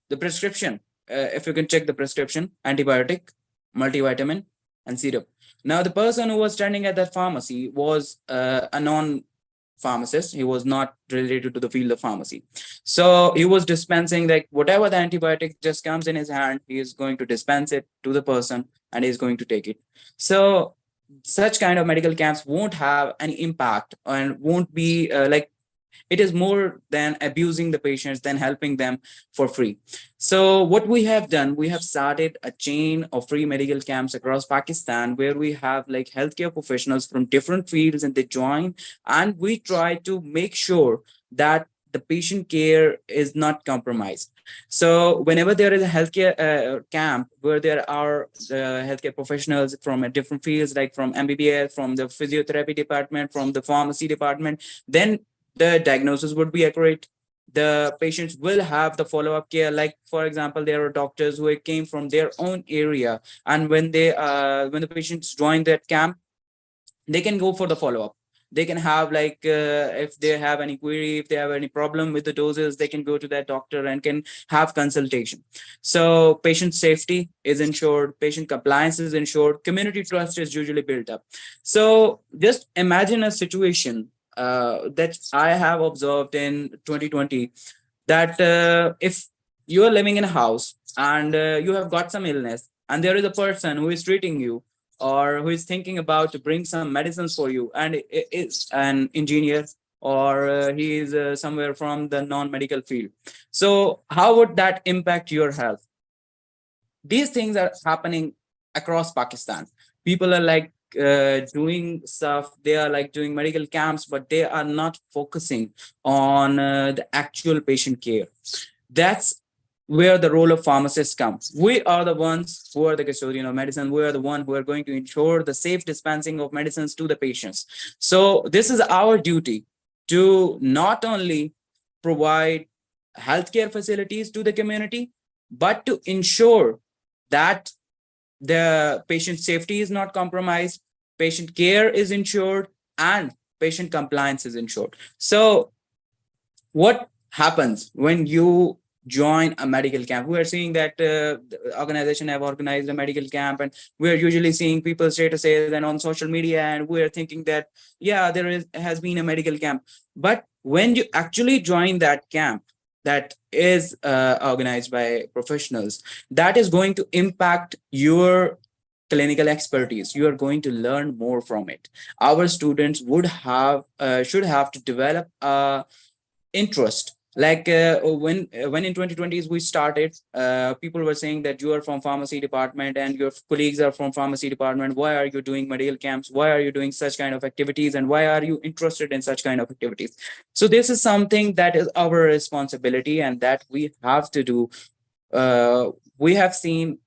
The prescription, if you can check the prescription, antibiotic, multivitamin, and syrup. Now, the person who was standing at that pharmacy was a non-pharmacist. He was not related to the field of pharmacy. So he was dispensing whatever the antibiotic just comes in his hand, he is going to dispense it to the person and he is going to take it. So such kind of medical camps won't have any impact and won't be it is more than abusing the patients than helping them for free. So what we have done, we have started a chain of free medical camps across Pakistan where we have healthcare professionals from different fields and they join, and we try to make sure that the patient care is not compromised. So whenever there is a healthcare camp where there are healthcare professionals from different fields, like from MBBS, from the physiotherapy department, from the pharmacy department, then the diagnosis would be accurate. The patients will have the follow-up care. Like, for example, there are doctors who came from their own area, and when the patients join that camp, they can go for the follow-up. They can have if they have any query, if they have any problem with the doses, they can go to that doctor and can have consultation. So patient safety is ensured, patient compliance is ensured, community trust is usually built up. So just imagine a situation that I have observed in 2020, that if you are living in a house and you have got some illness and there is a person who is treating you or who is thinking about to bring some medicines for you, and is an engineer or he is somewhere from the non-medical field. So how would that impact your health? These things are happening across Pakistan. People are doing stuff, they are doing medical camps, but they are not focusing on the actual patient care. That's where the role of pharmacists comes. We are the ones who are the custodian of medicine. We are the one who are going to ensure the safe dispensing of medicines to the patients. So this is our duty to not only provide healthcare facilities to the community, but to ensure that the patient safety is not compromised, patient care is ensured, and patient compliance is ensured. So what happens when you join a medical camp? We are seeing that the organization have organized a medical camp, and we are usually seeing people statuses and on social media, and we are thinking that, yeah, has been a medical camp. But when you actually join that camp, that is organized by professionals, that is going to impact your clinical expertise. You are going to learn more from it. Our students should have to develop interest. When in 2020s we started, people were saying that you are from pharmacy department and your colleagues are from pharmacy department. Why are you doing medical camps? Why are you doing such kind of activities? And why are you interested in such kind of activities? So this is something that is our responsibility and that we have to do. We have seen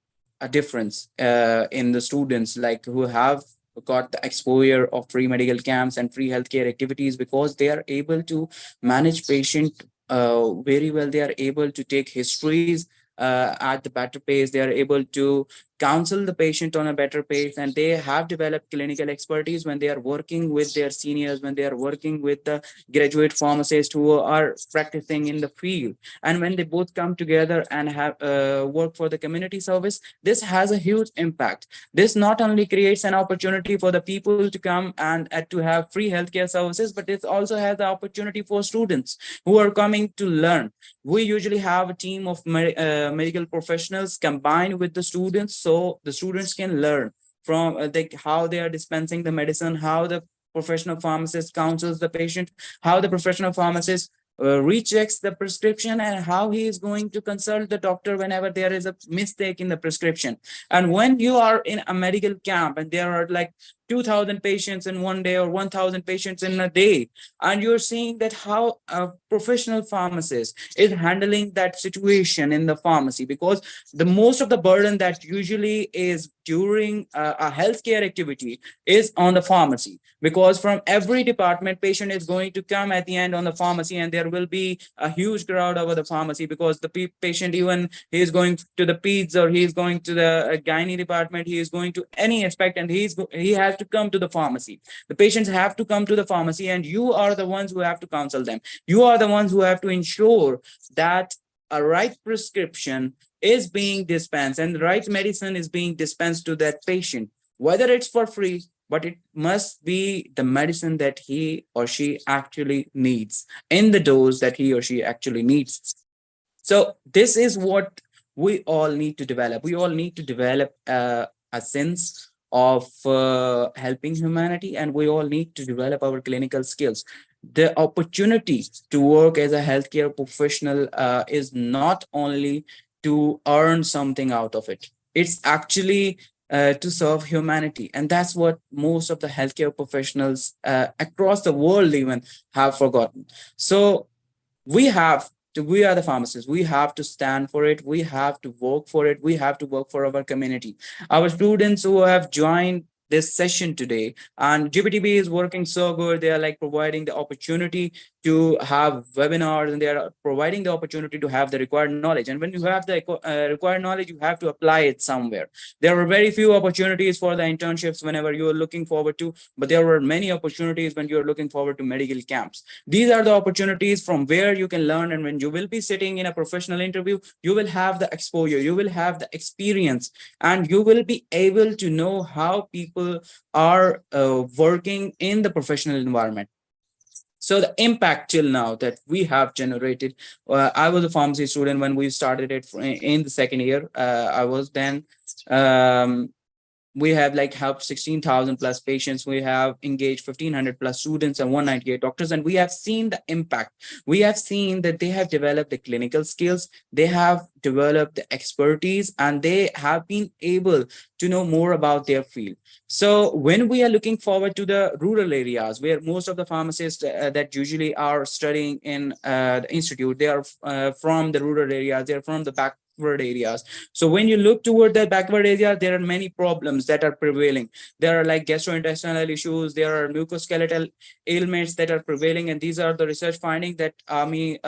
a difference in the students who have got the exposure of free medical camps and free healthcare activities, because they are able to manage patient very well. They are able to take histories at the better pace. They are able to counsel the patient on a better pace, and they have developed clinical expertise when they are working with their seniors, when they are working with the graduate pharmacists who are practicing in the field. And when they both come together and have work for the community service, this has a huge impact. This not only creates an opportunity for the people to come and to have free healthcare services, but it also has the opportunity for students who are coming to learn. We usually have a team of medical professionals combined with the students, so the students can learn from how they are dispensing the medicine, how the professional pharmacist counsels the patient, how the professional pharmacist rechecks the prescription, and how he is going to consult the doctor whenever there is a mistake in the prescription. And when you are in a medical camp and there are like 2,000 patients in one day or 1,000 patients in a day, and you're seeing that how a professional pharmacist is handling that situation in the pharmacy, because the most of the burden that usually is during a healthcare activity is on the pharmacy, because from every department patient is going to come at the end on the pharmacy, and there will be a huge crowd over the pharmacy, because the patient, even he is going to the peds or he is going to the gynae department, he is going to any aspect, and he has to come to the pharmacy. The patients have to come to the pharmacy, and you are the ones who have to counsel them. You are the ones who have to ensure that a right prescription is being dispensed and the right medicine is being dispensed to that patient, whether it's for free, but it must be the medicine that he or she actually needs in the dose that he or she actually needs. So this is what we all need to develop. We all need to develop a sense of helping humanity, and we all need to develop our clinical skills. The opportunity to work as a healthcare professional is not only to earn something out of it. It's actually to serve humanity. And that's what most of the healthcare professionals across the world even have forgotten. So we are the pharmacists. We have to stand for it. We have to work for it. We have to work for our community. Our students who have joined this session today, and GBTB is working so good. They are like providing the opportunity to have webinars, and they are providing the opportunity to have the required knowledge. And when you have the required knowledge, you have to apply it somewhere. There are very few opportunities for the internships whenever you are looking forward to, but there are many opportunities when you're looking forward to medical camps. These are the opportunities from where you can learn, and when you will be sitting in a professional interview, you will have the exposure, you will have the experience, and you will be able to know how people are working in the professional environment. So the impact till now that we have generated, I was a pharmacy student when we started it in the second year. I was then, we have like helped 16,000 plus patients. We have engaged 1,500 plus students and 198 doctors, and we have seen the impact. We have seen that they have developed the clinical skills, they have developed the expertise, and they have been able to know more about their field. So when we are looking forward to the rural areas where most of the pharmacists that usually are studying in the institute, they are from the rural areas, they're from the backward areas. So when you look toward the backward area, there are many problems that are prevailing. There are like gastrointestinal issues, there are mucoskeletal ailments that are prevailing, and these are the research findings that Army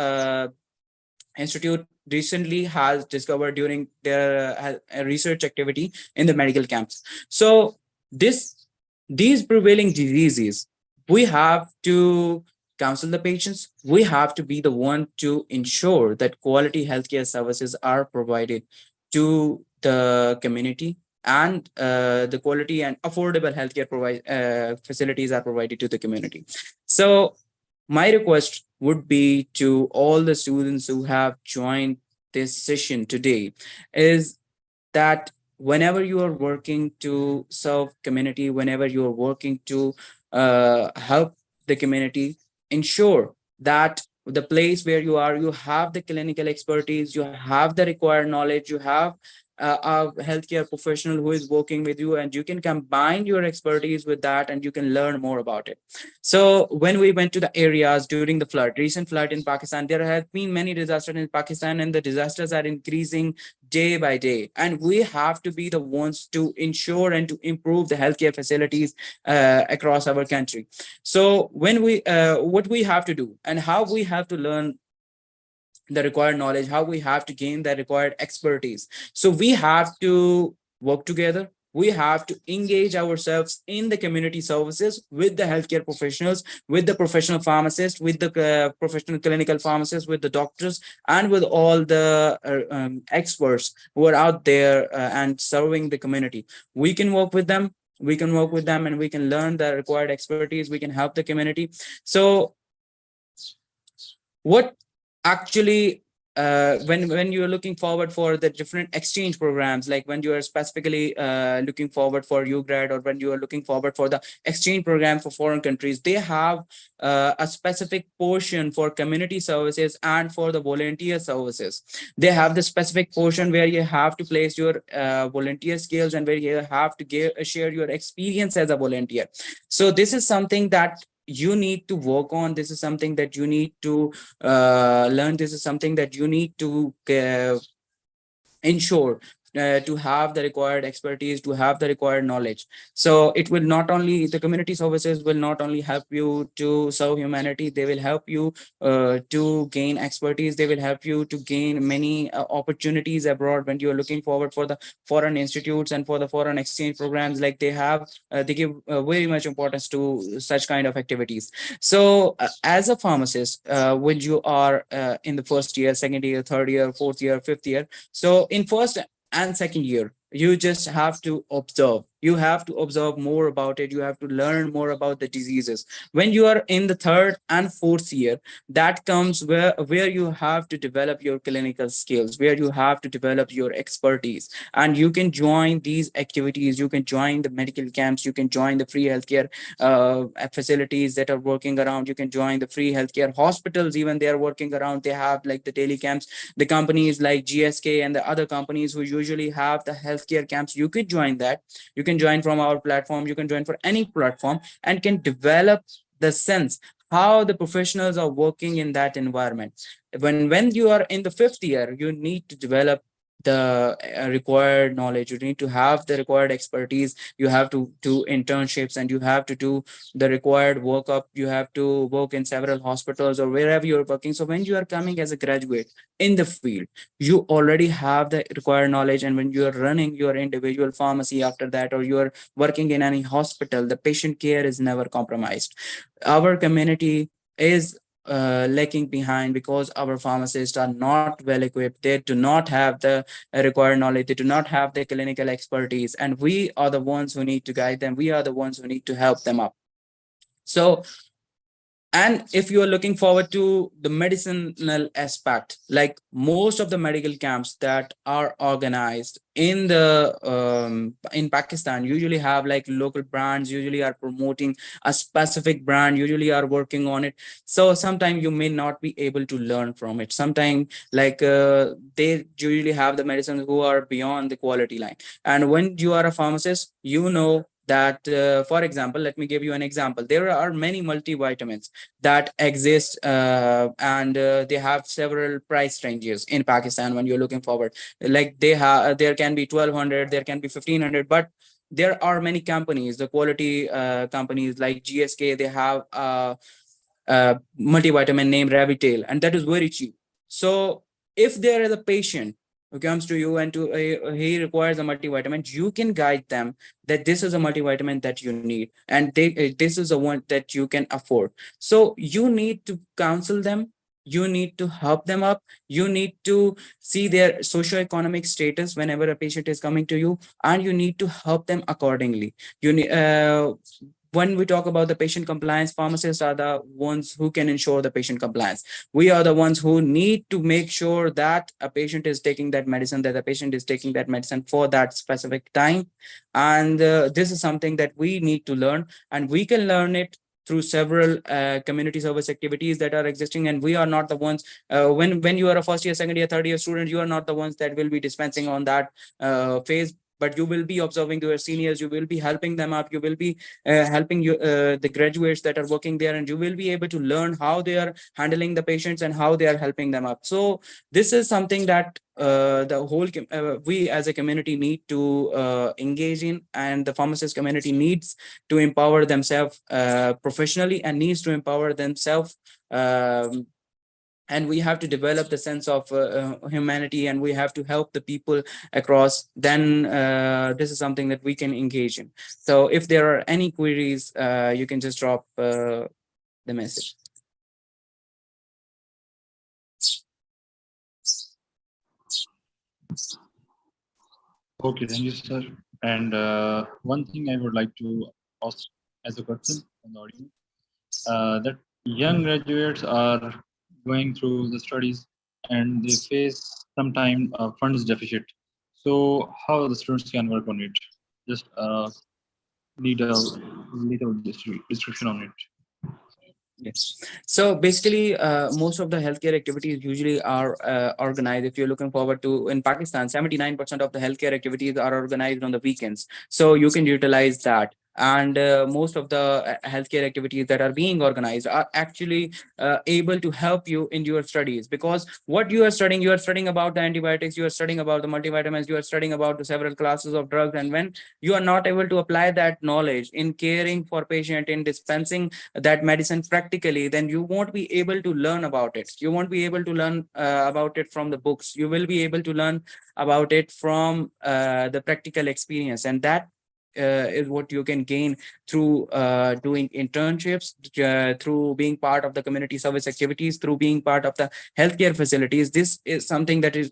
Institute recently has discovered during their research activity in the medical camps. So these prevailing diseases, we have to counsel the patients. We have to be the one to ensure that quality healthcare services are provided to the community, and the quality and affordable healthcare facilities are provided to the community. So my request would be to all the students who have joined this session today is that whenever you are working to serve community, whenever you are working to help the community, ensure that the place where you are, you have the clinical expertise, you have the required knowledge, you have a healthcare professional who is working with you, and you can combine your expertise with that and you can learn more about it. So when we went to the areas during the recent flood in Pakistan, there have been many disasters in Pakistan, and the disasters are increasing day by day. And we have to be the ones to ensure and to improve the healthcare facilities across our country. So when we, what we have to do and how we have to learn the required knowledge, how we have to gain the required expertise. So we have to work together. We have to engage ourselves in the community services with the healthcare professionals, with the professional pharmacists, with the professional clinical pharmacists, with the doctors, and with all the experts who are out there and serving the community. We can work with them. We can work with them and we can learn the required expertise. We can help the community. So what actually when you're looking forward for the different exchange programs, like when you are specifically looking forward for UGRAD, or when you are looking forward for the exchange program for foreign countries, they have a specific portion for community services and for the volunteer services. They have the specific portion where you have to place your volunteer skills and where you have to share your experience as a volunteer. So this is something that you need to work on. This is something that you need to learn. This is something that you need to ensure to have the required expertise, to have the required knowledge. So it will not only, the community services will not only help you to serve humanity, they will help you to gain expertise. They will help you to gain many opportunities abroad when you are looking forward for the foreign institutes and for the foreign exchange programs. Like they have, they give very much importance to such kind of activities. So as a pharmacist, when you are in the first year, second year, third year, fourth year, fifth year, so in first and second year, you just have to observe. You have to observe more about it. You have to learn more about the diseases. When you are in the third and fourth year, that comes where you have to develop your clinical skills, where you have to develop your expertise. And you can join these activities. You can join the medical camps. You can join the free healthcare facilities that are working around. You can join the free healthcare hospitals, even they are working around. They have like the daily camps. The companies like GSK and the other companies who usually have the healthcare camps, you could join that. You can join from our platform. You can join for any platform and can develop the sense how the professionals are working in that environment. When you are in the fifth year, you need to develop the required knowledge. You need to have the required expertise. You have to do internships, and you have to do the required workup. You have to work in several hospitals or wherever you're working. So when you are coming as a graduate in the field, you already have the required knowledge. And when you are running your individual pharmacy after that, or you're working in any hospital, the patient care is never compromised. Our community is lacking behind because our pharmacists are not well equipped. They do not have the required knowledge. They do not have the clinical expertise, and we are the ones who need to guide them. We are the ones who need to help them up. So, and if you are looking forward to the medicinal aspect, like most of the medical camps that are organized in the in Pakistan usually have like local brands, usually are promoting a specific brand, usually are working on it. So sometimes you may not be able to learn from it. Sometimes like they usually have the medicines who are beyond the quality line. And when you are a pharmacist, you know that for example, let me give you an example. There are many multivitamins that exist and they have several price ranges in Pakistan. When you're looking forward, like they have, there can be 1200, there can be 1500, but there are many companies, the quality companies like GSK, they have a multivitamin named Revital, and that is very cheap. So if there is a patient who comes to you and he requires a multivitamin, you can guide them that this is a multivitamin that you need, and this is the one that you can afford. So you need to counsel them. You need to help them up. You need to see their socioeconomic status whenever a patient is coming to you, and you need to help them accordingly. You need when we talk about the patient compliance, pharmacists are the ones who can ensure the patient compliance. We are the ones who need to make sure that a patient is taking that medicine, that the patient is taking that medicine for that specific time. And this is something that we need to learn, and we can learn it through several community service activities that are existing. And we are not the ones, when you are a first year, second year, third year student, you are not the ones that will be dispensing on that phase, but you will be observing your seniors. You will be helping them up. You will be helping the graduates that are working there, and you will be able to learn how they are handling the patients and how they are helping them up. So this is something that the whole we as a community need to engage in, and the pharmacist community needs to empower themselves professionally, and needs to empower themselves, and we have to develop the sense of humanity, and we have to help the people across. Then this is something that we can engage in. So if there are any queries, you can just drop the message. Okay, thank you, sir. And one thing I would like to ask as a question on the audience, that young graduates are going through the studies and they face sometimes funds deficit. So how the students can work on it? Just need a little description on it. Yes. So basically, most of the healthcare activities usually are organized. If you're looking forward to, in Pakistan, 79% of the healthcare activities are organized on the weekends. So you can utilize that. And most of the healthcare activities that are being organized are actually able to help you in your studies, because what you are studying about the antibiotics, you are studying about the multivitamins, you are studying about the several classes of drugs. And when you are not able to apply that knowledge in caring for patient, in dispensing that medicine practically, then you won't be able to learn about it. You won't be able to learn about it from the books. You will be able to learn about it from the practical experience, and that is what you can gain through doing internships, through being part of the community service activities, through being part of the healthcare facilities. This is something that is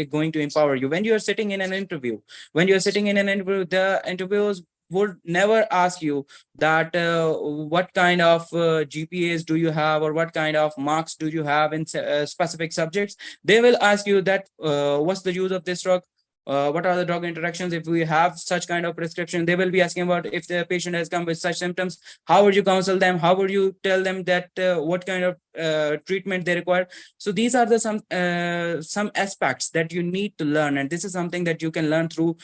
going to empower you. When you are sitting in an interview, the interviewers would never ask you that what kind of GPAs do you have, or what kind of marks do you have in specific subjects. They will ask you that what's the use of this drug, what are the drug interactions. If we have such kind of prescription, they will be asking about if the patient has come with such symptoms, how would you counsel them, how would you tell them that what kind of treatment they require. So these are the some aspects that you need to learn, and this is something that you can learn through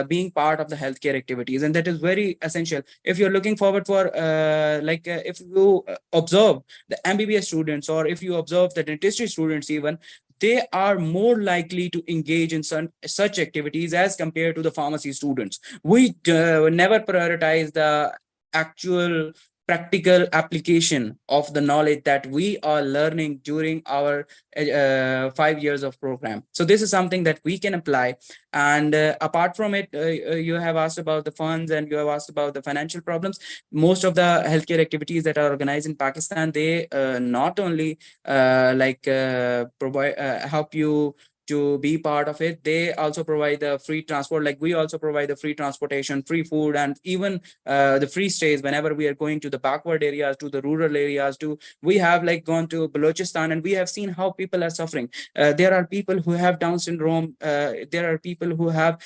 being part of the healthcare activities, and that is very essential. If you're looking forward for if you observe the MBBS students, or if you observe the dentistry students even, they are more likely to engage in such activities as compared to the pharmacy students. We never prioritize the actual practical application of the knowledge that we are learning during our 5 years of program. So this is something that we can apply. And apart from it, you have asked about the funds, and you have asked about the financial problems. Most of the healthcare activities that are organized in Pakistan, they not only provide help you to be part of it, they also provide the free transport. Like we also provide the free transportation, free food, and even the free stays whenever we are going to the backward areas, to the rural areas. We have gone to Balochistan, and we have seen how people are suffering. There are people who have Down syndrome, there are people who have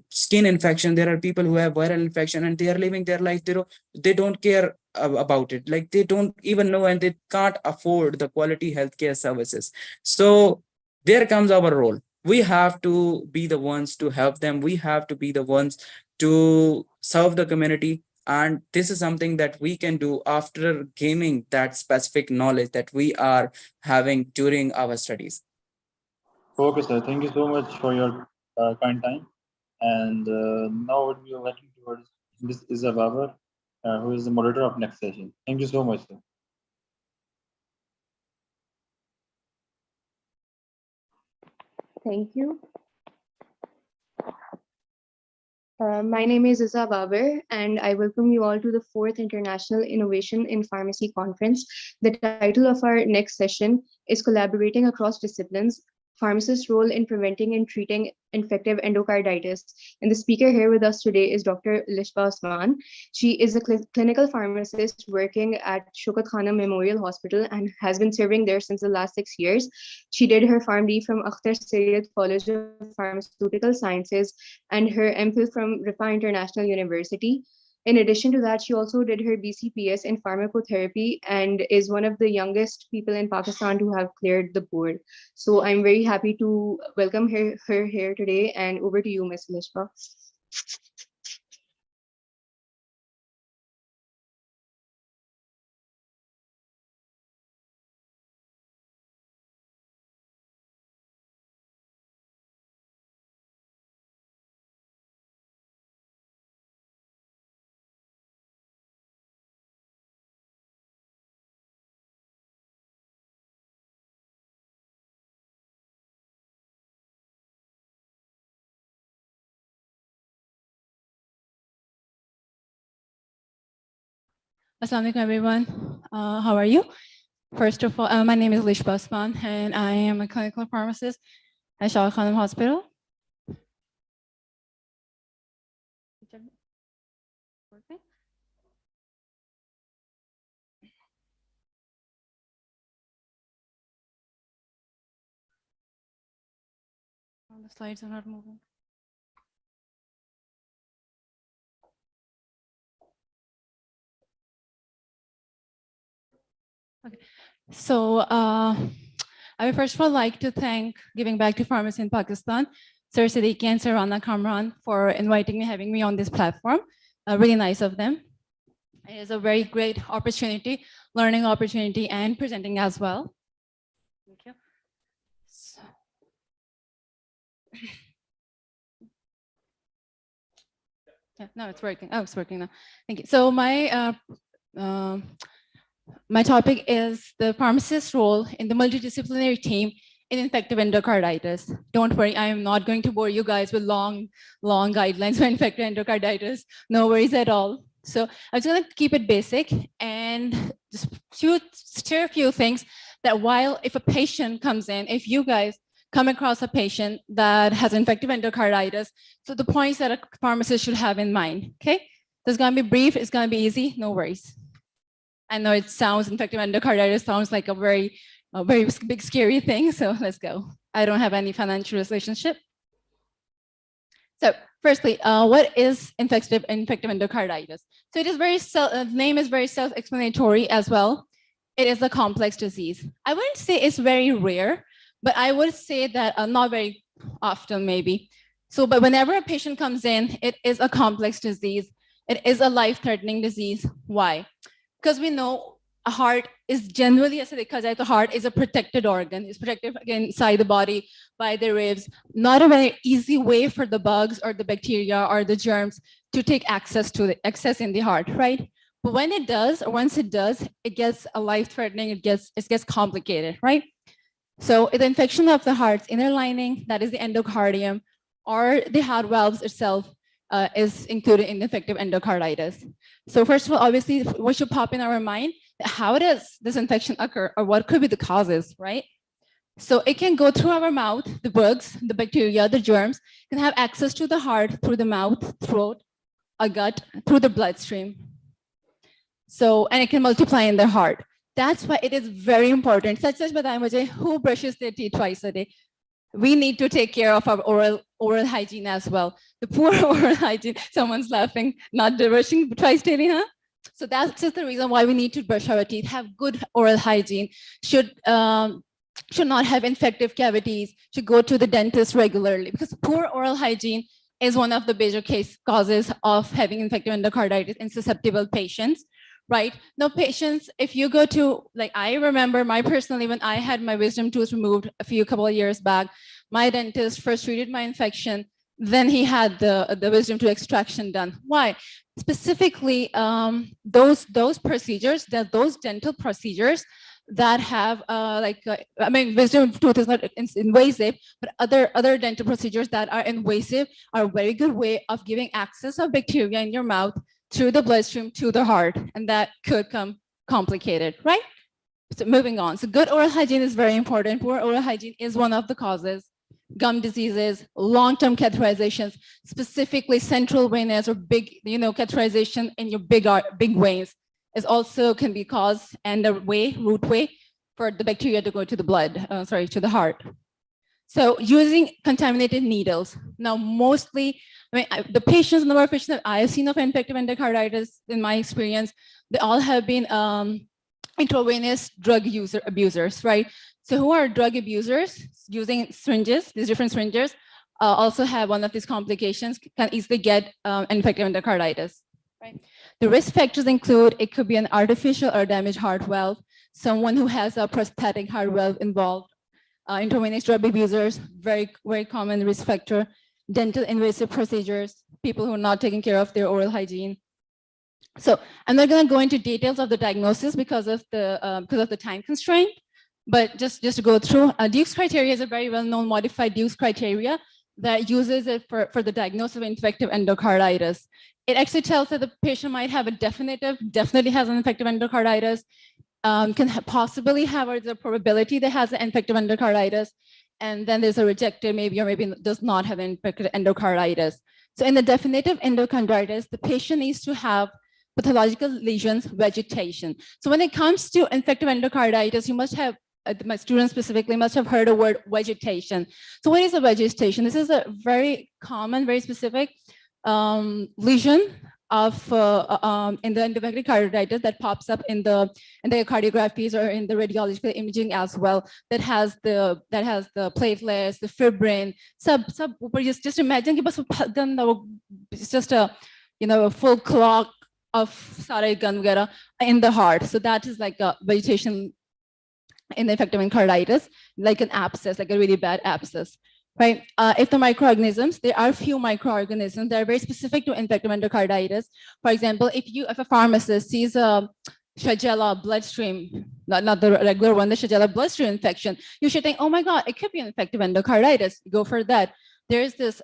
skin infection, there are people who have viral infection, and they are living their life. They don't care about it. Like they don't even know, and they can't afford the quality healthcare services. So there comes our role. We have to be the ones to help them. We have to be the ones to serve the community. And this is something that we can do after gaining that specific knowledge that we are having during our studies. Okay, sir. Thank you so much for your kind time. And now we are working towards Ms. Isa Babar, who is the moderator of next session. Thank you so much, sir. Thank you. My name is Isa Babar, and I welcome you all to the 4th International Innovation in Pharmacy Conference. The title of our next session is Collaborating Across Disciplines, Pharmacists' Role in Preventing and Treating Infective Endocarditis. And the speaker here with us today is Dr. Lishba Osman. She is a clinical pharmacist working at Shaukat Khanum Memorial Hospital and has been serving there since the last 6 years. She did her PharmD from Akhtar Syed College of Pharmaceutical Sciences and her MPhil from Rifa International University. In addition to that, she also did her BCPS in pharmacotherapy and is one of the youngest people in Pakistan to have cleared the board. So I'm very happy to welcome her here today, and over to you, Ms. Lishba. Assalamu alaikum, everyone. How are you? First of all, my name is Lishba Osman, and I am a clinical pharmacist at Shaukat Khanum Hospital. The slides are not moving. Okay, so I would first of all like to thank Giving Back to Pharmacy in Pakistan, Sir Siddiqui and Sir Rana Kamran for inviting me, having me on this platform. Really nice of them. It is a very great opportunity, learning opportunity, and presenting as well. Thank you. So, yeah, no, it's working. Oh, it's working now. Thank you. So my topic is the pharmacist's role in the multidisciplinary team in infective endocarditis. Don't worry, I am not going to bore you guys with long guidelines for infective endocarditis. No worries at all. So I'm just gonna keep it basic and just share a few things that while if a patient comes in, if you guys come across a patient that has infective endocarditis, so the points that a pharmacist should have in mind, okay? So it's gonna be brief, it's gonna be easy, no worries. I know it sounds, infective endocarditis sounds like a very big scary thing, so let's go. I don't have any financial relationship. So firstly, what is infective endocarditis? So it is the name is very self-explanatory as well. It is a complex disease. I wouldn't say it's very rare, but I would say that not very often maybe. So, but whenever a patient comes in, it is a complex disease. It is a life-threatening disease. Why? Because we know a heart is generally acidic because the heart is a protected organ. It's protected inside the body by the ribs. Not a very easy way for the bugs or the bacteria or the germs to take access in the heart, right? But when it does, or once it does, it gets a life-threatening. It gets complicated, right? So the infection of the heart's inner lining, that is the endocardium, or the heart valves itself, is included in infective endocarditis. So first of all, obviously, what should pop in our mind, how does this infection occur, or what could be the causes, right? So it can go through our mouth, the bugs, the bacteria, the germs, can have access to the heart through the mouth, throat, a gut, through the bloodstream. So, and it can multiply in the heart. That's why it is very important. Such as who brushes their teeth twice a day? We need to take care of our oral hygiene as well. The poor oral hygiene, someone's laughing, not brushing twice daily, huh? So that's just the reason why we need to brush our teeth, have good oral hygiene, should not have infective cavities, should go to the dentist regularly, because poor oral hygiene is one of the major causes of having infective endocarditis in susceptible patients. Right now, patients, if you go to, like, I remember personally, when I had my wisdom tooth removed a couple of years back, my dentist first treated my infection, then he had the wisdom tooth extraction done. Why? Specifically, those procedures, those dental procedures that have wisdom tooth is not invasive, but other dental procedures that are invasive are a very good way of giving access of bacteria in your mouth through the bloodstream to the heart, and that could come complicated, right? So moving on. So good oral hygiene is very important. Poor oral hygiene is one of the causes. Gum diseases, long-term catheterizations, specifically central venous or big, catheterization in your big veins is also can be caused, and the root way for the bacteria to go to the to the heart. So using contaminated needles. Now, mostly, the number of patients that I have seen of infective endocarditis, in my experience, they all have been intravenous drug abusers, right? So who are drug abusers using syringes, these different syringes, also have one of these complications, can easily get infective endocarditis, right? The risk factors include, it could be an artificial or damaged heart valve, someone who has a prosthetic heart valve involved, intravenous drug abusers, very, very common risk factor, dental invasive procedures, people who are not taking care of their oral hygiene. So I'm not going to go into details of the diagnosis because of the time constraint, but just to go through, Duke's criteria is a very well-known modified Duke's criteria that uses it for the diagnosis of infective endocarditis. It actually tells that the patient might have definitely has an infective endocarditis, can possibly have, or the probability that has an infective endocarditis, and then there's a rejected maybe, or maybe does not have infective endocarditis. So in the definitive endocarditis, the patient needs to have pathological lesions, vegetation. So when it comes to infective endocarditis, you must have my students specifically must have heard the word vegetation. So what is a vegetation? This is a very common, very specific lesion of in the endovascular carditis that pops up in the cardiographies or in the radiological imaging as well. That has the platelets, the fibrin. Just imagine it's just a a full clog of sare gun in the heart. So that is like a vegetation in the infective endocarditis, like an abscess, like a really bad abscess. Right. If the microorganisms, there are few microorganisms that are very specific to infective endocarditis. For example, if a pharmacist sees a Shigella bloodstream, not the regular one, the Shigella bloodstream infection, you should think, oh my God, it could be infective endocarditis. Go for that. There's this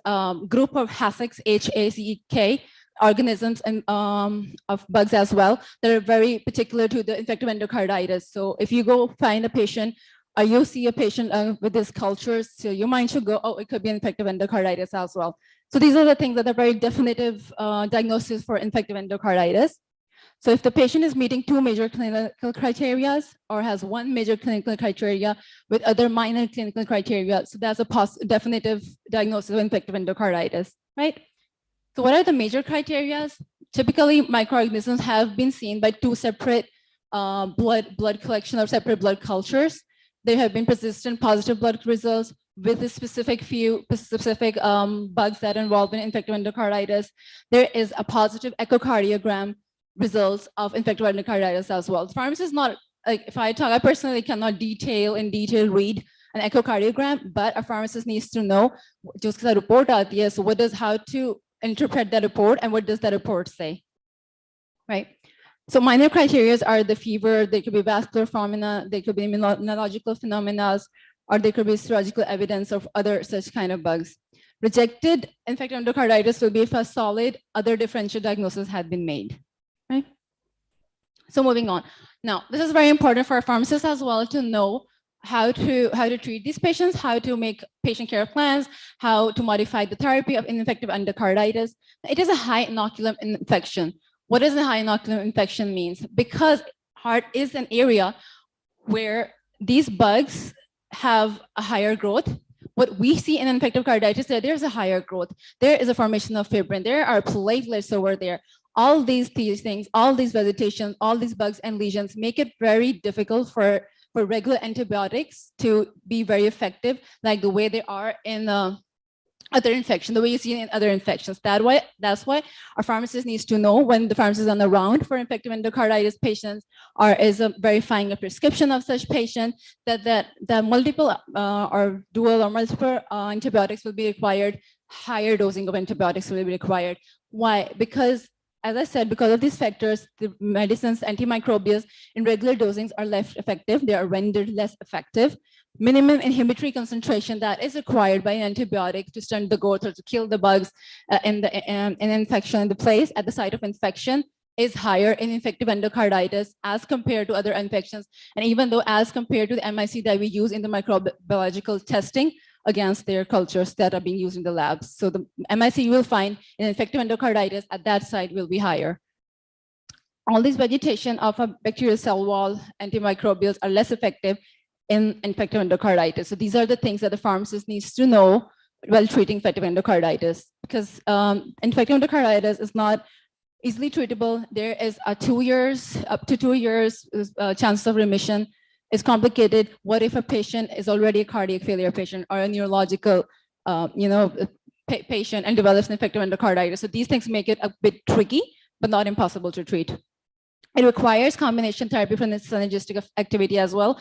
group of HACEK, H-A-C-E-K, organisms and of bugs as well that are very particular to the infective endocarditis. So if you go find a patient, you see a patient with these cultures, so your mind should go, oh, it could be infective endocarditis as well. So these are the things that are very definitive diagnosis for infective endocarditis. So if the patient is meeting two major clinical criteria or has one major clinical criteria with other minor clinical criteria, so that's a definitive diagnosis of infective endocarditis, right? So what are the major criteria? Typically, microorganisms have been seen by two separate blood collection or separate blood cultures. There have been persistent positive blood results with a specific bugs that are involved in infective endocarditis. There is a positive echocardiogram results of infective endocarditis as well. The pharmacist is not, like if I talk, I personally cannot in detail read an echocardiogram, but a pharmacist needs to know just because a report out here, so how to interpret that report and what does that report say, right? So minor criteria are the fever, there could be vascular phenomena, there could be immunological phenomena, or there could be serological evidence of other such kind of bugs. Rejected infective endocarditis will be if a solid other differential diagnosis had been made, right? So moving on. Now, this is very important for our pharmacists as well to know how to treat these patients, how to make patient care plans, how to modify the therapy of infective endocarditis. It is a high inoculum infection. What does a high inoculum infection means? Because heart is an area where these bugs have a higher growth. What we see in infective carditis, there's a higher growth. There is a formation of fibrin. There are platelets over there. All these things, all these vegetation, all these bugs and lesions make it very difficult for regular antibiotics to be very effective, like the way they are in other infection, the way you see it in other infections. That's why our pharmacist needs to know when the pharmacist is on the round for infective endocarditis patients or is verifying a prescription of such patient that multiple or dual or multiple antibiotics will be required, higher dosing of antibiotics will be required. Why? Because as I said, because of these factors, the medicines, antimicrobials in regular dosings are less effective. They are rendered less effective. Minimum inhibitory concentration that is required by an antibiotic to stunt the growth or to kill the bugs in infection in the place at the site of infection is higher in infective endocarditis as compared to other infections. And even though as compared to the MIC that we use in the microbiological testing against their cultures that are being used in the labs. So the MIC you will find in infective endocarditis at that site will be higher. All these vegetation of a bacterial cell wall antimicrobials are less effective in infective endocarditis. So these are the things that the pharmacist needs to know while treating infective endocarditis, because infective endocarditis is not easily treatable. There is a 2 years, up to 2 years chance of remission. It's complicated. What if a patient is already a cardiac failure patient or a neurological, patient and develops an infective endocarditis? So these things make it a bit tricky, but not impossible to treat. It requires combination therapy for synergistic activity as well.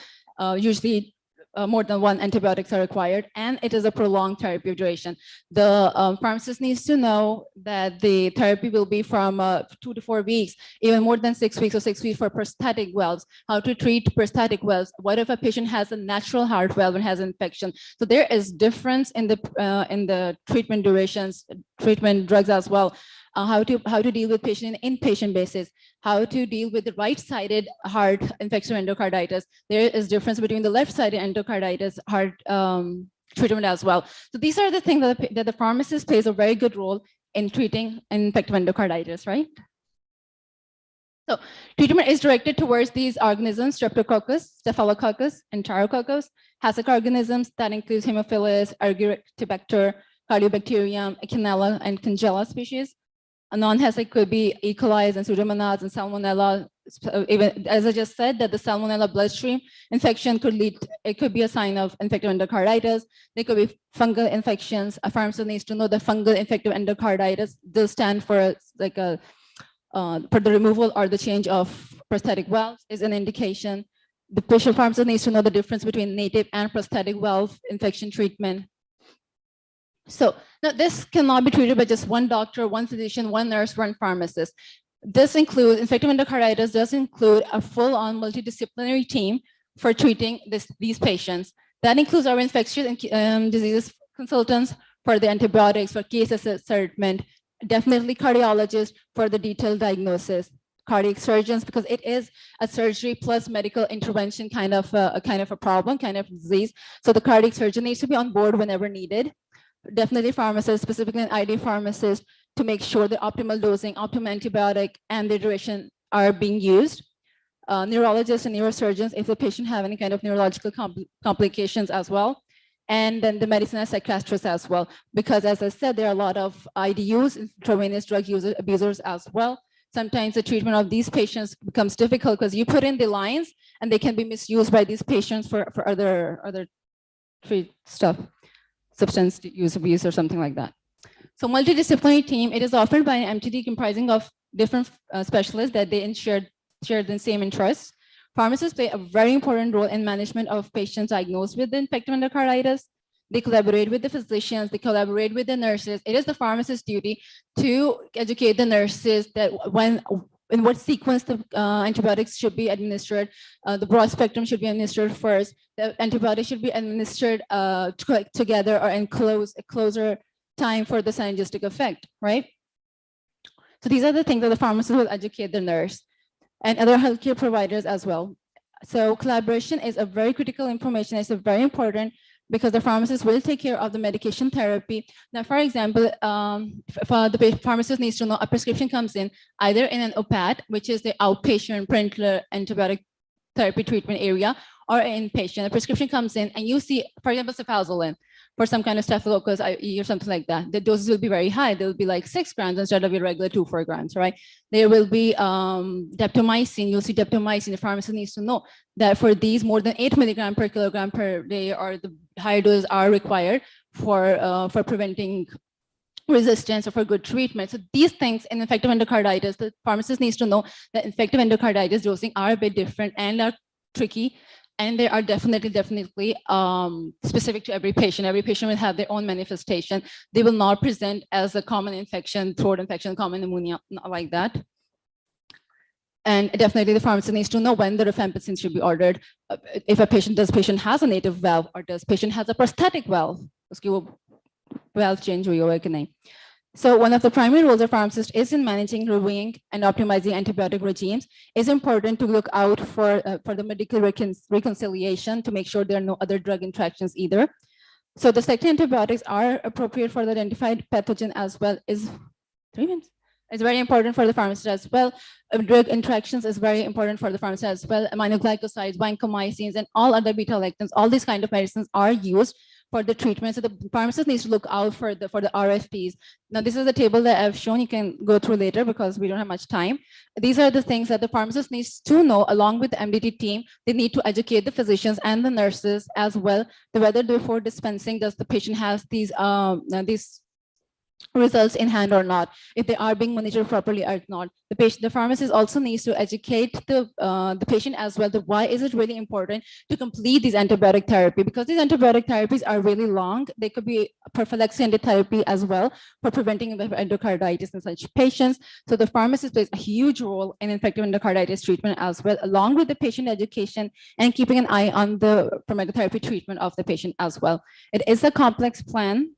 Usually more than one antibiotics are required, and it is a prolonged therapy duration. The pharmacist needs to know that the therapy will be from 2 to 4 weeks, even more than 6 weeks or 6 weeks for prosthetic valves. How to treat prosthetic valves? What if a patient has a natural heart valve and has an infection? So there is difference in the treatment durations, treatment drugs as well. How to deal with patient in inpatient basis, how to deal with the right-sided heart infection endocarditis. There is difference between the left-sided endocarditis heart treatment as well. So these are the things that the pharmacist plays a very good role in treating infective endocarditis, right? So treatment is directed towards these organisms: Streptococcus, Staphylococcus, Enterococcus, Hassock organisms that includes Haemophilus, Argyropterbacter, Cardiobacterium, Echinella, and Kingella species. A non-Hassock could be E. coli and Pseudomonas and Salmonella. Even as I just said, that the Salmonella bloodstream infection could lead, it could be a sign of infective endocarditis. There could be fungal infections. A pharmacist needs to know that fungal infective endocarditis does stand for for the removal or the change of prosthetic valves is an indication. The patient pharmacist needs to know the difference between native and prosthetic valve infection treatment. So now this cannot be treated by just one doctor, one physician, one nurse, one pharmacist. This includes, infective endocarditis does include a full-on multidisciplinary team for treating these patients. That includes our infectious diseases consultants for the antibiotics, for case assessment, definitely cardiologists for the detailed diagnosis, cardiac surgeons, because it is a surgery plus medical intervention kind of a problem, kind of disease. So the cardiac surgeon needs to be on board whenever needed. Definitely pharmacists, specifically an ID pharmacist, to make sure the optimal dosing, optimal antibiotic, and the duration are being used. Neurologists and neurosurgeons, if the patient have any kind of neurological complications as well. And then the medicine psychiatrists as well, because as I said, there are a lot of IDUs, intravenous drug abusers as well. Sometimes the treatment of these patients becomes difficult because you put in the lines and they can be misused by these patients for other stuff, substance use abuse or something like that. So multidisciplinary team, it is offered by an MTD comprising of different specialists that they share the same interests. Pharmacists play a very important role in management of patients diagnosed with infective endocarditis. They collaborate with the physicians, they collaborate with the nurses. It is the pharmacist's duty to educate the nurses that in what sequence the antibiotics should be administered. The broad spectrum should be administered first. The antibiotics should be administered together or in closer time for the synergistic effect, right? So these are the things that the pharmacist will educate the nurse and other healthcare providers as well. So collaboration is a very critical information. It's a very important because the pharmacist will take care of the medication therapy. Now, for example, the pharmacist needs to know a prescription comes in either in an OPAT, which is the outpatient parenteral antibiotic therapy treatment area, or inpatient. A prescription comes in and you see, for example, cefazolin for some kind of staphylococcus IE or something like that. The doses will be very high. They will be like 6 grams instead of your regular 2-4 grams, right? There will be daptomycin. You'll see daptomycin. The pharmacist needs to know that for these more than 8 milligram per kilogram per day, or the higher doses are required for preventing resistance or for good treatment. So these things in infective endocarditis, the pharmacist needs to know that infective endocarditis dosing are a bit different and are tricky. And they are definitely specific to every patient. Every patient will have their own manifestation. They will not present as a common infection, throat infection, common pneumonia, not like that. And definitely the pharmacist needs to know when the rifampicin should be ordered. If does patient has a native valve or does patient has a prosthetic valve? Valve change or awakening. So one of the primary roles of pharmacist is in managing, reviewing, and optimizing antibiotic regimes. It's important to look out for the medical reconciliation to make sure there are no other drug interactions either. So the selected antibiotics are appropriate for the identified pathogen as well. Is 3 minutes? It's very important for the pharmacist as well. Drug interactions is very important for the pharmacist as well. Aminoglycosides, vancomycins, and all other beta-lactams, all these kind of medicines are used for the treatment. So the pharmacist needs to look out for the RFPs. Now, this is the table that I've shown. You can go through later because we don't have much time. These are the things that the pharmacist needs to know along with the MDT team. They need to educate the physicians and the nurses as well, whether before dispensing, does the patient has these results in hand or not, if they are being monitored properly or not. The pharmacist also needs to educate the patient as well, that why is it really important to complete these antibiotic therapy, because these antibiotic therapies are really long. They could be prophylaxis therapy as well for preventing endocarditis in such patients. So the pharmacist plays a huge role in infective endocarditis treatment as well, along with the patient education and keeping an eye on the pharmacotherapy treatment of the patient as well. It is a complex plan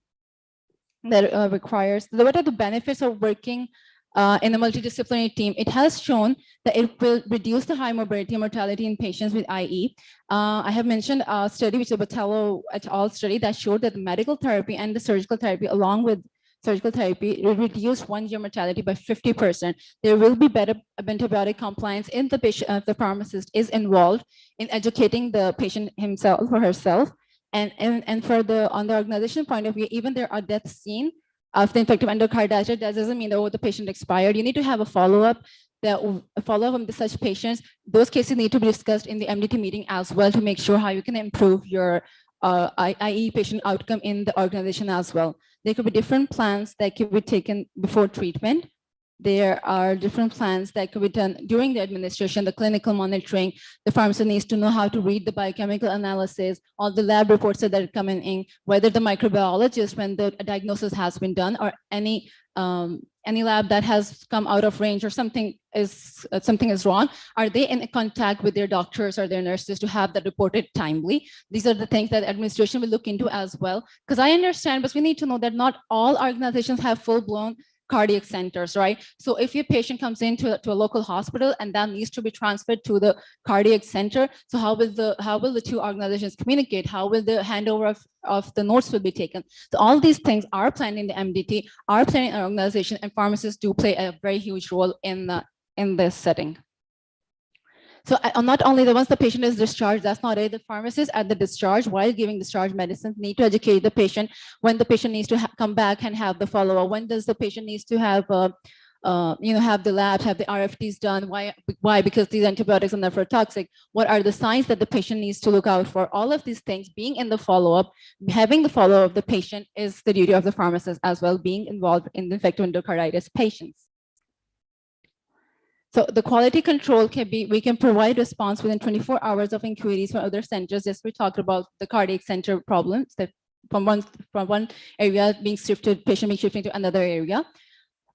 that requires, what are the benefits of working in a multidisciplinary team? It has shown that it will reduce the high morbidity and mortality in patients with IE. I have mentioned a study, which is a Botello et al. Study that showed that the medical therapy and the surgical therapy, along with surgical therapy, it will reduce 1-year mortality by 50%. There will be better antibiotic compliance if the patient, the pharmacist is involved in educating the patient himself or herself. And for the on the organization point of view, even there are deaths seen of the infective endocarditis. That doesn't mean that the patient expired. You need to have a follow-up. The follow-up on such patients. Those cases need to be discussed in the MDT meeting as well to make sure how you can improve your IE patient outcome in the organization as well. There could be different plans that could be taken before treatment. There are different plans that could be done during the administration, the clinical monitoring. The pharmacist needs to know how to read the biochemical analysis, all the lab reports that are coming in, whether the microbiologist, when the diagnosis has been done, or any lab that has come out of range or something is wrong, are they in contact with their doctors or their nurses to have that reported timely? These are the things that administration will look into as well. Because I understand, but we need to know that not all organizations have full-blown cardiac centers, right? So if your patient comes into a local hospital and that needs to be transferred to the cardiac center, so how will the two organizations communicate? How will the handover of the notes will be taken? So all these things are planned in the MDT, are planned in our organization, and pharmacists do play a very huge role in this setting. So not only once the patient is discharged, that's not it. The pharmacist at the discharge, while giving discharge medicine, need to educate the patient when the patient needs to come back and have the follow-up. When does the patient needs to have have the labs, have the RFTs done? Why? Because these antibiotics are nephrotoxic. What are the signs that the patient needs to look out for? All of these things, being in the follow-up, having the follow-up of the patient is the duty of the pharmacist as well, being involved in the infective endocarditis patients. So the quality control can be, we can provide response within 24 hours of inquiries from other centers. Yes, we talked about the cardiac center problems that from one area being shifted, patient being shifted to another area.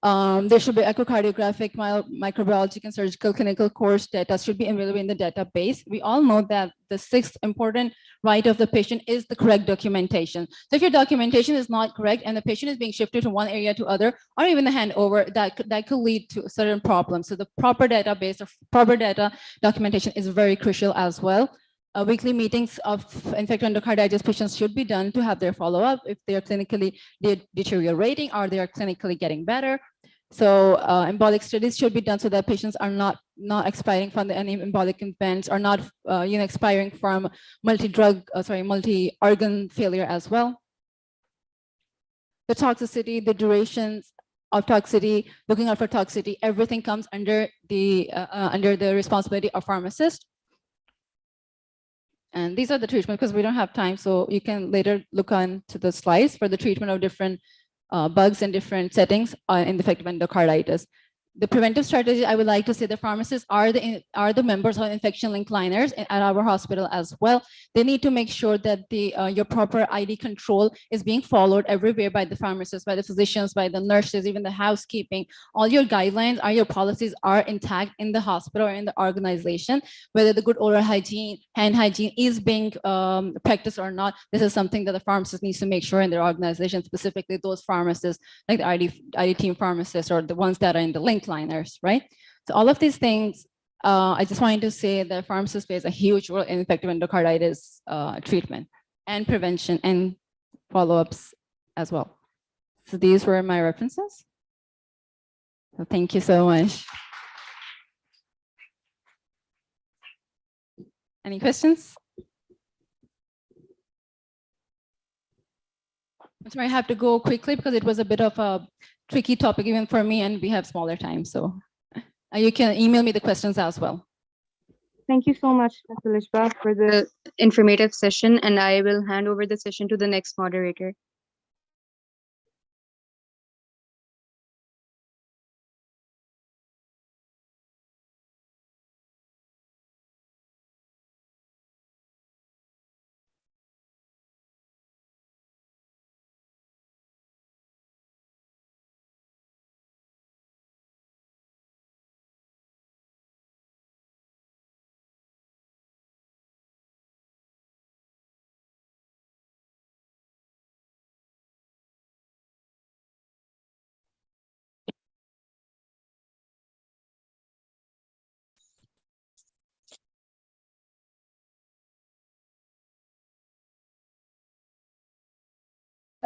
There should be echocardiographic, microbiologic, and surgical clinical course data should be available in the database. We all know that the sixth important right of the patient is the correct documentation. So if your documentation is not correct and the patient is being shifted from one area to other, or even the handover, that could lead to certain problems. So the proper database or proper data documentation is very crucial as well. Weekly meetings of infective endocarditis patients should be done to have their follow-up if they are clinically deteriorating or they are clinically getting better. So embolic studies should be done so that patients are not expiring from any embolic events, or not expiring from multi-organ failure as well. The toxicity, the durations of toxicity, looking out for toxicity, everything comes under the responsibility of pharmacist. And these are the treatment, because we don't have time, so you can later look on to the slides for the treatment of different bugs in different settings in defective endocarditis. The preventive strategy, I would like to say the pharmacists are the members of infection link liners at our hospital as well. They need to make sure that your proper ID control is being followed everywhere by the pharmacists, by the physicians, by the nurses, even the housekeeping. All your guidelines, your policies are intact in the hospital or in the organization. Whether the good oral hygiene, hand hygiene is being practiced or not, this is something that the pharmacist needs to make sure in their organization, specifically those pharmacists like the ID team pharmacists or the ones that are in the link liners, right? So all of these things, I just wanted to say that pharmacists plays a huge role in infective endocarditis treatment and prevention and follow-ups as well. So these were my references. So thank you so much. Any questions? I'm sorry, I have to go quickly because it was a bit of a tricky topic even for me, and we have smaller time. So you can email me the questions as well. Thank you so much, Dr. Lishba, for the informative session, and I will hand over the session to the next moderator.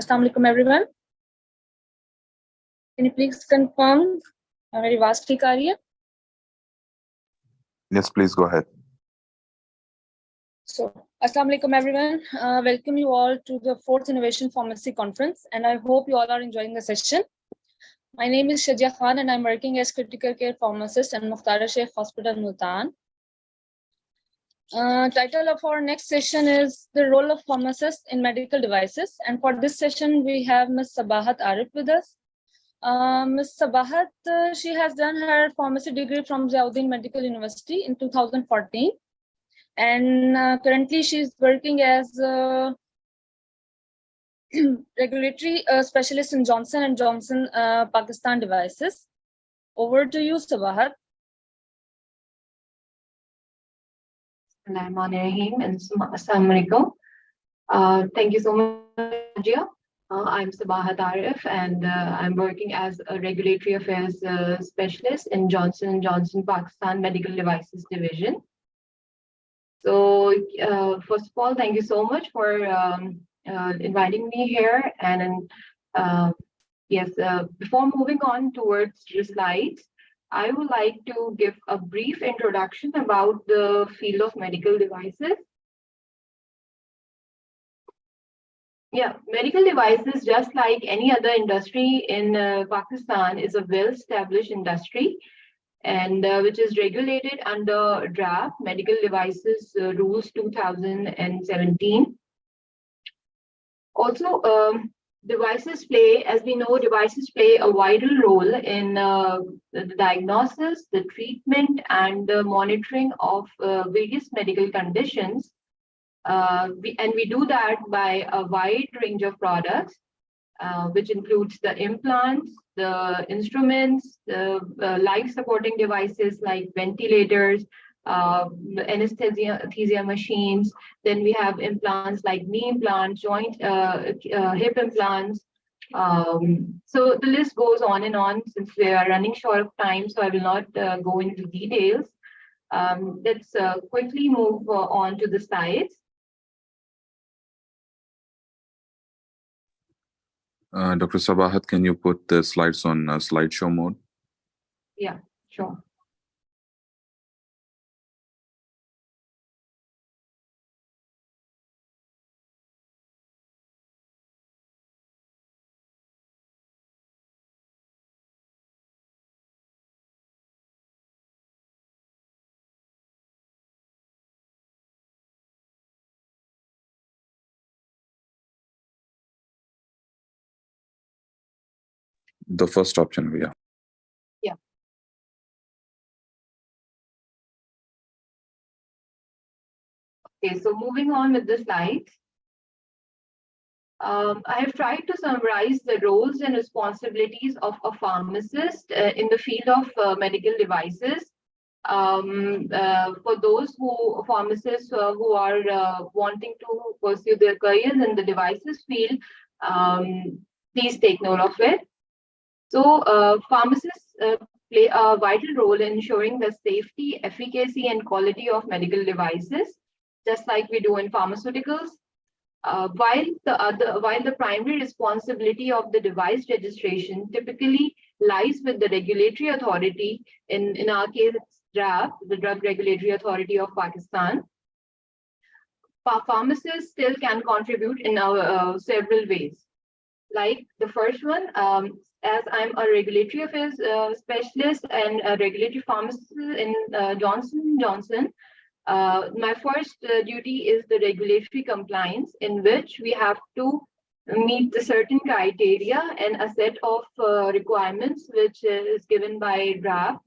Assalamu alaikum, everyone. Can you please confirm मेरी आवाज ठीक आ रही है? Yes, please go ahead. So, Assalamu alaikum everyone. Welcome you all to the 4th Innovation Pharmacy Conference, and I hope you all are enjoying the session. My name is Shajia Khan, and I'm working as critical care pharmacist at Mukhtara Sheikh Hospital, Multan. Title of our next session is the role of pharmacists in medical devices, and for this session we have Ms. Sabahat Arif with us. Ms. Sabahat, she has done her pharmacy degree from Ziauddin Medical University in 2014, and currently she's working as a regulatory specialist in Johnson & Johnson Pakistan devices. Over to you, Sabahat. Bismillahirrahmanirrahim and Assalamu alaikum. Thank you so much, Jia. I'm Sabahat Arif, and I'm working as a regulatory affairs specialist in Johnson & Johnson Pakistan Medical Devices Division. So first of all, thank you so much for inviting me here. And yes, before moving on towards the slides, I would like to give a brief introduction about the field of medical devices. Yeah, medical devices, just like any other industry in Pakistan, is a well-established industry, and which is regulated under draft Medical Devices Rules 2017. Also, devices play, as we know, devices play a vital role in the diagnosis, the treatment, and the monitoring of various medical conditions. We do that by a wide range of products, which includes the implants, the instruments, the life-supporting devices like ventilators, anesthesia machines. Then we have implants like knee implants, joint, hip implants. So the list goes on and on. Since we are running short of time, so I will not go into details. Let's quickly move on to the slides. Dr. Sabahat, can you put the slides on slideshow mode? Yeah, sure. The first option, yeah. Yeah. Okay, so moving on with the slides. I have tried to summarize the roles and responsibilities of a pharmacist in the field of medical devices. For those pharmacists who are wanting to pursue their careers in the devices field, please take note of it. So pharmacists play a vital role in ensuring the safety, efficacy, and quality of medical devices, just like we do in pharmaceuticals. While the primary responsibility of the device registration typically lies with the regulatory authority, in our case, it's DRAP, the Drug Regulatory Authority of Pakistan, pharmacists still can contribute in several ways. Like the first one, as I'm a regulatory affairs specialist and a regulatory pharmacist in Johnson & Johnson, my first duty is the regulatory compliance, in which we have to meet the certain criteria and a set of requirements which is given by DRAP.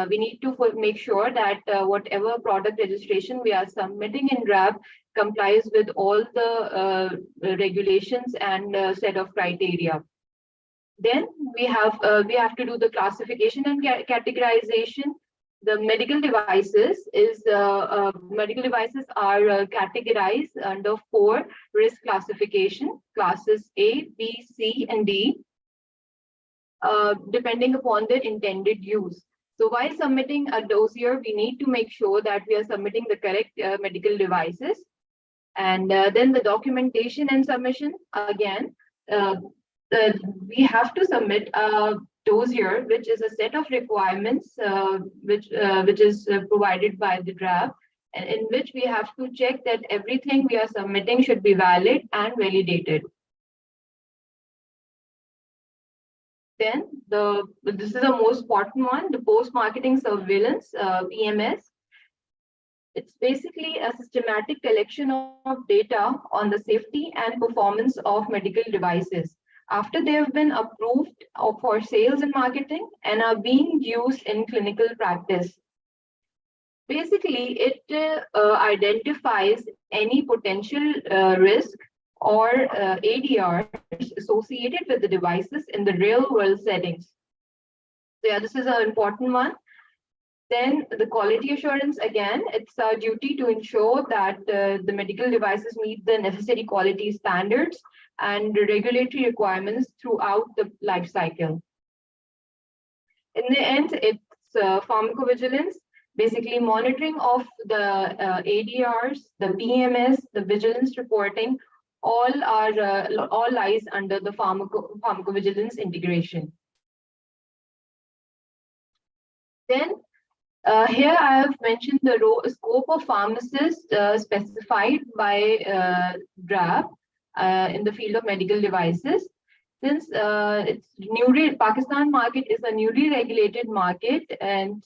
We need to make sure that whatever product registration we are submitting in DRAP complies with all the regulations and set of criteria. Then we have to do the classification and categorization. The medical devices are categorized under 4 risk classification classes: A, B, C, and D, depending upon their intended use. So while submitting a dossier, we need to make sure that we are submitting the correct medical devices. And then the documentation and submission, again, we have to submit a dossier, which is a set of requirements which is provided by the draft, and in which we have to check that everything we are submitting should be valid and validated. Then this is the most important one, the post-marketing surveillance, PMS. It's basically a systematic collection of data on the safety and performance of medical devices after they have been approved for sales and marketing and are being used in clinical practice. Basically, it identifies any potential risk or ADRs associated with the devices in the real world settings. So yeah, this is an important one. Then the quality assurance, again, it's our duty to ensure that the medical devices meet the necessary quality standards and the regulatory requirements throughout the life cycle. In the end, it's pharmacovigilance, basically monitoring of the ADRs, the PMS, the vigilance reporting, all lies under the pharmacovigilance integration. Then here I have mentioned the scope of pharmacists specified by draft in the field of medical devices. Since Pakistan market is a newly regulated market, and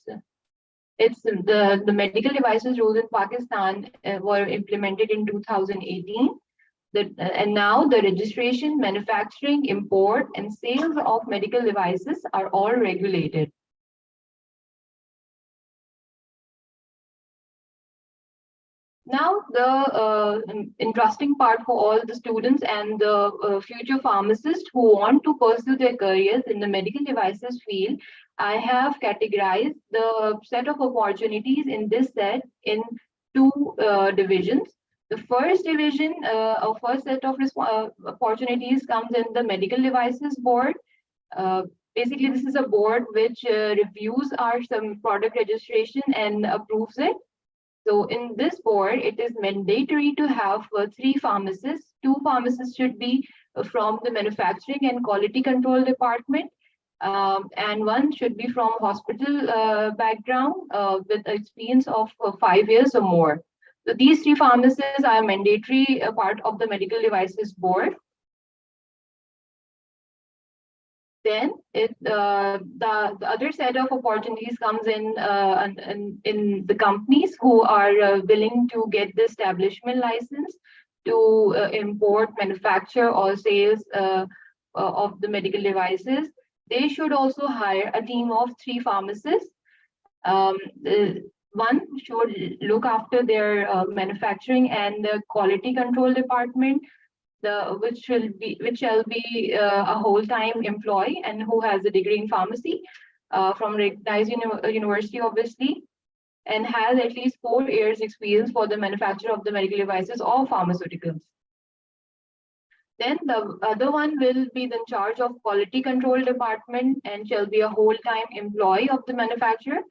it's the medical devices rules in Pakistan were implemented in 2018. And now the registration, manufacturing, import, and sales of medical devices are all regulated. Now, the interesting part for all the students and the future pharmacists who want to pursue their careers in the medical devices field, I have categorized the set of opportunities in this set in two divisions. The first division, first set of opportunities comes in the medical devices board. Basically, this is a board which reviews some product registration and approves it. So in this board, it is mandatory to have 3 pharmacists. 2 pharmacists should be from the manufacturing and quality control department, and 1 should be from hospital background with experience of 5 years or more. So these 3 pharmacists are mandatory part of the medical devices board. Then the other set of opportunities comes in the companies who are willing to get the establishment license to import, manufacture, or sales of the medical devices. They should also hire a team of 3 pharmacists. 1 should look after their manufacturing and the quality control department, which shall be a whole-time employee and who has a degree in pharmacy from recognized university, obviously, and has at least 4 years experience for the manufacture of the medical devices or pharmaceuticals. Then the other one will be in charge of quality control department and shall be a whole-time employee of the manufacturer.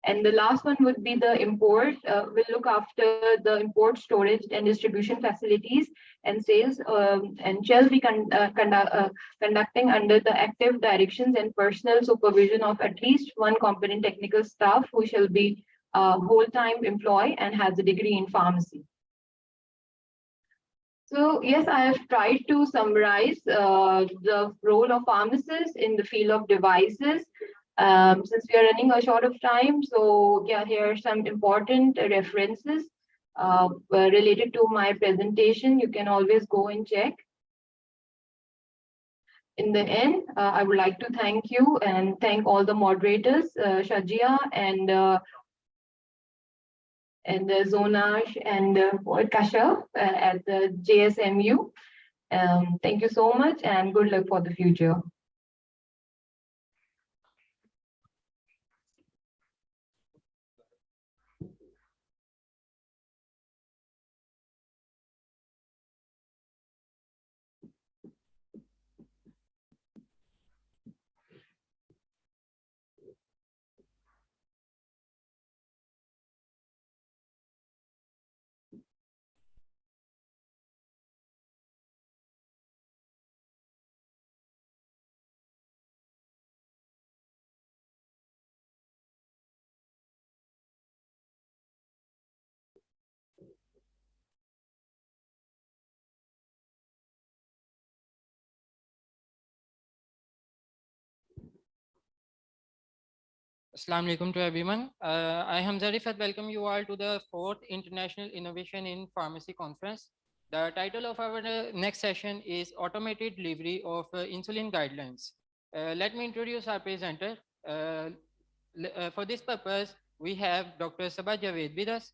And the last one would be the import, will look after the import, storage, and distribution facilities and sales, and shall be conducting under the active directions and personal supervision of at least 1 competent technical staff who shall be a whole-time employee and has a degree in pharmacy. So yes, I have tried to summarize the role of pharmacists in the field of devices. Since we are running a short of time, so yeah, here are some important references related to my presentation. You can always go and check. In the end, I would like to thank you and thank all the moderators, Shajia and Zonash and Kasha at the JSMU. Thank you so much and good luck for the future. Assalamu alaikum to everyone. I, Hamza Rifat, welcome you all to the 4th International Innovation in Pharmacy Conference. The title of our next session is Automated Delivery of Insulin Guidelines. Let me introduce our presenter. For this purpose, we have Dr. Sabah Javed with us.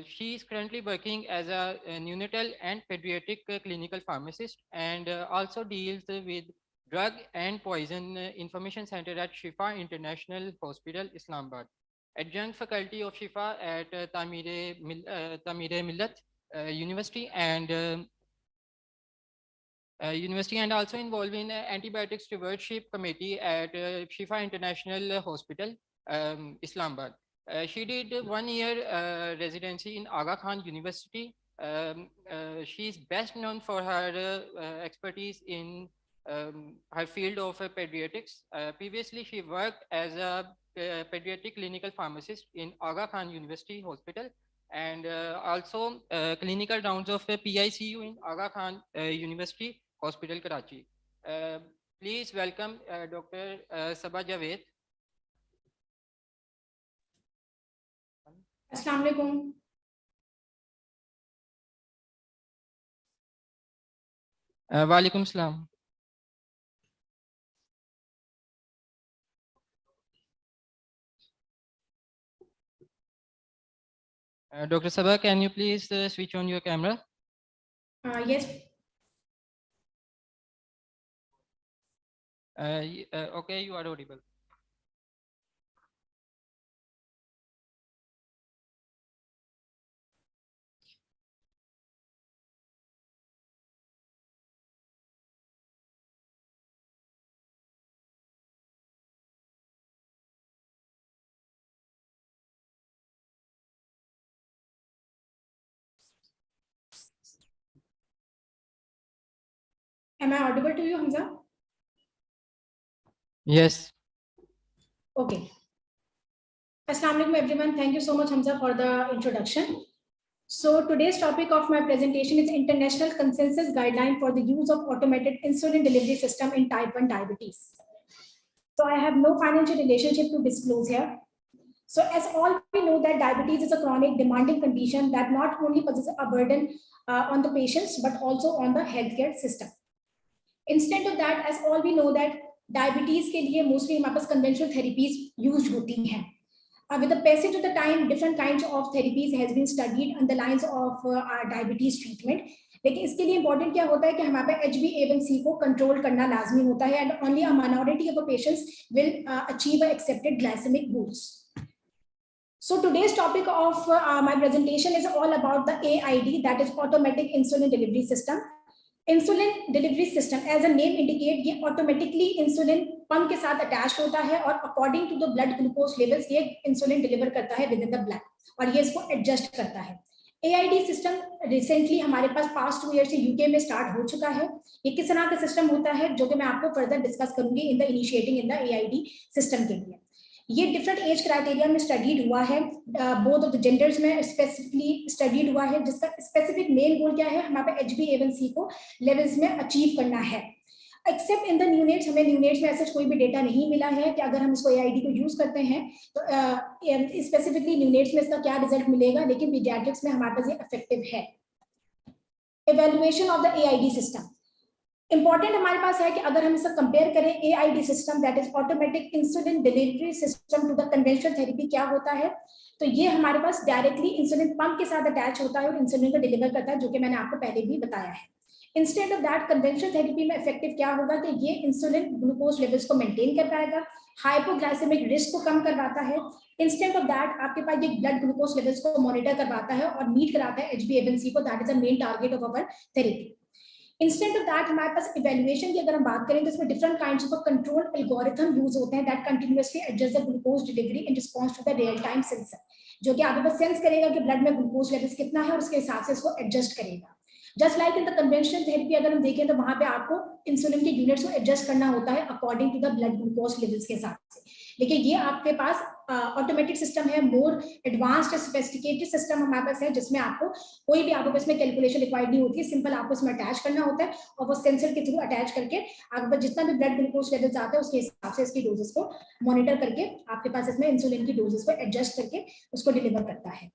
She is currently working as a neonatal and pediatric clinical pharmacist and also deals with Drug and Poison Information Center at Shifa International Hospital, Islamabad. Adjunct faculty of Shifa at Tamir Millat University and also involved in Antibiotic Stewardship Committee at Shifa International Hospital, Islamabad. She did 1 year residency in Aga Khan University. She is best known for her expertise in her field of pediatrics. Previously, she worked as a pediatric clinical pharmacist in Aga Khan University Hospital and also clinical rounds of PICU in Aga Khan University Hospital, Karachi. Please welcome Dr. Sabah Javed. Assalamu alaikum. Wa alaikum salam. Dr. Sabah, can you please switch on your camera? Yes. Okay, you are audible. Am I audible to you, Hamza? Yes. Okay. Assalamu alaikum everyone. Thank you so much, Hamza, for the introduction. So today's topic of my presentation is International Consensus Guideline for the Use of Automated Insulin Delivery System in Type 1 Diabetes. So I have no financial relationship to disclose here. So as all we know that diabetes is a chronic demanding condition that not only poses a burden on the patients, but also on the healthcare system. Instead of that, as all we know that diabetes के लिए mostly हमारे पास conventional therapies used होती हैं. With the passage of the time, different kinds of therapies has been studied on the lines of our diabetes treatment. लेकिन इसके लिए important क्या होता है कि हमारे पास HbA1c को control करना लाजमी होता है and only a minority of the patients will achieve accepted glycemic goals. So today's topic of my presentation is all about the AID, that is Automatic Insulin Delivery System. Insulin delivery system as a name indicate ये automatically insulin pump के साथ attach होता है और according to the blood glucose levels ये insulin deliver करता है with in the blood और ये इसको एडजस्ट करता है. AID सिस्टम रिसेंटली हमारे पास पास्ट 2 ईयर से यूके में स्टार्ट हो चुका है. ये किस तरह का सिस्टम होता है जो कि मैं आपको फर्दर डिस्कस करूंगी in the initiating in the AID system के लिए. ये डिफरेंट एज क्राइटेरिया में स्टडीड हुआ है, बोथ ऑफ द जेंडर्स में स्पेसिफिकली स्टडीड हुआ है, जिसका स्पेसिफिक मेन गोल क्या है, हमारे पे HbA1c को लेवल्स में अचीव करना है. एक्सेप्ट इन द न्यूनेट्स, हमें न्यूनेट्स में ऐसा कोई भी डेटा नहीं मिला है कि अगर हम इसको AID को यूज करते हैं तो स्पेसिफिकली न्यूनेट्स में इसका क्या रिजल्ट मिलेगा, लेकिन पीडियाट्रिक्स में हमारे पास ये इफेक्टिव है. Evaluation of the AID system important हमारे पास है कि अगर हम इसका कंपेयर करें AID system that is automatic insulin delivery system to the conventional therapy क्या होता है, तो ये हमारे पास डायरेक्टली इंसुलिन पंप के साथ अटैच होता है और इंसुलिन को डिलीवर करता है, जो कि मैंने आपको पहले भी बताया है. Instead of that conventional therapy में इफेक्टिव क्या होगा कि ये इंसुलिन ग्लूकोज लेवल्स को मेंटेन कर पाएगा, हाइपोग्लाइसेमिक रिस्क को कम करवाता है. इंस्टेड ऑफ दैट आपके पास ये ब्लड ग्लूकोज लेवल्स को मॉनिटर करवाता है और मीट कराता है HbA1c को, that is the main target of our therapy. Instant of that हमारे पास इवैल्यूएशन की अगर हम बात करें तो इसमें different kinds of control algorithm use होते हैं that continuously adjust the glucose delivery in response to the real time sensor, जो कि आपके पास सेंस करेगा कि ब्लड में ग्लूकोज लेवल्स कितना है और उसके हिसाब से इसको एडजस्ट करेगा. Just like in the conventional therapy अगर हम देखें तो वहां पे आपको इंसुलिन के यूनिट्स को एडजस्ट करना होता है according to the blood glucose levels के हिसाब से, लेकिन ये आपके पास ऑटोमेटेड सिस्टम है, मोर एडवांस्ड सोफिस्टिकेटेड सिस्टम हमारे पास है, जिसमें आपको कोई भी आपको इसमें कैलकुलेशन रिक्वायर्ड नहीं होती है, सिंपल आपको इसमें अटैच करना होता है और वो सेंसर के थ्रू अटैच करके आपके पास जितना भी ब्लड ग्लूकोज लेवल्स आता है उसके हिसाब से इसकी डोजेस को मॉनिटर करके आपके पास इसमें इंसुलिन की डोजेस को एडजस्ट करके उसको डिलीवर करता है।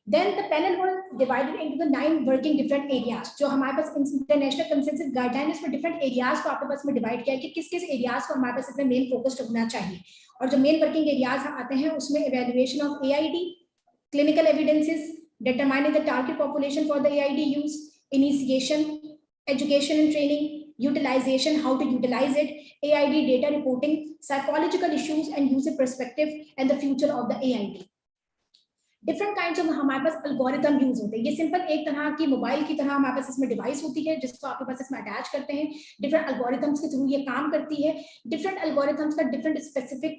Then the panel was divided into the 9 working different areas. जो हमारे पास इंटरनेशनल कंसेंसस गाइडलाइन इसमें डिफरेंट एरियाज को आपके पास में डिवाइड किया है कि किस किस एरियाज को हमारे पास इसमें मेन फोकस्ड होना चाहिए। और जो मेन वर्किंग एरियाज आते हैं उसमें evaluation of AID, clinical evidences, determining the target population for the AID use, initiation, education and training, utilization, how to utilize it, AID data reporting, psychological issues and user perspective, and the future of the AID. Different kinds of हमारे पास algorithm use होते हैं। ये simple एक तरह की mobile की तरह हमारे पास इसमें डिवाइस होती है जिसको आपके पास इसमें अटैच करते हैं, डिफरेंट एल्गोरिथम्स के थ्रू ये काम करती है। डिफरेंट एल्गोरिथम्स का डिफरेंट स्पेसिफिक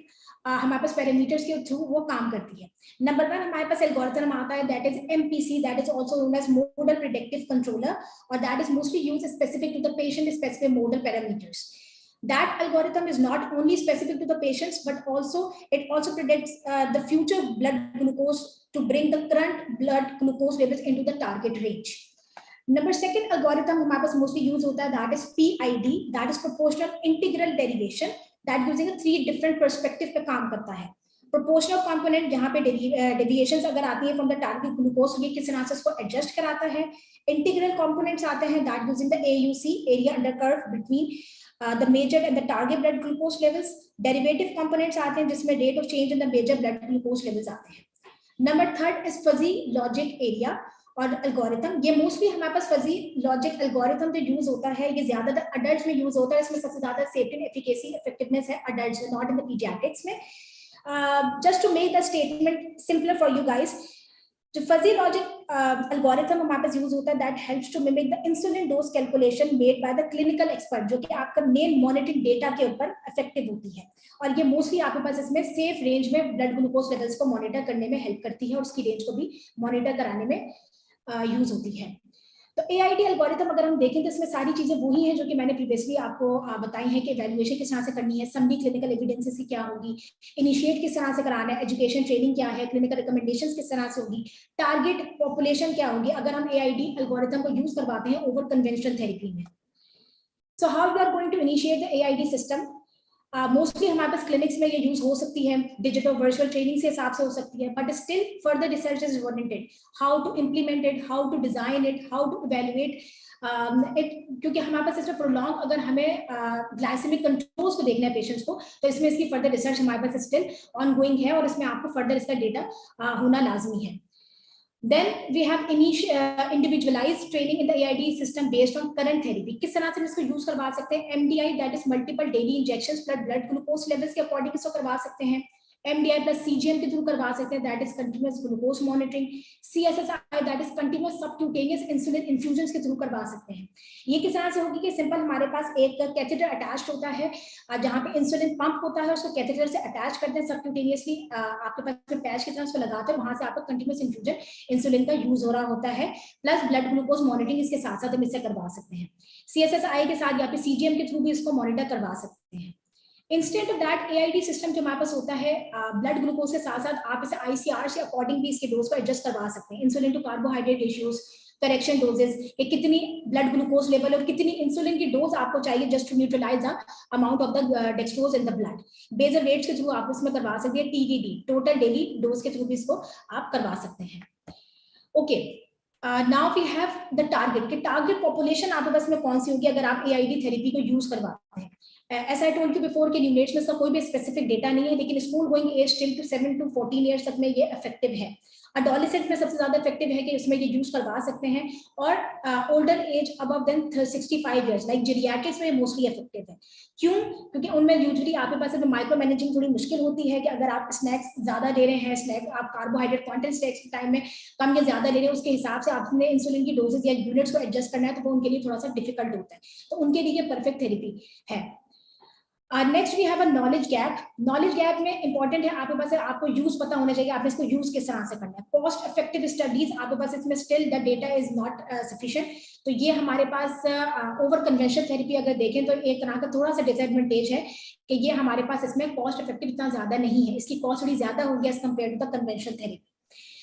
हमारे पास पैरामीटर्स के थ्रू वो काम करती है। नंबर 1 हमारे पास एल्गोरिथम आता है, that is MPC, that is also known as model predictive controller, और that is mostly used specific to the patient specific model parameters. That algorithm is not only specific to the patients, but also it also predicts the future blood glucose to bring the current blood glucose levels into the target range. Number 2 algorithm हमारे पास mostly use होता है, that is PID, that is proportional integral derivation, that using a 3 different perspective पे काम करता है। Proportional component जहाँ पे deviations अगर आती है from the target glucose, ये किस तरह से उसको adjust कराता है। Integral components आते हैं, that using the AUC, area under curve between the measured and the target blood glucose levels. Derivative components आते हैं जिसमें rate of change in the measured blood glucose levels आते हैं। Number 3 is fuzzy logic area और algorithm। ये mostly हमारे पास fuzzy logic algorithm जो use होता है ये ज्यादातर adults में use होता है, इसमें सबसे ज्यादा safety and efficacy effectiveness है adults में, not in the pediatrics में। Just to make the statement simpler for you guys, जो fuzzy logic algorithm हमारे पास यूज होता है, that helps to mimic the insulin dose calculation made by the clinical expert, जो कि आपका main monitoring data के ऊपर इफेक्टिव होती है। और ये मोस्टली आपके पास इसमें सेफ रेंज में ब्लड ग्लूकोज लेवल्स को मॉनिटर करने में हेल्प करती है और उसकी रेंज को भी मॉनिटर कराने में यूज होती है। तो AID एल्गोरिथम अगर हम देखें तो इसमें सारी चीजें वही हैं जो कि मैंने प्रीवियसली आपको बताई हैं कि इवैल्यूएशन किस तरह से करनी है, समरी क्लिनिकल एविडेंसेस की क्या होगी, इनिशिएट किस तरह से कराना है, एजुकेशन ट्रेनिंग क्या है, क्लिनिकल रिकमेंडेशंस किस तरह से होगी, टारगेट पॉपुलेशन क्या होगी अगर हम AID एल्गोरिथम को यूज करवाते हैं ओवर कन्वेंशनल थेरेपी में। So how we are going to initiate the AID system. Mostly हमारे पास क्लिनिक्स में ये यूज हो सकती है, डिजिटल वर्चुअल ट्रेनिंग के हिसाब से हो सकती है, but still further research is wanted, how to implement it, how to design it, how to evaluate it, क्योंकि हमारे पास इसमें प्रोलॉन्ग अगर हमें ग्लाइसेमिक कंट्रोल्स को देखना है पेशेंट्स को, तो इसमें इसकी फर्दर रिसर्च हमारे पास स्टिल ऑनगोइंग है और इसमें आपको फर्दर इसका डेटा होना लाजमी है। Then we have individualized training in the AID system based on current therapy. किस तरह से इसको यूज करवा सकते हैं, MDI that is multiple daily injections blood glucose levels के अकॉर्डिंग इसको करवा सकते हैं, MDI plus CGM के थ्रू करवा सकते हैं, that is continuous glucose monitoring, CSSI that is continuous subcutaneous insulin infusions के थ्रू करवा सकते हैं। ये किस तरह से होगी कि सिंपल हमारे पास एक कैथेटर अटैच्ड होता है जहाँ पे इंसुलिन पंप होता है, उसको कैथेटर से अटैच करते हैं सबक्यूटेनियसली, आपके पास पैच की तरह उसको लगाते हैं, वहां से आपका कंटिन्यूस इन्फ्यूजन इंसुलिन का यूज हो रहा होता है, प्लस ब्लड ग्लूकोज मॉनिटरिंग इसके साथ साथ हम इससे करवा सकते हैं। CSSI के साथ या फिर CGM के थ्रू भी इसको मॉनिटर करवा सकते हैं। Instant of that AID system जो हमारे पास होता है, ब्लड ग्लूकोज के साथ साथ आप इसे ICR से अकॉर्डिंग भी इसके डोज को एडजस्ट करवा सकते हैं, insulin to carbohydrate ratios, correction doses, ये कितनी ब्लड ग्लूकोज लेवल और कितनी इंसुलिन की डोज आपको चाहिए just to neutralise the amount of the dextrose in the blood, basal rates के थ्रू आप इसमें करवा सकते हैं, TDD टोटल डेली डोज के थ्रू भी इसको आप करवा सकते हैं। Okay, now we have the target, कि टारगेट पॉपुलेशन आपके पास में कौन सी होगी अगर आप AID थेरेपी को यूज करवाते हैं। As I told you before कि न्यूनेट्स में इसका कोई भी स्पेसिफिक डेटा नहीं है, लेकिन school going as till 7 to 14 years तक में ये इफेक्टिव है। एडोलेसेंट में सबसे ज्यादा इफेक्टिव है कि इसमें ये यूज करवा सकते हैं, और older age above than 65 years like geriatrics में मोस्टली इफेक्टिव है। क्यों? क्योंकि उनमें यूजुअली आपके पास माइक्रो मैनेजिंग थोड़ी मुश्किल होती है कि अगर आप स्नैक्स ज्यादा ले रहे हैं, स्नैक आप कार्बोहाइड्रेट कंटेंट स्नैक्स के टाइम में कम या ज्यादा ले रहे हैं, उसके हिसाब से आपने इंसुलिन की डोजेज या यूनिट्स को एडजस्ट करना है, तो वो उनके लिए थोड़ा सा डिफिकल्ट होता है, तो उनके लिए परफेक्ट थेरेपी है। Next we have a knowledge gap. Knowledge gap में इंपॉर्टेंट है आपके पास आपको यूज पता होना चाहिए, आपने इसको यूज किस तरह से करना है। कॉस्ट इफेक्टिव स्टडीज आपके पास इसमें still the data is not sufficient, तो ये हमारे पास ओवर कन्वेंशनल थेरेपी अगर देखें तो एक तरह का थोड़ा सा डिसएडवांटेज है कि ये हमारे पास इसमें कॉस्ट इफेक्टिव इतना ज्यादा नहीं है, इसकी कॉस्ट थोड़ी ज्यादा होगी as compare to the conventional therapy.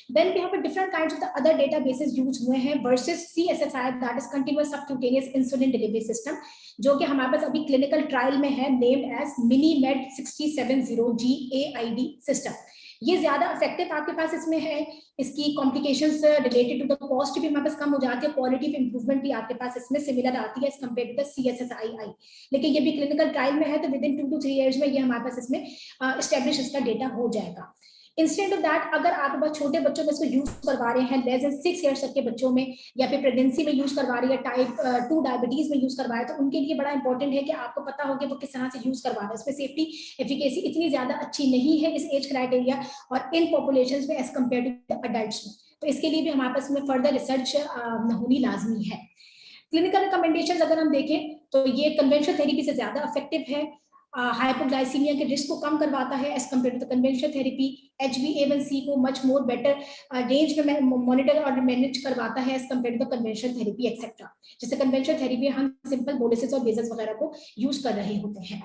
Then we have a different kinds of the other databases used हुए हैं versus CSSI, that is continuous subcutaneous insulin delivery system, जो कि हमारे पास अभी क्लिनिकल ट्रायल में है, named as MiniMed 670G AID system। ये ज्यादा इफेक्टिव आपके पास इसमें है, इसकी complications related to the cost भी हमारे पास कम हो जाती है, क्वालिटी ऑफ इंप्रूवमेंट भी आपके पास इसमें सिमिलर आती है as compare to the CSSI। लेकिन ये भी क्लिनिकल ट्रायल में है, तो विद इन 2 to 3 years में ये हमारे पास इसमें एस्टेब्लिश इसका डेटा हो जाएगा। इंस्टेंट ऑफ दैट, अगर आप बस छोटे बच्चों में इसको यूज करवा रहे हैं, लेस देन 6 years तक के बच्चों में, या फिर प्रेगनेंसी में यूज करवा रही है, टाइप 2 डायबिटीज में यूज करवा रहे हैं, तो उनके लिए बड़ा इंपॉर्टेंट है कि आपको पता हो कि वो किस तरह से यूज करवा रहे हैं। इसमें सेफ्टी एफिकेसी इतनी ज्यादा अच्छी नहीं है इस एज क्राइटेरिया और इन पॉपुलेशन में एज कम्पेयर टू अडल्ट में, तो इसके लिए भी हमारे पास में फर्दर रिसर्च होनी लाजमी है। क्लिनिकल रिकमेंडेशंस अगर हम देखें तो ये कन्वेंशनल थेरेपी से ज्यादा इफेक्टिव है, हाइपोग्लाइसीमिया के रिस्क को कम करवाता है as compare to the conventional therapy, HbA1c को मच मोर बेटर रेंज में मॉनिटर और मैनेज करवाता है as compare to the conventional therapy etcetera. जैसे कन्वेंशनल थेरेपी हम सिंपल बोलिसिस और बेजल्स वगैरह को यूज कर रहे होते हैं।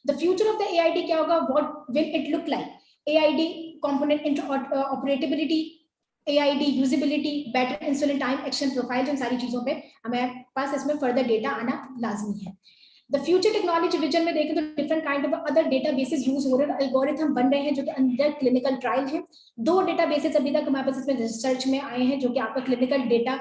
The future of the AID क्या होगा, what will it look like, AID component interoperability, AID usability, better insulin time action profile, इन सारी चीजों पे हमारे पास इसमें फर्दर डेटा आना लाजमी है। द फ्यूचर टेक्नोलॉजी विजन में देखें तो different kind of other databases use हो रहे हैं, एल्गोरिथम बन रहे हैं जो कि अंडर क्लिनिकल ट्रायल है। 2 डेटाबेसेस अभी तक हमारे पास इसमें रिसर्च में आए हैं जो कि आपका क्लिनिकल डेटा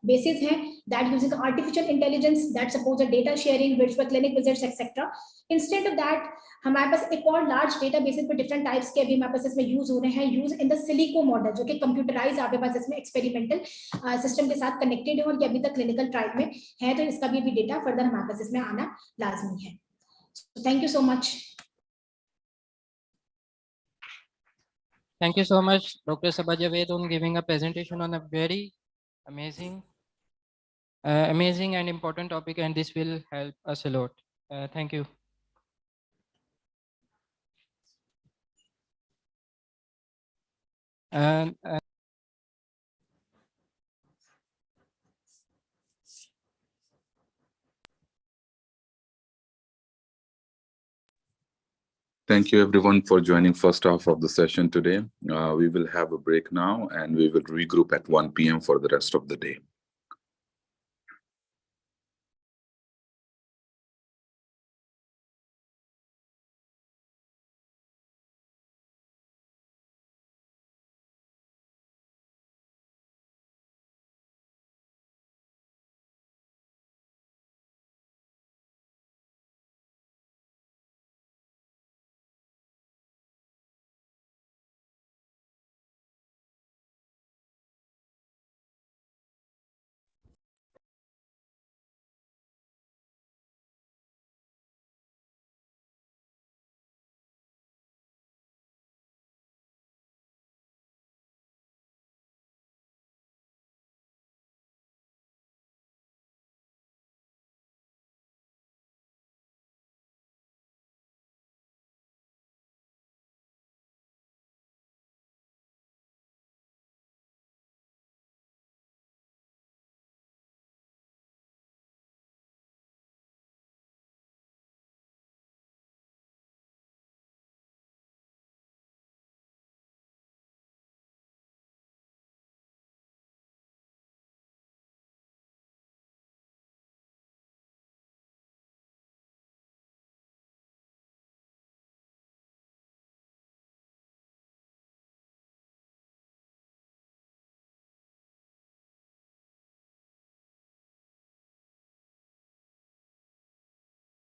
बेसिस हैं, that using artificial intelligence that suppose data sharing, virtual clinic visits etcetera. Instead of that हमारे पास एक और लार्ज डेटाबेसेस पे डिफरेंट टाइप्स के अभी हमारे पास इसमें यूज हो रहे हैं, use in the silico model, जो कि कंप्यूटराइज आपके पास इसमें एक्सपेरिमेंटल सिस्टम के साथ कनेक्टेड है और ये अभी तक क्लिनिकल ट्रायल में है, तो इसका भी अभी डेटा फर्दर हमारे पास इसमें आना लाजमी है। Thank you so much. Thank you so much, Dr. Sabha Javed, on giving a presentation on a very amazing and important topic, and this will help us a lot. Thank you. And Thank you everyone for joining first half of the session today. We will have a break now and we will regroup at 1 p.m. for the rest of the day.